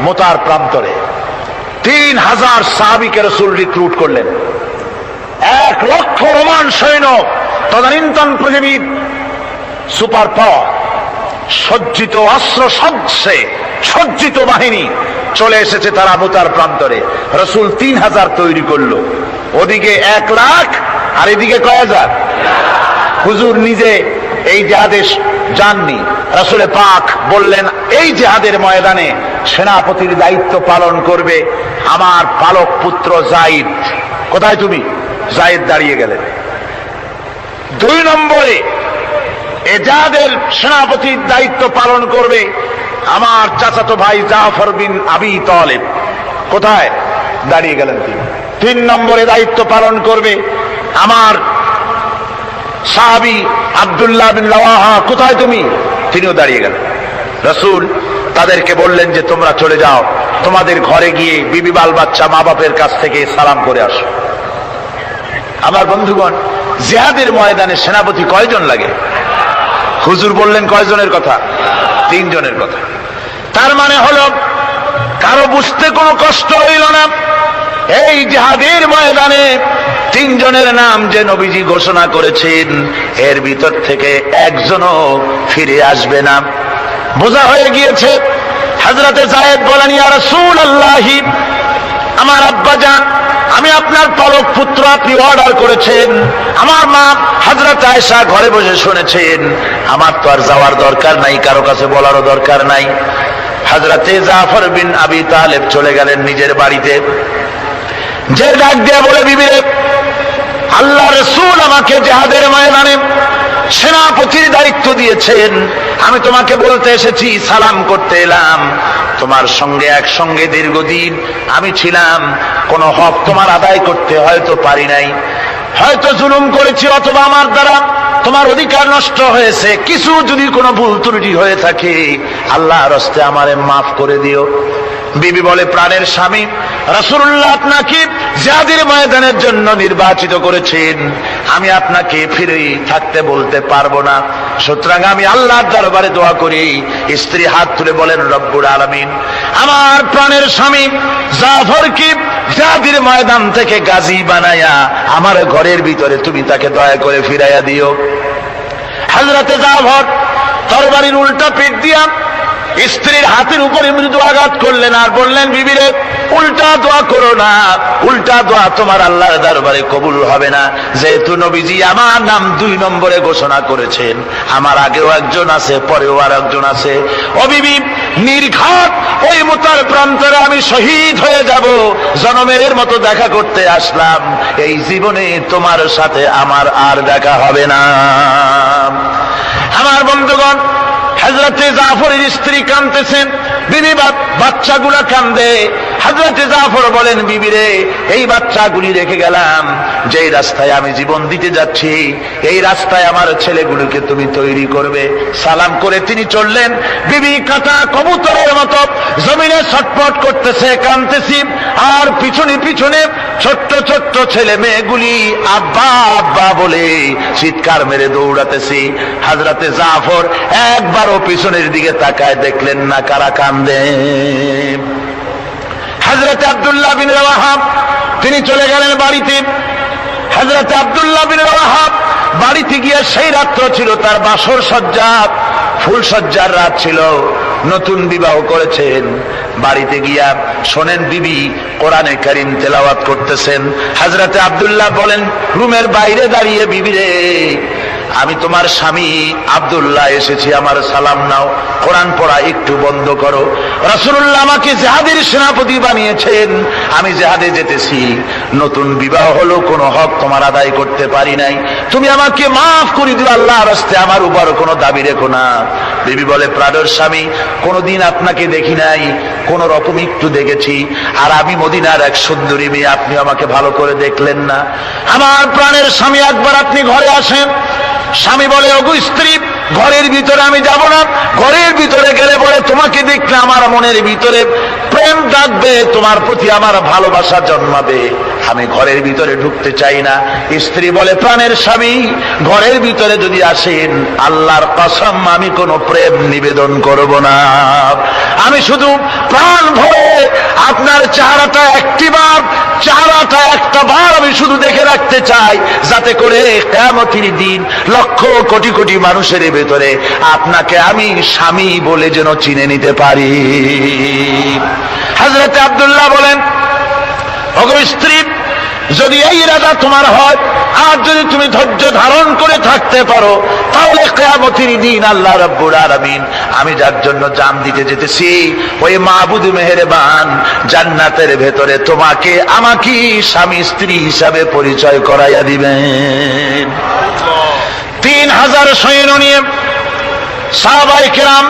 Speaker 1: মুতার প্রান্তরে। 3000 সাহাবীকে রাসূল রিক্রুট করলেন। 1 লক্ষ রোমান সৈন্য, তদানীন্তন পৃথিবীর সুপার পাওয়ার, সজ্জিত অস্ত্র সজ্জিত বাহিনী চলে এসেছে তারা মুতার প্রান্তরে। রাসূল 3000 তৈরি করলো। ওদিকে 1 লাখ আর এদিকে কয় হাজার? হুজুর নিজে এই জিহাদে যাননি। রাসূল পাক বললেন, এই জিহাদের ময়দানে সেনাপতির দায়িত্ব পালন করবে আমার পালক পুত্র যায়েদ। কোথায় তুমি? যায়েদ দাঁড়িয়ে গেলেন। 2 নম্বরে এই জিহাদের সেনাপতির দায়িত্ব পালন করবে আমার চাচাতো ভাই জাফর বিন আবি তালেব। কোথায়? দাঁড়িয়ে গেলেন তিনি। 3 নম্বরে দায়িত্ব পালন করবে আমার সাহাবী আব্দুল্লাহ বিন রাওয়াহা। কোথায় তুমি? তিনিও দাঁড়িয়ে গেলেন। রাসূল তাদেরকে বললেন যে তোমরা চলে যাও, তোমাদের ঘরে গিয়ে বিবি বাল বাচ্চা মা বাপের কাছ থেকে সালাম করে আসো। আমার বন্ধুগণ, জিহাদের ময়দানে সেনাপতি কয়জন লাগে? হুজুর বললেন কয়জনের কথা? 3 জনের কথা। তার মানে হলো কারো বুঝতে কোনো কষ্ট হইল না। এই জিহাদের ময়দানে 3 জনের নাম যে নবীজি ঘোষণা করেছেন, এর ভিতর থেকে একজনও ফিরে আসবে না। বোঝা হয়ে গিয়েছে। হযরতে যায়েদ বলেন, ইয়া রাসূলুল্লাহ, আমার আব্বাজান, আমি আপনার পালক পুত্র, আপনি অর্ডার করেছেন। আমার মা হযরত আয়েশা ঘরে বসে শুনেছেন। আমার তো আর যাওয়ার দরকার নাই, কারো কাছে বলারও দরকার নাই। হযরতে জাফর বিন আবি তালেব চলে গেলেন নিজের বাড়িতে। যে ডাক দিয়ে বলে, বিবি রে, আল্লাহ রাসূল আমাকে জিহাদের ময়দানে সেনাপতির দায়িত্ব দিয়েছেন। আমি তোমাকে বলতে এসেছি, সালাম করতে এলাম। তোমার সঙ্গে একসঙ্গে দীর্ঘদিন আমি ছিলাম, কোন হক তোমার আদায় করতে হয়তো পারি নাই, হয়তো জুলুম করেছি, অথবা আমার দ্বারা তোমার অধিকার নষ্ট হয়েছে। কিছু যদি কোনো ভুল ত্রুটি হয়ে থাকে, আল্লাহর হস্তে আমারে মাফ করে দিও।
Speaker 2: বিবি বলে, প্রাণের স্বামী রাসূলুল্লাহ আপনাকে জিহাদের ময়দানের জন্য নির্বাচিত করেছেন, আমি আপনাকে ফিরে থাকতে বলতে পারবো না, সুতরাং আমি আল্লাহর দরবারে দোয়া করি। স্ত্রী হাত তুলে বলেন, রব্বুল আলামিন, আমার প্রাণের স্বামী জাফরকে জিহাদের ময়দান থেকে গাজী বানায়া আমার ঘরের ভিতরে তুমি তাকে দয়া করে ফিরাইয়া দিও। হযরতে জাফর তরবারির উল্টা পিঠ দিয়া স্ত্রীর হাতের উপরে মৃদু আঘাত করলেন আর বললেন, বিবিরে উল্টা দোয়া করো না, উল্টা দোয়া তোমার আল্লাহর দরবারে কবুল হবে না, যেহেতু নবীজি আমার নাম 2 নম্বরে ঘোষণা করেছেন, আমার আগেও একজন আছে, পরেও আর একজন আছে। ও বিবি, নির্ঘাত ওই মুতার প্রান্তরে আমি শহীদ হয়ে যাব, জনমের মতো দেখা করতে আসলাম, এই জীবনে তোমার সাথে আমার আর দেখা হবে না। আমার বন্ধুগণ, হযরতে জাফরের স্ত্রী কাঁদতেছেন, বিবি বাচ্চাগুলা কান্দে। হযরতে জাফর বলেন, বিবি রে, এই বাচ্চাগুলি রেখে গেলাম, যেই রাস্তায় আমি জীবন দিতে যাচ্ছি এই রাস্তায় আমার ছেলেগুলোকে তুমি তৈরি করবে। সালাম করে তিনি চললেন। বিবি কাটা কবুতরের মতো জমিনে ছটফট করতেছে, কাঁদতেছি, আর পিছনে পিছনে ছোট্ট ছোট্ট ছেলে মেয়েগুলি আব্বা আব্বা বলে চিৎকার মেরে দৌড়াতেছি। হযরতে জাফর একবারও পিছনের দিকে তাকায় দেখলেন না কারা কান্দে। হযরতে আব্দুল্লাহ বিন রাওয়াহা তিনি চলে গেলেন বাড়িতে। হযরতে আব্দুল্লাহ বিন রাওয়াহা বাড়িতে গিয়ে সেই রাত্র ছিল তার বাসর সজ্জা, ফুল সজ্জার রাত ছিল, নতুন বিবাহ করেছেন। বাড়িতে গিয়া শোনেন বিবি কোরআনে কারীম তেলাওয়াত করতেছেন। হযরতে আব্দুল্লাহ বলেন, রুমের বাইরে দাঁড়িয়ে, বিবি রে, আমি তোমার স্বামী আব্দুল্লাহ এসেছি, আমার সালাম নাও, কোরআন পড়া একটু বন্ধ করো। রাসূলুল্লাহ আমাকে জিহাদের সেনাপতি বানিয়েছেন, আমি জিহাদে যেতেছি, নতুন বিবাহ হলো, কোনো হক তোমার আদায় করতে পারি নাই, তুমি আমাকে মাফ করে দিও, আল্লাহর রাস্তায় আমার উপর কোনো দাবি রেখো না। বিবি বলে, প্রাণের স্বামী, কোনোদিন আপনাকে দেখি নাই, কোন রকম একটু দেখেছি, আর আমি মদিনার এক সুন্দরী মেয়ে, আপনি আমাকে ভালো করে দেখলেন না। আমার প্রাণের স্বামী, একবার আপনি ঘরে আসেন। স্বামী বলে, ওগো স্ত্রী, ঘরের ভিতরে আমি যাব না, ঘরের ভিতরে গেলে পরে তোমাকে দেখলে আমার মনের ভিতরে প্রেম জাগবে, তোমার প্রতি আমার ভালোবাসা জন্মাবে, আমি ঘরের ভিতরে ঢুকতে চাই না। স্ত্রী বলে, প্রাণের স্বামী, ঘরের ভিতরে যদি আসেন, আল্লাহর কসম আমি কোনো প্রেম নিবেদন করব না, আমি শুধু প্রাণ ভরে আপনার চেহারাটা একটা বার আমি শুধু দেখে রাখতে চাই, যাতে করে কিয়ামতের দিন লক্ষ কোটি কোটি মানুষের ভেতরে আপনাকে আমি স্বামী বলে যেন চিনে নিতে পারি। হযরতে আব্দুল্লাহ বলেন, ওগো স্ত্রী, যদি এই ইরাদা তোমার হয় আর যদি তুমি ধৈর্য ধারণ করে থাকতে পারো, তাহলে কিয়ামতের দিন আল্লাহ রাব্বুল আলামিন আমি যার জন্য জান দিতে যেতেছি, ওই মাবুদ মেহেরবান জান্নাতের ভেতরে তোমাকে আমাকে স্বামী স্ত্রী হিসাবে পরিচয় করাইয়া দিবেন। 3000 সৈন্য নিয়ে সাহাবায়ে কেরাম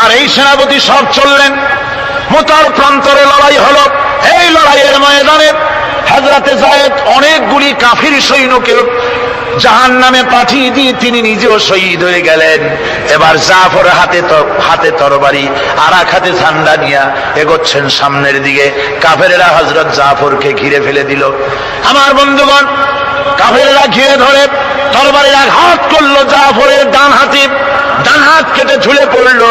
Speaker 2: আর এই সেনাপতি সব চললেন। মুতার প্রান্তরে লড়াই হলো। এই লড়াইয়ের ময়দানে হযরতে যায়েদ অনেকগুলি কাফির সৈন্যকে জাহান্নামে পাঠিয়ে দিয়ে তিনি নিজেও শহীদ হয়ে গেলেন। এবার জাফর হাতে তরবারি আর এক হাতে ঝান্ডা নিয়ে এগোচ্ছেন সামনের দিকে। কাফেরেরা হযরত জাফরকে ঘিরে ফেলে দিল। আমার বন্ধুগণ, কাফেরেরা ঘিরে ধরে তরবারির আঘাত করলো জাফরের ডান হাত কেটে ঝুলে পড়লো।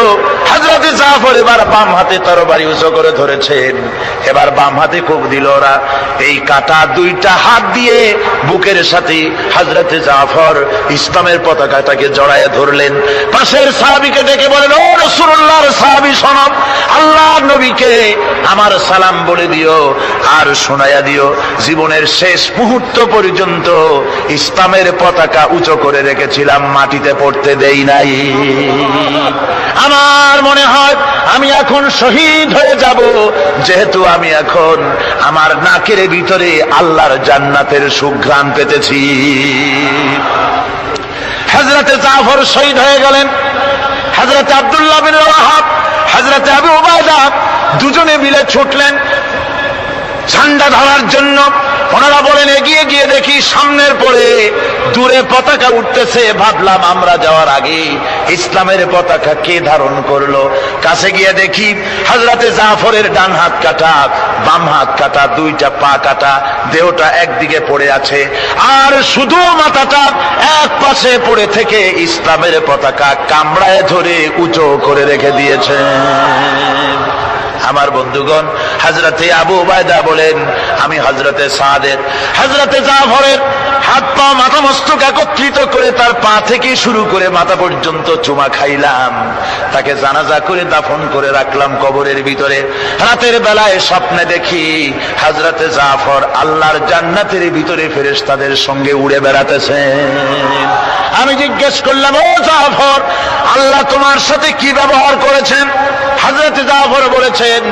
Speaker 2: হযরতে জাফর এবার বাম হাতে তরবারি উঁচু করে ধরেছেন, এবার বাম হাতে কোপ দিল ওরা। এই কাটা 2টা হাত দিয়ে বুকের সাথে হযরতে জাফর ইসলামের পতাকাটাকে জড়ায় ধরলেন। পাশের সাহাবীকে ডেকে বলেন, ও রাসূলুল্লাহর সাহাবী শোনো, আল্লাহর নবীকে আমার সালাম বলে দিও আর শোনায়া দিও, জীবনের শেষ মুহূর্ত পর্যন্ত ইসলামের পতাকা উঁচু করে রেখেছিলাম, মাটিতে পড়তে দেই নাই। আমার মনে হয় আমি এখন শহীদ হয়ে যাব, যেহেতু আমি এখন আমার নাকের ভিতরে আল্লাহর জান্নাতের সুঘ্রাণ পেতেছি। হযরতে জাফর শহীদ হয়ে গেলেন। হযরতে আব্দুল্লাহ বিন রাওয়াহা, হযরতে আবু উবাইদা দুজনে মিলে ছুটলেন ঝান্ডা ধরার জন্য। ওনারা বলেন, এগিয়ে গিয়ে দেখি সামনের পরে 2
Speaker 4: দূরে পতাকা উঠতেছে, ভাবলাম আমরা যাওয়ার আগে ইসলামের পতাকা কে ধারণ করলো। কাছে গিয়ে দেখি হযরতে জাফরের ডান হাত কাটা, বাম হাত কাটা, দুইটা পা কাটা, দেহটা একদিকে পড়ে আছে, আর শুধু মাথাটা এক পাশে পড়ে থেকে ইসলামের পতাকা কামড়ায় ধরে উঁচু করে রেখে দিয়েছে। আমার বন্ধুগণ, হযরতে আবু উবাইদা বলেন, আমি হযরতে সাদের, হযরতে জাফরের হাত পা মাথা মস্তক একত্রিত করে তার পা থেকে শুরু করে মাথা পর্যন্ত চুমা খাইলাম। তাকে জানাজা করে দাফন করে রাখলাম কবরের ভিতরে। রাতের বেলায় স্বপ্নে দেখি হযরতে জাফর আল্লাহর জান্নাতের ভিতরে ফেরেশতাদের সঙ্গে উড়ে বেড়াতেছেন। আমি জিজ্ঞেস করলাম, ও জাফর, আল্লাহ তোমার সাথে কি ব্যবহার করেছেন? হযরতে জাফর বলেছেন,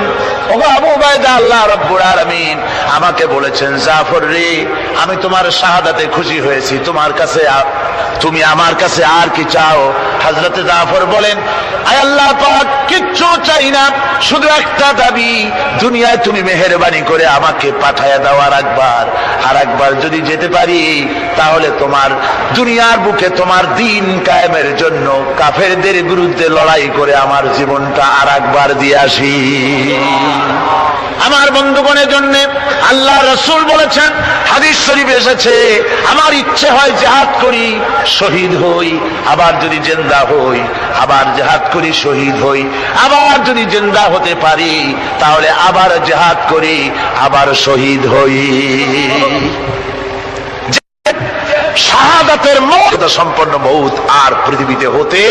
Speaker 4: ও আবু উবাইদা, আল্লাহ রাব্বুল আলামিন আমাকে বলেছেন, জাফর রে, আমি তোমার শাহাদাতে খুশি হয়েছি, তুমি আমার কাছে আর কি চাও? হযরতে জাফর বলেন, আয় আল্লাহ পাক, কিচ্ছু চাই না, শুধু একটা দাবি, দুনিয়ায় তুমি মেহেরবানি করে আমাকে পাঠায়া দাও আর একবার যদি যেতে পারি, তাহলে তোমার দুনিয়ার বুকে তোমার দিন কায়েমের জন্য কাফেরদের বিরুদ্ধে লড়াই করে আমার জীবনটা আর একবার দিয়ে আসি। আমার বন্ধুগণের জন্য আল্লাহ রাসূল বলেছেন, হাদিস শরীফে এসেছে, আমার ইচ্ছে হয় জিহাদ করি, শহীদ হই, আবার যদি জিন্দা হই, আবার জিহাদ করি, শহীদ হই, আবার যদি জিন্দা হতে পারি তাহলে আবার জিহাদ করি, আবার শহীদ হই। শাহাদাতের মর্যাদা সম্পন্ন মউত আর পৃথিবীতে হতে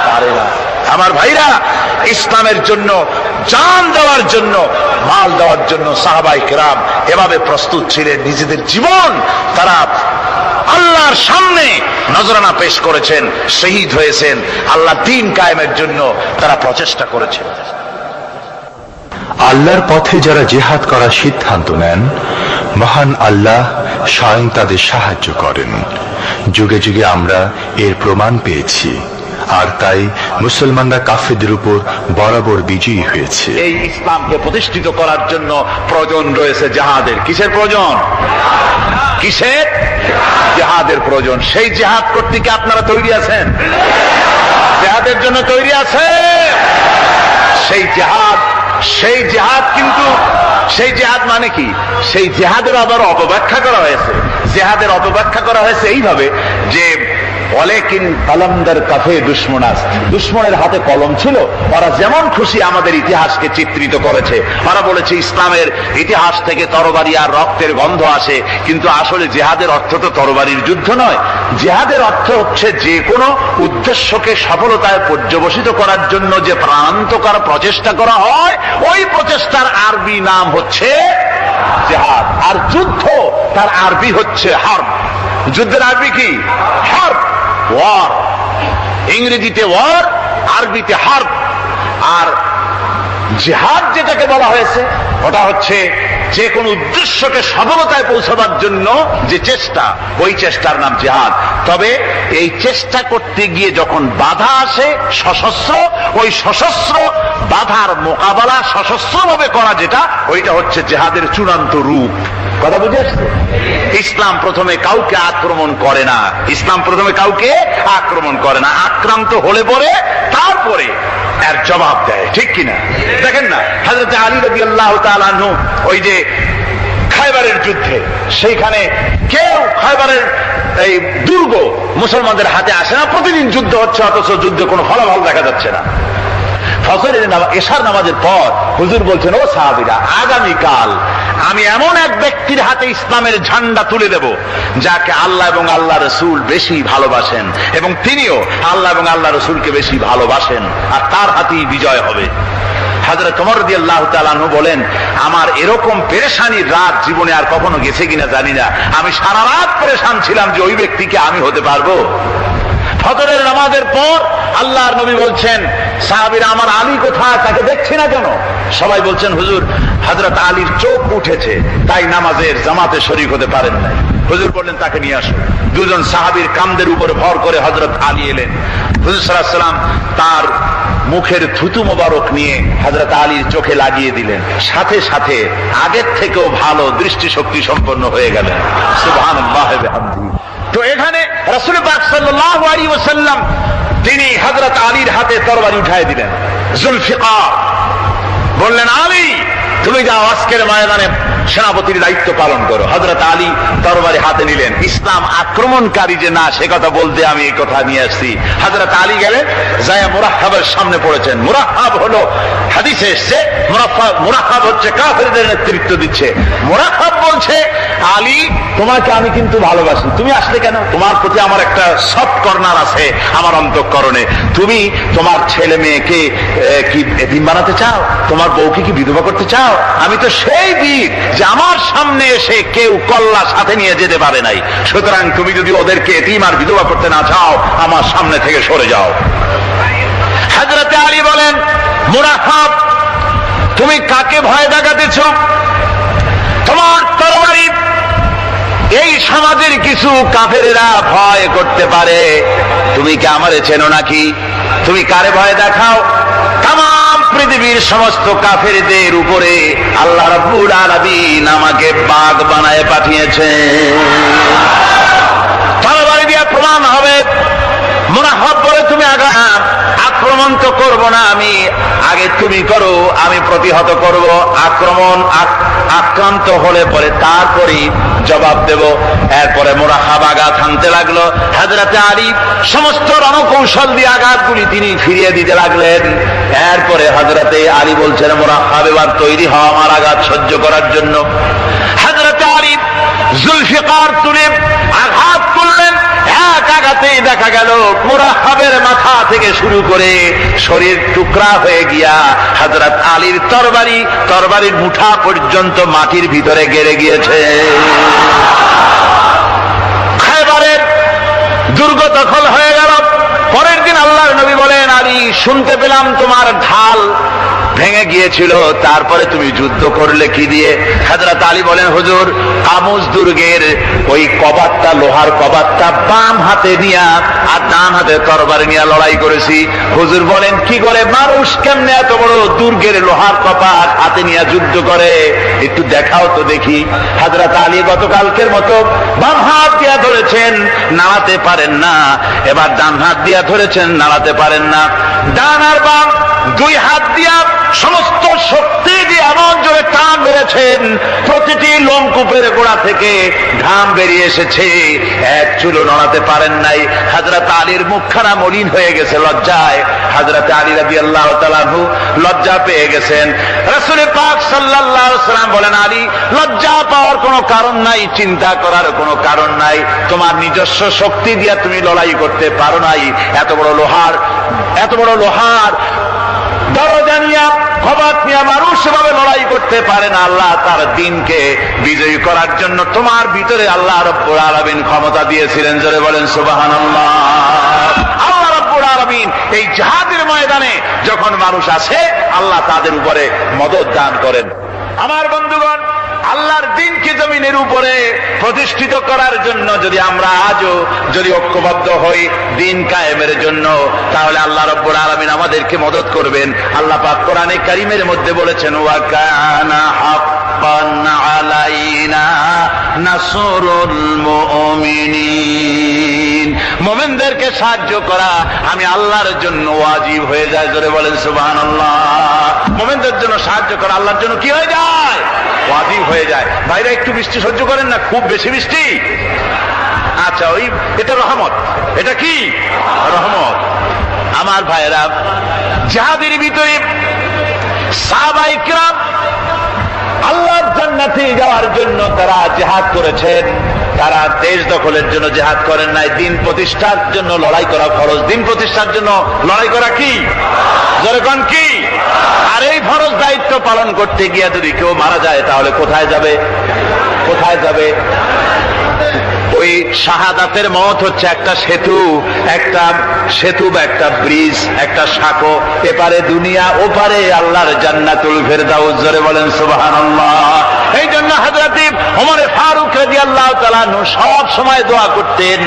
Speaker 4: পারে না। আমার ভাইরা, ইসলামের জন্য জান দেওয়ার জন্য, মাল দেওয়ার জন্য সাহাবায়ে কেরাম এভাবে প্রস্তুত ছিলেন। নিজেদের জীবন তারা আল্লাহর সামনে নজরানা পেশ করেছেন, শহীদ হয়েছেন, আল্লাহ দ্বীন কায়েমের জন্য তারা প্রচেষ্টা করেছেন।
Speaker 5: আল্লাহর পথে যারা জিহাদ করার সিদ্ধান্ত নেন, মহান আল্লাহ স্বয়ং তাদের সাহায্য করেন। যুগে যুগে আমরা এর প্রমাণ পেয়েছি, আর তাই মুসলমানরা কাফেরদের উপর বরাবর বিজয়ী হয়েছে।
Speaker 1: এই ইসলামকে প্রতিষ্ঠিত করার জন্য প্রয়োজন রয়েছে জিহাদের। কিসের প্রয়োজন? কিসের? জিহাদের প্রয়োজন। সেই জিহাদ করতে কি আপনারা তৈরি আছেন? জিহাদের জন্য তৈরি আছেন? সেই জিহাদ কিন্তু সেই জিহাদ মানে কি? সেই জিহাদের আবার অপব্যাখ্যা করা হয়েছে। জিহাদের অপব্যাখ্যা করা হয়েছে এইভাবে যে, ওয়ালাকিন কালামদার কাফে দুশমনাস, দুশমনের হাতে কলম ছিল, ওরা যেমন খুশি আমাদের ইতিহাসকে চিত্রিত করেছে। ওরা বলেছে ইসলামের ইতিহাস থেকে তরবারি আর রক্তের গন্ধ আসে, কিন্তু আসলে জিহাদের অর্থ তো তরবারির যুদ্ধ নয়। জিহাদের অর্থ হচ্ছে যে কোনো উদ্দেশ্যকে সফলতায় পর্যবসিত করার জন্য যে প্রাণান্তকর প্রচেষ্টা করা হয়, ওই প্রচেষ্টার আরবি নাম হচ্ছে জিহাদ। আর যুদ্ধ তার আরবি হচ্ছে হার্ব। যুদ্ধের আরবি কি? হার্ব, ওয়ার। ইংরেজিতে ওয়ার, আরবিতে হার্ব। আর জিহাদ যেটাকে বলা হয়েছে, ওটা হচ্ছে যে কোনো উদ্দেশ্যকে সফলতায় পৌঁছাবার জন্য যে চেষ্টা, ওই চেষ্টার নাম জিহাদ। তবে এই চেষ্টা করতে গিয়ে যখন বাধা আসে সশস্ত্র, ওই সশস্ত্র বাধার মোকাবেলা সশস্ত্রভাবে করা যেটা, ওইটা হচ্ছে জিহাদের চূড়ান্ত রূপ। কথা বুঝে আসছে? ইসলাম প্রথমে কাউকে আক্রমণ করে না। ইসলাম প্রথমে কাউকে আক্রমণ করে না, আক্রান্ত হলে পরে তারপরে এর জবাব দেয়। ঠিক কিনা? দেখেন না, হযরত আলী রাদিয়াল্লাহু তাআলা আনহু ওই যে খায়বারের যুদ্ধে, সেইখানে কেউ খায়বারের এই দুর্গ মুসলমানদের হাতে আসে না। প্রতিদিন যুদ্ধ হচ্ছে, অথচ যুদ্ধে কোনো ফলাফল দেখা যাচ্ছে না। ফজরের এশার নামাজের পর হুজুর বলছেন, ও সাহাবীরা, আগামীকাল আমি এমন এক ব্যক্তির হাতে ইসলামের ঝান্ডা তুলে দেব যাকে আল্লাহ এবং আল্লাহ রসুল বেশি ভালোবাসেন, এবং তিনিও আল্লাহ এবং আল্লাহ রসুলকে বেশি ভালোবাসেন, আর তার হাতেই বিজয় হবে। হযরত ওমর রাদিয়াল্লাহু তাআলা আনহু বলেন, আমার এরকম পেরেশানির রাত জীবনে আর কখনো গেছে কিনা জানি না। আমি সারা রাত পেরেশান ছিলাম যে ওই ব্যক্তিকে আমি হতে পারবো। ফজরের নামাজের পর আল্লাহর নবী বলছেন, সাহাবীরা, আমার আলী কোথায়? তাকে দেখছি না কেন? সবাই বলছেন, হুজুর, হযরত আলীর চোখ উঠেছে, তাই নামাজের জামাতে শরীক হতে পারেন নাই। হুজুর বললেন, তাকে নিয়ে আসো। দুজন সাহাবীর কাঁধের উপর ভর করে হযরত আলী এলেন। হুজুর সাল্লাল্লাহু আলাইহি ওয়াসাল্লাম তার মুখের থুতু মোবারক নিয়ে হযরত আলীর চোখে লাগিয়ে দিলেন। সাথে সাথে আগের থেকেও ভালো দৃষ্টিশক্তি সম্পন্ন হয়ে গেলেন। সুবহানাল্লাহি ওয়া বিহামদিহি।
Speaker 4: তো এখানে রাসূল পাক সাল্লাল্লাহু আলাইহি ওয়াসাল্লাম তিনি হযরত আলীর হাতে তরবারি উঠায় দিলেন। জুলফিকার বললেন, আলী তুমি যাও আজকের ময়দানে সেনাপতির দায়িত্ব পালন করো। হযরত আলী তরবারি হাতে নিলেন। ইসলাম আক্রমণকারী যে না সে কথা বলতে আমি এই কথা নিয়ে আসছি। হযরত আলী গেলেন, যায়া মুরাহহাবের সামনে পড়েছেন। মুরাহহাব হলো হাদিসে এসেছে, মুরাহহাব হচ্ছে কাফেরদের নেতৃত্ব দিচ্ছে। মুরাহহাব বলছে, আলী তোমাকে আমি কিন্তু ভালোবাসি, তুমি আসলে কেন? তোমার প্রতি আমার একটা সফট কর্নার আছে আমার অন্তঃকরণে। তুমি তোমার ছেলে মেয়েকে কি এতিম বানাতে চাও? তোমার বউকে কি বিধবা করতে চাও? আমি তো সেই বীর যে আমার সামনে এসে কেউ কল্লা সাথে নিয়ে যেতে পারে নাই। সুতরাং তুমি যদি ওদেরকে এতিম আর বিধবা করতে না চাও, আমার সামনে থেকে সরে যাও। হযরত আলী বলেন, মুরাহহাব তুমি কাকে ভয় দেখাতেছ? তোমার তরবারি এই সমাজের কিছু কাফেরেরা ভয় করতে পারে, তুমি কি আমারে চেনো নাকি? তুমি কারে ভয় দেখাও? তামাম পৃথিবীর সমস্ত কাফেরদের উপরে আল্লাহ রাব্বুল আলামিন আমাকে বাঘ বানায় পাঠিয়েছেন। তরবারি দিয়ে প্রমাণ হবে। মুরাহহাব বলে, তুমি আক্রমণ তো করব না আমি, আগে তুমি করো, আমি প্রতিহত করব। আক্রান্ত হলে পরে তারপরই জবাব দেব। এরপরে মুরাহহাব আঘাত হানতে লাগলো। হযরত আলী সমস্ত রণকৌশল দিয়ে আঘাতগুলি তিনি ফিরিয়ে দিতে লাগলেন। এরপরে হযরত আলী বলছেন, মুরাহহাব এবার তৈরি হও আমার আঘাত সহ্য করার জন্য। হযরত আলী জুলফিকার তুলে আঘাত করলেন। এক আঘাতেই দেখা গেল মুরাহহাবের মাথা থেকে শুরু করে শরীর টুকরা হয়ে গিয়া হযরত আলীর তরবারির মুঠা পর্যন্ত মাটির ভিতরে গেড়ে গিয়েছে। খায়বারের দুর্গ দখল হয়ে গেল। পরের দিন আল্লাহর নবী বলেন, আলী শুনতে পেলাম তোমার ঢাল ভেঙে গিয়েছিল, তারপরে তুমি যুদ্ধ করলে কি দিয়ে? হযরত আলী বলেন, হুজুর কামুজ দুর্গের ওই কবাটটা, লোহার কবাটটা বাম হাতে নিয়া আর ডান হাতে তরবারি নিয়ে লড়াই করেছি। হুজুর বলেন, কি করে? মানুষ কেমনে এত বড় দুর্গের লোহার কপাট হাতে নিয়ে যুদ্ধ করে? একটু দেখাও তো দেখি। হযরত আলী গতকালকের মতো বাম হাত দিয়া ধরেছেন, নাড়াতে পারেন না। এবার ডান হাত দিয়া ধরেছেন, নাড়াতে পারেন না। ডান আর বাম দুই হাত দিয়া সমস্ত শক্তি দিয়ে এমন জোরে টান মেরেছেন, প্রতিটি লোমকূপের গোড়া থেকে ঘাম বেরিয়ে এসেছে, এক চুলো নড়াতে পারেন নাই। হযরত আলীর মুখখানা মলিন হয়ে গেছে লজ্জায়। হযরত আলী রাদিয়াল্লাহু তাআলা আনহু লজ্জা পেয়ে গেছেন। রাসূল পাক সাল্লাল্লাহু আলাইহি ওয়াসাল্লাম বলেন, আলী লজ্জা পাওয়ার কোনো কারণ নাই, চিন্তা করার কোনো কারণ নাই। তোমার নিজস্ব শক্তি দিয়ে তুমি লড়াই করতে পারো নাই। এত বড় লোহার দরজা নিয়ে, কবাট নিয়ে মানুষ এভাবে লড়াই করতে পারে না। আল্লাহ তার দ্বীনকে বিজয়ী করার জন্য তোমার ভিতরে আল্লাহ রাব্বুল আলামিন ক্ষমতা দিয়েছিলেন। জোরে বলেন সুবহানাল্লাহ। আল্লাহ রাব্বুল আলামিন এই জিহাদের ময়দানে যখন মানুষ আসে, আল্লাহ তাদের উপরে মদদ দান করেন। আমার বন্ধুগণ, আল্লাহর দ্বীনকে জমিনের উপরে প্রতিষ্ঠিত করার জন্য যদি আমরা আজও যদি ঐক্যবদ্ধ হই দ্বীন কায়েমের জন্য, তাহলে আল্লাহ রাব্বুল আলামিন আমাদেরকে মদদ করবেন। আল্লাহ পাক কোরআনে কারীমের মধ্যে বলেছেন, ওয়া কানা হাক্কান আলাইনা নাসরুল মুমিনিন। মুমিনদেরকে সাহায্য করা আমি আল্লাহর জন্য ওয়াজিব হয়ে যায়। জোরে বলেন সুবহানাল্লাহ। মুমিনদের জন্য সাহায্য করা আল্লাহর জন্য কি হয়ে যায়? ওয়াজিব হয়ে যায়। ভাইরা একটু বৃষ্টি সহ্য করেন না, খুব বেশি বৃষ্টি? আচ্ছা, এটা রহমত। এটা কি রহমত? আমার ভাইরা, জিহাদের ভিতরে সাহাবায়ে কিরাম আল্লাহর জান্নাতে যাওয়ার জন্য তারা জিহাদ করেছেন। তারা দেশ দখলের জন্য জিহাদ করেন নাই, দ্বীন প্রতিষ্ঠার জন্য লড়াই করা ফরজ। দ্বীন প্রতিষ্ঠার জন্য লড়াই করা কি? যেরকম কি? আর এই ফরজ দায়িত্ব পালন করতে গিয়ে যদি কেউ মারা যায়, তাহলে কোথায় যাবে? ওই শাহাদাতের মত হচ্ছে একটা সেতু বা একটা ব্রিজ, একটা সাঁকো। এপারে দুনিয়া, ওপারে আল্লাহর জান্নাতুল ফেরদাউস। জোরে বলেন সুবহানাল্লাহ। এই জন্য হযরত ওমর ফারুক রাদিয়াল্লাহু তাআলা আনহু সব সময় দোয়া করতেন,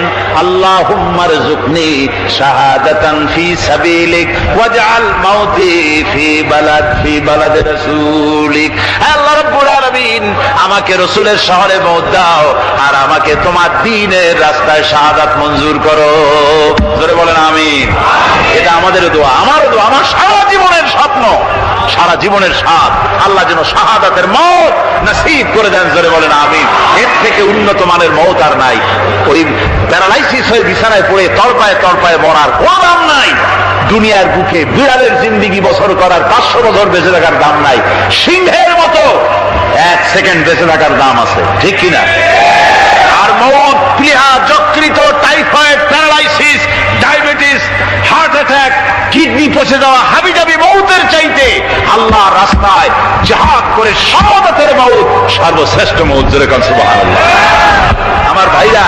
Speaker 4: আল্লাহুম্মা রযুকনি শাহাদাতান ফি সাবিলিক ওয়াজআল মাউতি ফি বালাদ রাসূলিক। আল্লাহ রাব্বুল আলামিন, আমাকে রাসূলের শহরে মওত দাও আর আমাকে তোমার দ্বীনের রাস্তায় শাহাদাত মঞ্জুর করো। জোরে বলেন আমিন। এটা আমাদের দোয়া, আমার দোয়া, আমার সারা জীবনের স্বপ্ন, সারা জীবনের স্বাদ, আল্লাহ যেন শাহাদাতের মওত নসিব করে দেন। জোরে বলেন আমিন। এর থেকে উন্নত মানের মওত আর নাই। ওই প্যারালাইসিস হয়ে বিছানায় পড়ে তড়পায় তড়পায় মরার কোনো দাম নাই। দুনিয়ার বুকে বিড়ালের জিন্দিগি বছর করার 500 বছর বেঁচে থাকার দাম নাই। সিংহের মতো 1 সেকেন্ড বেঁচে থাকার দাম আছে, ঠিক কিনা? আর মওত, প্লীহা, যকৃত, typhoid, paralysis, diabetes, heart attack, kidney পচে যাওয়া, হাবিজাবি মওতের চাইতে আল্লাহর রাস্তায় জিহাদ করে শাহাদাতের মওত সর্বশ্রেষ্ঠ মওত। জোরে কোন সুবহানাল্লাহ। আমার ভাইরা,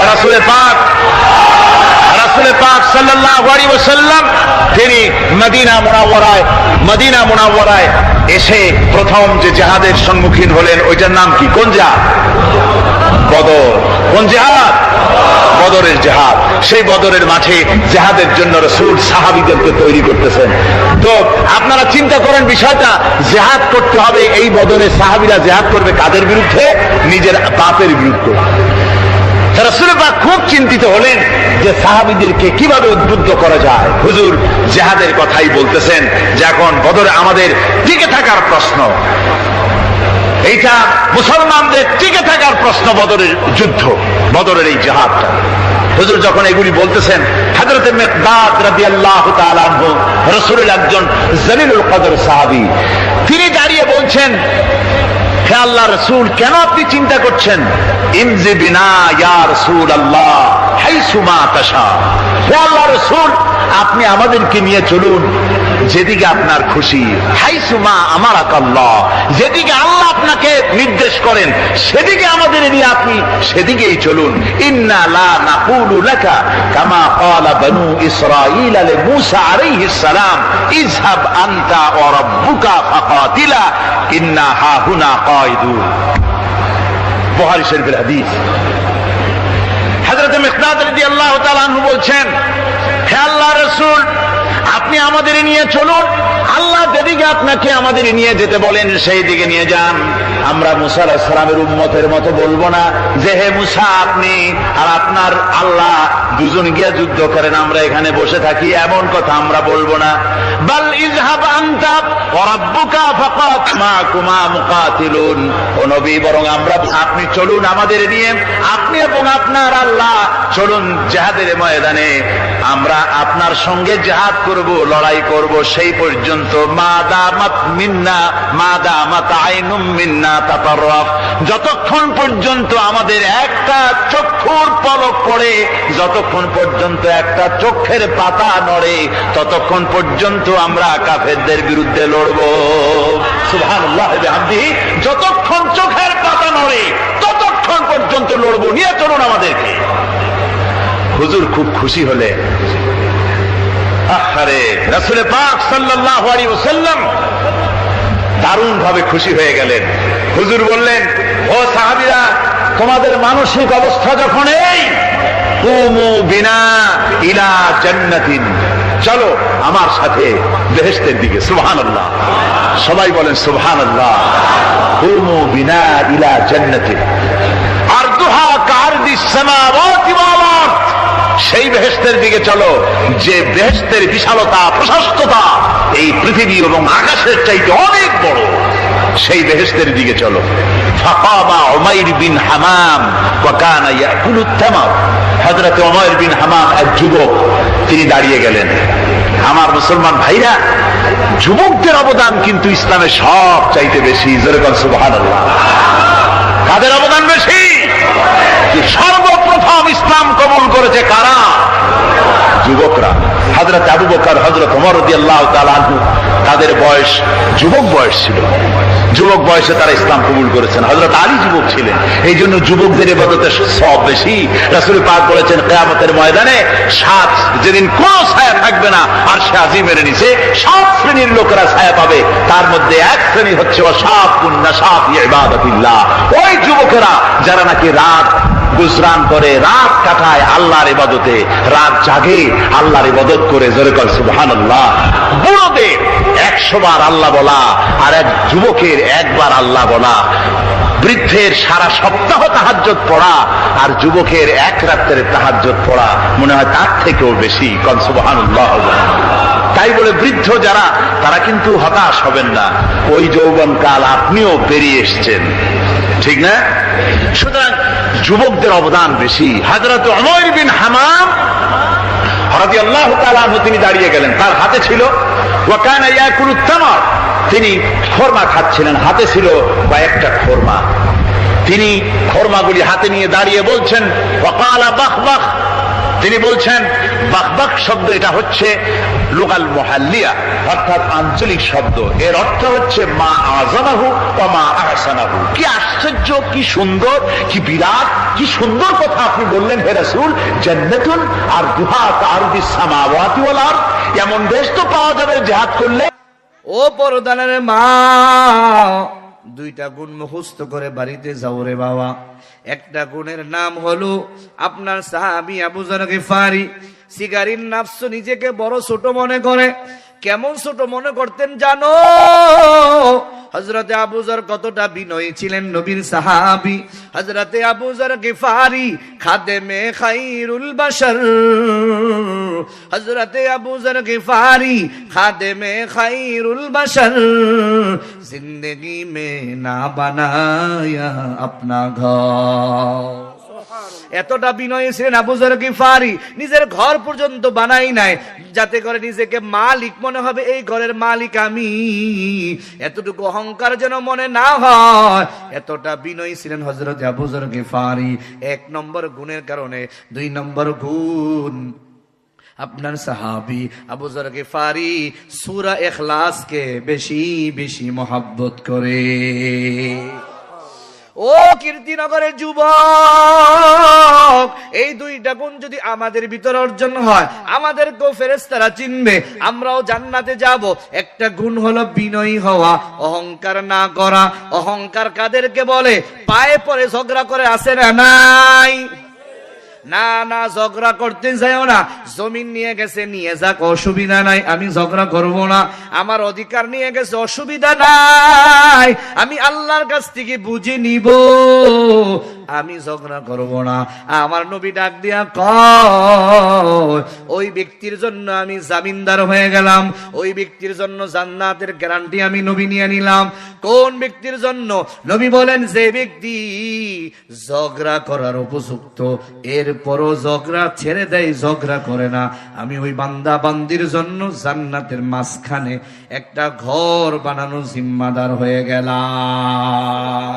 Speaker 4: রাসূলে পাক সাল্লাল্লাহু আলাইহি ওয়াসাল্লাম তিনি মদিনা মুনাওয়ারায় এসে প্রথম যে জিহাদের সম্মুখীন হলেন, ওইটার নাম কি? কোন জিহাদ? বদর। কোন জিহাদ? বদরের জিহাদ। সেই বদরের মাঠে জিহাদের জন্য রাসূল সাহাবীদেরকে তৈরি করতেছেন। তো আপনারা চিন্তা করেন বিষয়টা, জিহাদ করতে হবে, এই বদরে সাহাবীরা জিহাদ করবে কাদের বিরুদ্ধে? নিজের বাপের বিরুদ্ধে। রাসূল পাক খুব চিন্তিত হলেন যে সাহাবীদেরকে কিভাবে উদ্বুদ্ধ করা যায়। হুজুর জিহাদের কথাই বলতেছেন যে এখন বদরে আমাদের টিকে থাকার প্রশ্ন, এইটা মুসলমানদের টিকে থাকার প্রশ্ন, বদরের যুদ্ধ, বদরের এই জিহাদটা। হুজুর যখন এগুলি বলতেছেন, হযরত মিকদাদ রাদিয়াল্লাহু তাআলা আনহু রাসূলের একজন জলিলুল কদর সাহাবী, তিনি দাঁড়িয়ে বলছেন, হে আল্লাহ রাসূল, কেন আপনি চিন্তা করছেন? ইমজি বিনা ইয়া রাসূলুল্লাহ হাইসু মা তাশা। হে আল্লাহ রাসূল, আপনি আমাদেরকে নিয়ে চলুন যেদিকে আপনার খুশি। হাইসু মা আমারাকাল্লাহ, যেদিকে আল্লাহ আপনাকে নির্দেশ করেন সেদিকে আমাদের নিয়ে আপনি সেদিকেই চলুন। ইন্না লা নাকুলু লাকা কামা ক্বালা বনু ইসরাঈল লি মূসা আলাইহিস সালাম ইযহাব আনতা ওয়া রাব্বুকা ফাকাতিলা ইন্না হাহুনা কায়িদুন। বুখারী শরীফের হাদিস। হযরত মিকদাদ রাদিয়াল্লাহু তাআলা আনহু বলছেন, হে আল্লাহর রাসূল, আপনি আমাদের নিয়ে চলুন, আল্লাহ যেদিকে আপনাকে আমাদের নিয়ে যেতে বলেন সেই দিকে নিয়ে যান। আমরা মুসা আলাইহিস সালামের উম্মতের মতো বলবো না যে হে মুসা আপনি আর আপনার আল্লাহ দুজন গিয়ে যুদ্ধ করেন, আমরা এখানে বসে থাকি, এমন কথা আমরা বলবো না। বাল ইযহাব আনতা ওয়া রাব্বুকা ফাকাত মাকুমা মুকাতিলুন। ও নবী, বরং আমরা, আপনি চলুন আমাদের নিয়ে, আপনি এবং আপনার আল্লাহ চলুন জিহাদের ময়দানে, আমরা আপনার সঙ্গে জিহাদ করব, লড়াই করব সেই পর্যন্ত। মাদামাত মিন্না মাদামাত আইনুম মিন্না তাতাররাফ, যতক্ষণ পর্যন্ত আমাদের একটা চক্ষুর পলক পড়ে, যতক্ষণ পর্যন্ত একটা চোখের পাতা নড়ে, ততক্ষণ পর্যন্ত আমরা কাফেরদের বিরুদ্ধে লড়ব। সুবহানাল্লাহ ওয়া বিহামদিহি, যতক্ষণ চোখের পাতা নড়ে ততক্ষণ পর্যন্ত লড়ব, নিয়ে চলুন আমাদেরকে। হুজুর খুব খুশি হলেন। আরে রাসূল পাক সাল্লাল্লাহু আলাইহি ওয়াসাল্লাম দারুণ ভাবে খুশি হয়ে গেলেন। হুজুর বললেন, ও সাহাবীরা, তোমাদের মানসিক অবস্থা যখন এই, কুমু বিনা ইলা জান্নাতিন, চলো আমার সাথে বেহেশতের দিকে। সুবহানাল্লাহ, সবাই বলেন সুবহানাল্লাহ। কুমু বিনা ইলা জান্নাতিন আরদুহা কারদিস সামাওয়াতি ওয়াল আরদ, সেই বেহেশতের দিকে চলো যে বেহেশতের বিশালতা, প্রশস্ততা এই পৃথিবী এবং আকাশের চাইতে অনেক বড়, সেই বেহেশতের দিকে চলো। ফাকামা উমাইর বিন হামাম ওয়া কানা ইয়াকুলু তামার। হযরত উমাইর বিন হামাম এক যুবক, তিনি দাঁড়িয়ে গেলেন। আমার মুসলমান ভাইরা, যুবকদের অবদান কিন্তু ইসলামে সব চাইতে বেশি। জোরে বলেন সুবহানাল্লাহ। কাদের অবদান বেশি? সর্বপ্রথম ইসলাম কবুল করেছে কারা? যুবকরা। হযরত আবু বকর, হযরত ওমর রাদিয়াল্লাহু তাআলা আনহু, তাদের বয়স যুবক বয়স ছিল। যুবক বয়সে তারা ইসলাম কবুল করেছেন। হযরত আলী যুবক ছিলেন, এই জন্য যুবকদের ইবাদতের সওয়াব বেশি। রাসূল পাক বলেছেন কিয়ামতের ময়দানে সাত, যেদিন কোনো ছায়া থাকবে না, আরশে আজিমের নিচে 7 শ্রেণীর লোকেরা ছায়া পাবে। তার মধ্যে এক শ্রেণী হচ্ছে ওয়াশাবুন নাশা ফি ইবাদাতিল্লাহ, ওই যুবকেরা যারা নাকি রাত গুজরান করে, রাত কাটায় আল্লাহর ইবাদতে, রাত জাগে আল্লাহর ইবাদত করে। জোরে কর সুবহানাল্লাহ। বুড়োদের 100 বার আল্লাহ বলা আর এক যুবকের একবার আল্লাহ বলা, বৃদ্ধের সারা সপ্তাহ তাহাজ্জুদ পড়া আর যুবকের এক রাতের তাহাজ্জুদ পড়া মনে হয় তার থেকেও বেশি। কন সুবহানাল্লাহ। তাই বলে বৃদ্ধ যারা, তারা কিন্তু হতাশ হবেন না, ওই যৌবনকাল আপনিও পেরিয়ে এসছেন, ঠিক না? সুতরাং যুবকদের অবদান বেশি। হযরত উমাইর বিন হামাম রাদিয়াল্লাহু তাআলা আনহু তিনি দাঁড়িয়ে গেলেন, তার হাতে ছিল ওয়া কানা ইয়াকুলুত তামার, তিনি খরমা খাচ্ছিলেন, হাতে ছিল কয়েকটা খরমা। তিনি খরমাগুলি হাতে নিয়ে দাঁড়িয়ে বলছেন ওয়া ক্বালা বাখবাখ, তিনি বলছেন বাখবাখ শব্দ এটা হচ্ছে লুগাল মুহাল্লিয়া, অর্থাৎ আঞ্চলিক শব্দ। এর অর্থ হচ্ছে মা আযামাহু ওয়া মা আহসানাহু। কি আশ্চর্য, কি সুন্দর, কি বিরাট, কি সুন্দর কথা আপনি বললেন হে রাসূল। জান্নাতুন আরদুহা কাআরদিস সামাওয়াতি ওয়াল আরদ, এমন দেশ তো পাওয়া যাবে জিহাদ করলে।
Speaker 6: ও পরদানের মা, 2টা গুণ মুখস্থ করে বাড়িতে যাও রে বাবা। একটা গুণের নাম হলো আপনার সাহাবী আবু যর গিফারি। সিগারির নাফস নিজেকে বড় ছোট মনে করে। কেমন ছোট মনে করতেন জানো? হযরতে আবু যর কতটা বিনয়ী ছিলেন, নবীর সাহাবী। হযরতে আবু যর গিফারি খাদেমে খায়রুল বাশার, হযরতে আবু যর গিফারি খাদেমে খায়রুল বাশার, জিंदगी में ना बनाया अपना घर। এতটা বিনয়ী ছিলেন আবু যর গিফারি, নিজের ঘর পর্যন্ত বানাই নাই যাতে করে নিজেকে মালিক মনে হবে, এই ঘরের মালিক আমি, এতটুকু অহংকার যেন মনে না হয়। এতটা বিনয়ী ছিলেন হযরত আবু যর গিফারি। 1 নম্বর গুণের কারণে। 2 নম্বর গুণ, আপনার সাহাবী আবু যর গিফারি সূরা ইখলাসকে বেশি বেশি মহব্বত করে। ও কীর্তিনগরের যুবক, এই 2টা গুণ যদি আমাদের ভিতরে অর্জন হয়, আমাদেরকেও ফেরেশতারা চিনবে, আমরাও জান্নাতে যাব। একটা গুণ হলো বিনয়ী হওয়া, অহংকার না করা। অহংকার কাদেরকে বলে? পায়ে পড়ে ঝগড়া করে আসে না নাই? না না, ঝগড়া করতে যাও না। জমিন নিয়ে গেছে, নিয়ে যাক, অসুবিধা নাই, আমি ঝগড়া করব না। আমার অধিকার নিয়ে গেছে, অসুবিধা নাই, আমি আল্লাহর কাছ থেকে বুঝে নিব, আমি ঝগড়া করব না। আমার নবী ডাক দিয়া কয়, ওই ব্যক্তির জন্য আমি জামিনদার হয়ে গেলাম, ওই ব্যক্তির জন্য জান্নাতের গ্যারান্টি আমি নবী নিয়ে নিলাম। কোন ব্যক্তির জন্য? নবী বলেন, যে ব্যক্তি ঝগড়া করার উপযুক্ত, এরপরও ঝগড়া ছেড়ে দেয়, ঝগড়া করে না, আমি ওই বান্দা বান্দির জন্য জান্নাতের মাঝখানে একটা ঘর বানানো জিম্মাদার হয়ে গেলাম।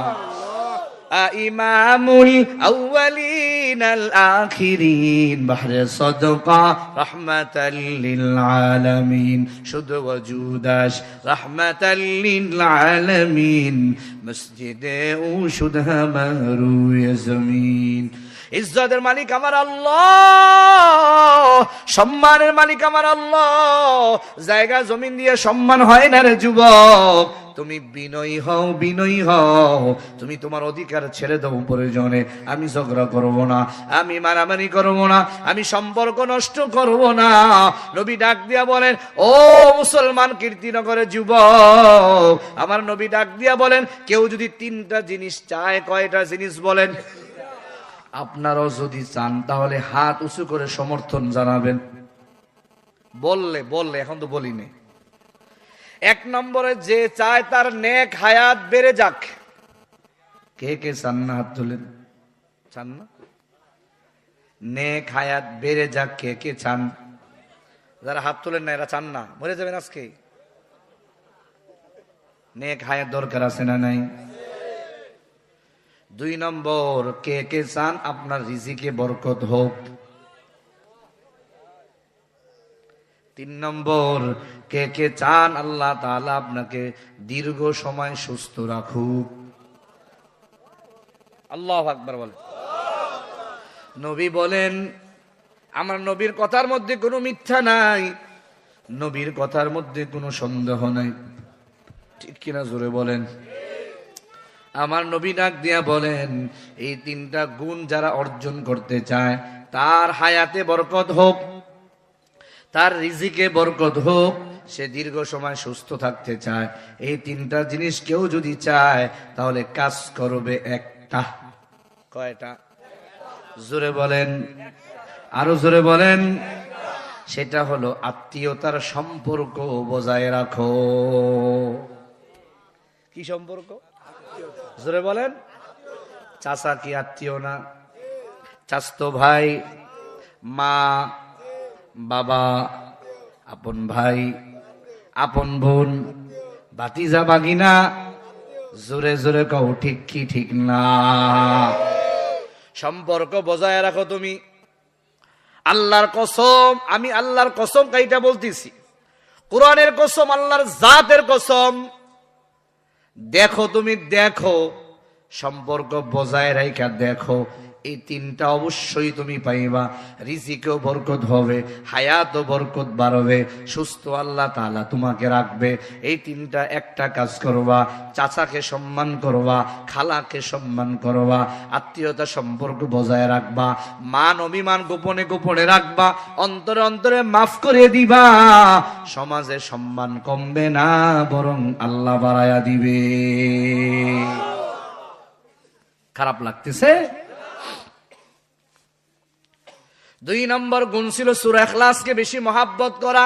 Speaker 6: ইমামুল আউয়ালিন আল আখিরিন বাহরে সাদকা রাহমাতাল লিল আলামিন, শুধু ওয়াজুদাস রাহমাতাল লিল আলামিন, মসজিদে ও শুধু মারুয়ে জমিন। ইজ্জতের মালিক আমার আল্লাহ, সম্মানের মালিক আমার আল্লাহ। জায়গা জমিন দিয়ে সম্মান হয় না রে যুবক। তুমি বিনয়ী হও, বিনয়ী হও। তুমি তোমার অধিকার ছেড়ে দাও প্রয়োজনে। আমি ঝগড়া করব না, আমি মারামারি করব না, আমি সম্পর্ক নষ্ট করব না। নবী ডাক দিয়া বলেন, ও মুসলমান কীর্তিনগরের যুবক, আমার নবী ডাক দিয়া বলেন, কেউ যদি 3টা জিনিস চায়, কয়টা জিনিস বলেন? আপনারাও যদি চান তাহলে হাত উঁচু করে সমর্থন জানাবেন। বললে এখন তো বলিনি। 1 নম্বরে, যে চায় তার নেক হায়াত বেড়ে যাক। কে কে চান না? হাত তুলেন। চান না? নেক হায়াত বেড়ে যাক, কে কে চান? যারা হাত তুলেন না এরা চান না, মরে যাবেন আজকে। নেক হায়াত দরকার আছে না নাই? 2 নম্বর, কে কে চান আপনার রিজিকে বরকত হোক? 3 নম্বর, কে কে চান আল্লাহ তাআলা আপনাকে দীর্ঘ সময় সুস্থ রাখুক? আল্লাহু আকবার বলেন। নবী বলেন, আমার নবীর কথার মধ্যে কোনো মিথ্যা নাই, নবীর কথার মধ্যে কোনো সন্দেহ নাই, ঠিক কিনা জোরে বলেন। আমার নবী ডাক দিয়া বলেন, এই 3টা গুণ যারা অর্জন করতে চায়, তার হায়াতে বরকত হোক, তার রিজিকে বরকত হোক, সে দীর্ঘ সময় সুস্থ থাকতে চায়, এই 3টা জিনিস কেউ যদি চায় তাহলে কাজ করবে একটা। কয়টা? জোরে বলেন, আরো জোরে বলেন। সেটা হলো আত্মীয়তার সম্পর্ক বজায় রাখো। কি সম্পর্ক? জোরে বলেন। চাচা কি আত্মীয় না? চাচতো ভাই, মা, বাবা, আপন ভাই, আপন বোন, ভাতিজা, ভাগিনা। জোরে জোরে কও ঠিক কি ঠিক না? সম্পর্ক বজায় রাখো তুমি। আল্লাহর কসম, আমি আল্লাহর কসম কাইটা বলতেছি, কোরআনের কসম, আল্লাহর জাতের কসম। দেখো তুমি, দেখো, সম্পর্ক বজায় রাখা দেখো, এই 3টা অবশ্যই তুমি পাইবা। রিজিকেও বরকত হবে, হায়াতও বরকত বাড়বে, সুস্থ আল্লাহ তাআলা তোমাকে রাখবে। এই 3টা একটা কাজ করবা, চাচাকে সম্মান করবা, খালাকে সম্মান করবা, আত্মীয়তা সম্পর্ক বজায় রাখবা, মান অভিমান গোপনে গোপনে রাখবা, অন্তরে অন্তরে মাফ করে দিবা। সমাজে সম্মান কমবে না, বরং আল্লাহ বাড়ায়া দিবে। খারাপ লাগতেছে? 2 নম্বর গুণ ছিল সূরা ইখলাসকে বেশি মহাব্বত করা।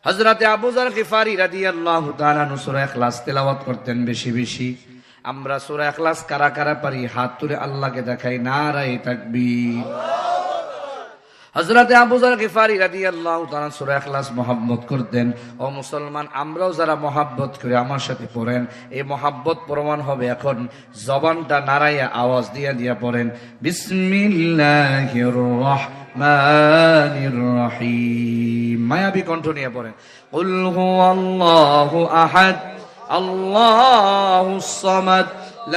Speaker 6: হযরতে আবু যর গিফারি রাদিয়াল্লাহু তাআলা আনহু সূরা ইখলাস তেলাওয়াত করতেন বেশি বেশি। আমরা সূরা ইখলাস কারা কারা পারি হাত তুলে আল্লাহকে দেখাই, নারায়ে তাকবীর। হযরতে আবু যর গিফারি রাদিয়াল্লাহু তাআলা সূরা ইখলাস মহব্বত করতেন। ও মুসলমান, আমরাও যারা মহব্বত করি আমার সাথে পড়েন। এই মহব্বত প্রমাণ হবে এখন জবানটা নাড়াইয়া আওয়াজ দিয়া দিয়া পড়েন, বিসমিল্লাহির রহমানির রহিম। মায়াবী কণ্ঠ নিয়ে পড়েন, কুল হুয়াল্লাহু আহাদ আল্লাহুস সামাদ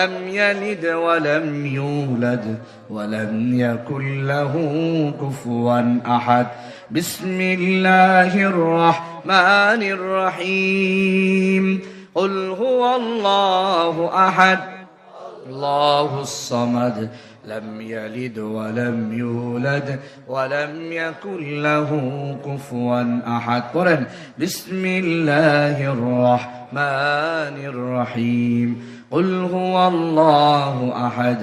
Speaker 6: لم يلد ولم يولد ولم يكن له كفوا أحد بسم الله الرحمن الرحيم قل هو الله أحد الله الصمد لم يلد ولم يولد ولم يكن له كفوا أحد بسم الله الرحمن الرحيم قل هو الله أحد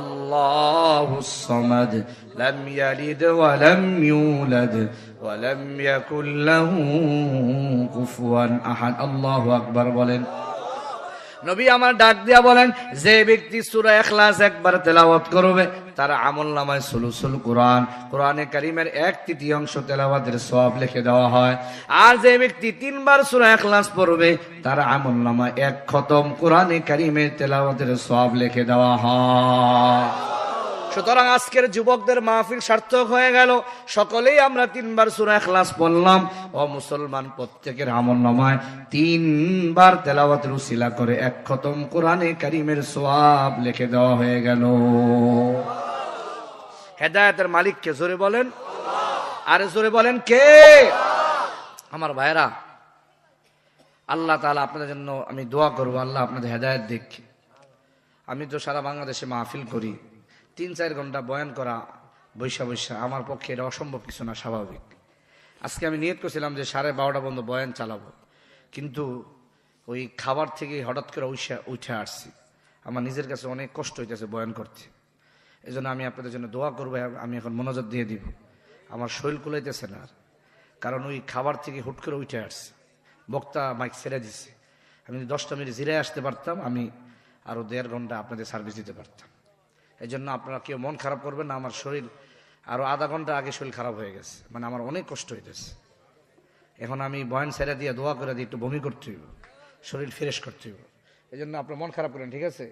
Speaker 6: الله الصمد لم يلد ولم يولد ولم يكن له كفوا أحد الله أكبر বলেন। নবী আমার ডাক দিয়া বলেন, যে ব্যক্তি সূরা ইখলাস একবার তেলাওয়াত করবে তার আমলনামায় সুলুসুল কুরআন, কোরআনে কারীমের 1/3 তেলাওয়াতের সওয়াব লিখে দেওয়া হয়। আর যে ব্যক্তি 3 বার সূরা ইখলাস পড়বে তার আমলনামায় 1 খতম কোরআনে কারীমের তেলাওয়াতের সওয়াব লিখে দেওয়া হয়। সুতরাং আজকের যুবকদের মাহফিল সার্থক হয়ে গেল। সকলেই আমরা 3 বার সূরা ইখলাস পড়লাম। ও মুসলমান, প্রত্যেকের আমলনামায় 3 বার তেলাওয়াতের উসিলা করে 1 খতম কোরআনে কারীমের সওয়াব লিখে দেওয়া হয়ে গেল। হেদায়েতের মালিক কে? জোরে বলেন, আরে জোরে বলেন কে? আমার ভাইরা, আল্লাহ তাআলা আপনাদের জন্য আমি দোয়া করব, আল্লাহ আপনাদের হেদায়েত দিক। আমি তো সারা বাংলাদেশে মাহফিল করি, 3-4 ঘন্টা বয়ান করা বৈশা বৈশা আমার পক্ষে এটা অসম্ভব কিছু না, স্বাভাবিক। আজকে আমি নিয়ত করছিলাম যে 12:30 পর্যন্ত বয়ান চালাবো, কিন্তু ওই খাবার থেকে হঠাৎ করে উঠে আসছি। আমার নিজের কাছে অনেক কষ্ট হইতেছে বয়ান করতে। এই জন্য আমি আপনাদের জন্য দোয়া করবো। আমি এখন মনোযোগ দিয়ে দিব, আমার শরীর কুলাইতেছে না, কারণ ওই খাবার থেকে হুট করে উঠে আসছে। বক্তা মাইক ছেড়ে দিচ্ছে। আমি 10টা মিনিট জিরায় আসতে পারতাম, আমি আরো 1.5 ঘন্টা আপনাদের সার্ভিস দিতে পারতাম। এই জন্য আপনারা কেউ মন খারাপ করবেন না। আমার শরীর আরো আধা ঘন্টা আগে শরীর খারাপ হয়ে গেছে, মানে আমার অনেক কষ্ট হইতেছে। এখন আমি বয়ান ছেড়ে দিয়ে দোয়া করে দিয়ে একটু বমি করতে হইব, শরীর ফ্রেশ করতে হইব। এই জন্য আপনার মন খারাপ করেন, ঠিক আছে?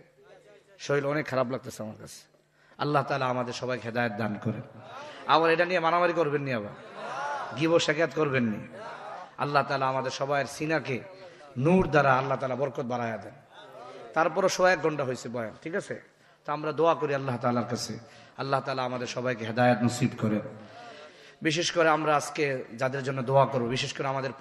Speaker 6: শরীর অনেক খারাপ লাগতেছে আমার কাছে। আল্লাহ তাআলা আমাদের সবাইকে হেদায়েত দান করেন। আবার এটা নিয়ে মারামারি করবেন নি, আবার গিবত শেখাত করবেননি। আল্লাহ তাআলা আমাদের সবাইয়ের সিনাকে নূর দ্বারা আল্লাহ তাআলা বরকত বাড়ায়া দেন। তারপরও 1 ঘন্টা হয়েছে বয়ান, ঠিক আছে? তো আমরা দোয়া করি আল্লাহ তাআলার কাছে, আল্লাহ তাআলা আমাদের সবাইকে হেদায়েত নসিব করেন। বিশেষ করে আমরা আজকে যাদের জন্য দোয়া করব, বিশেষ করে আমাদের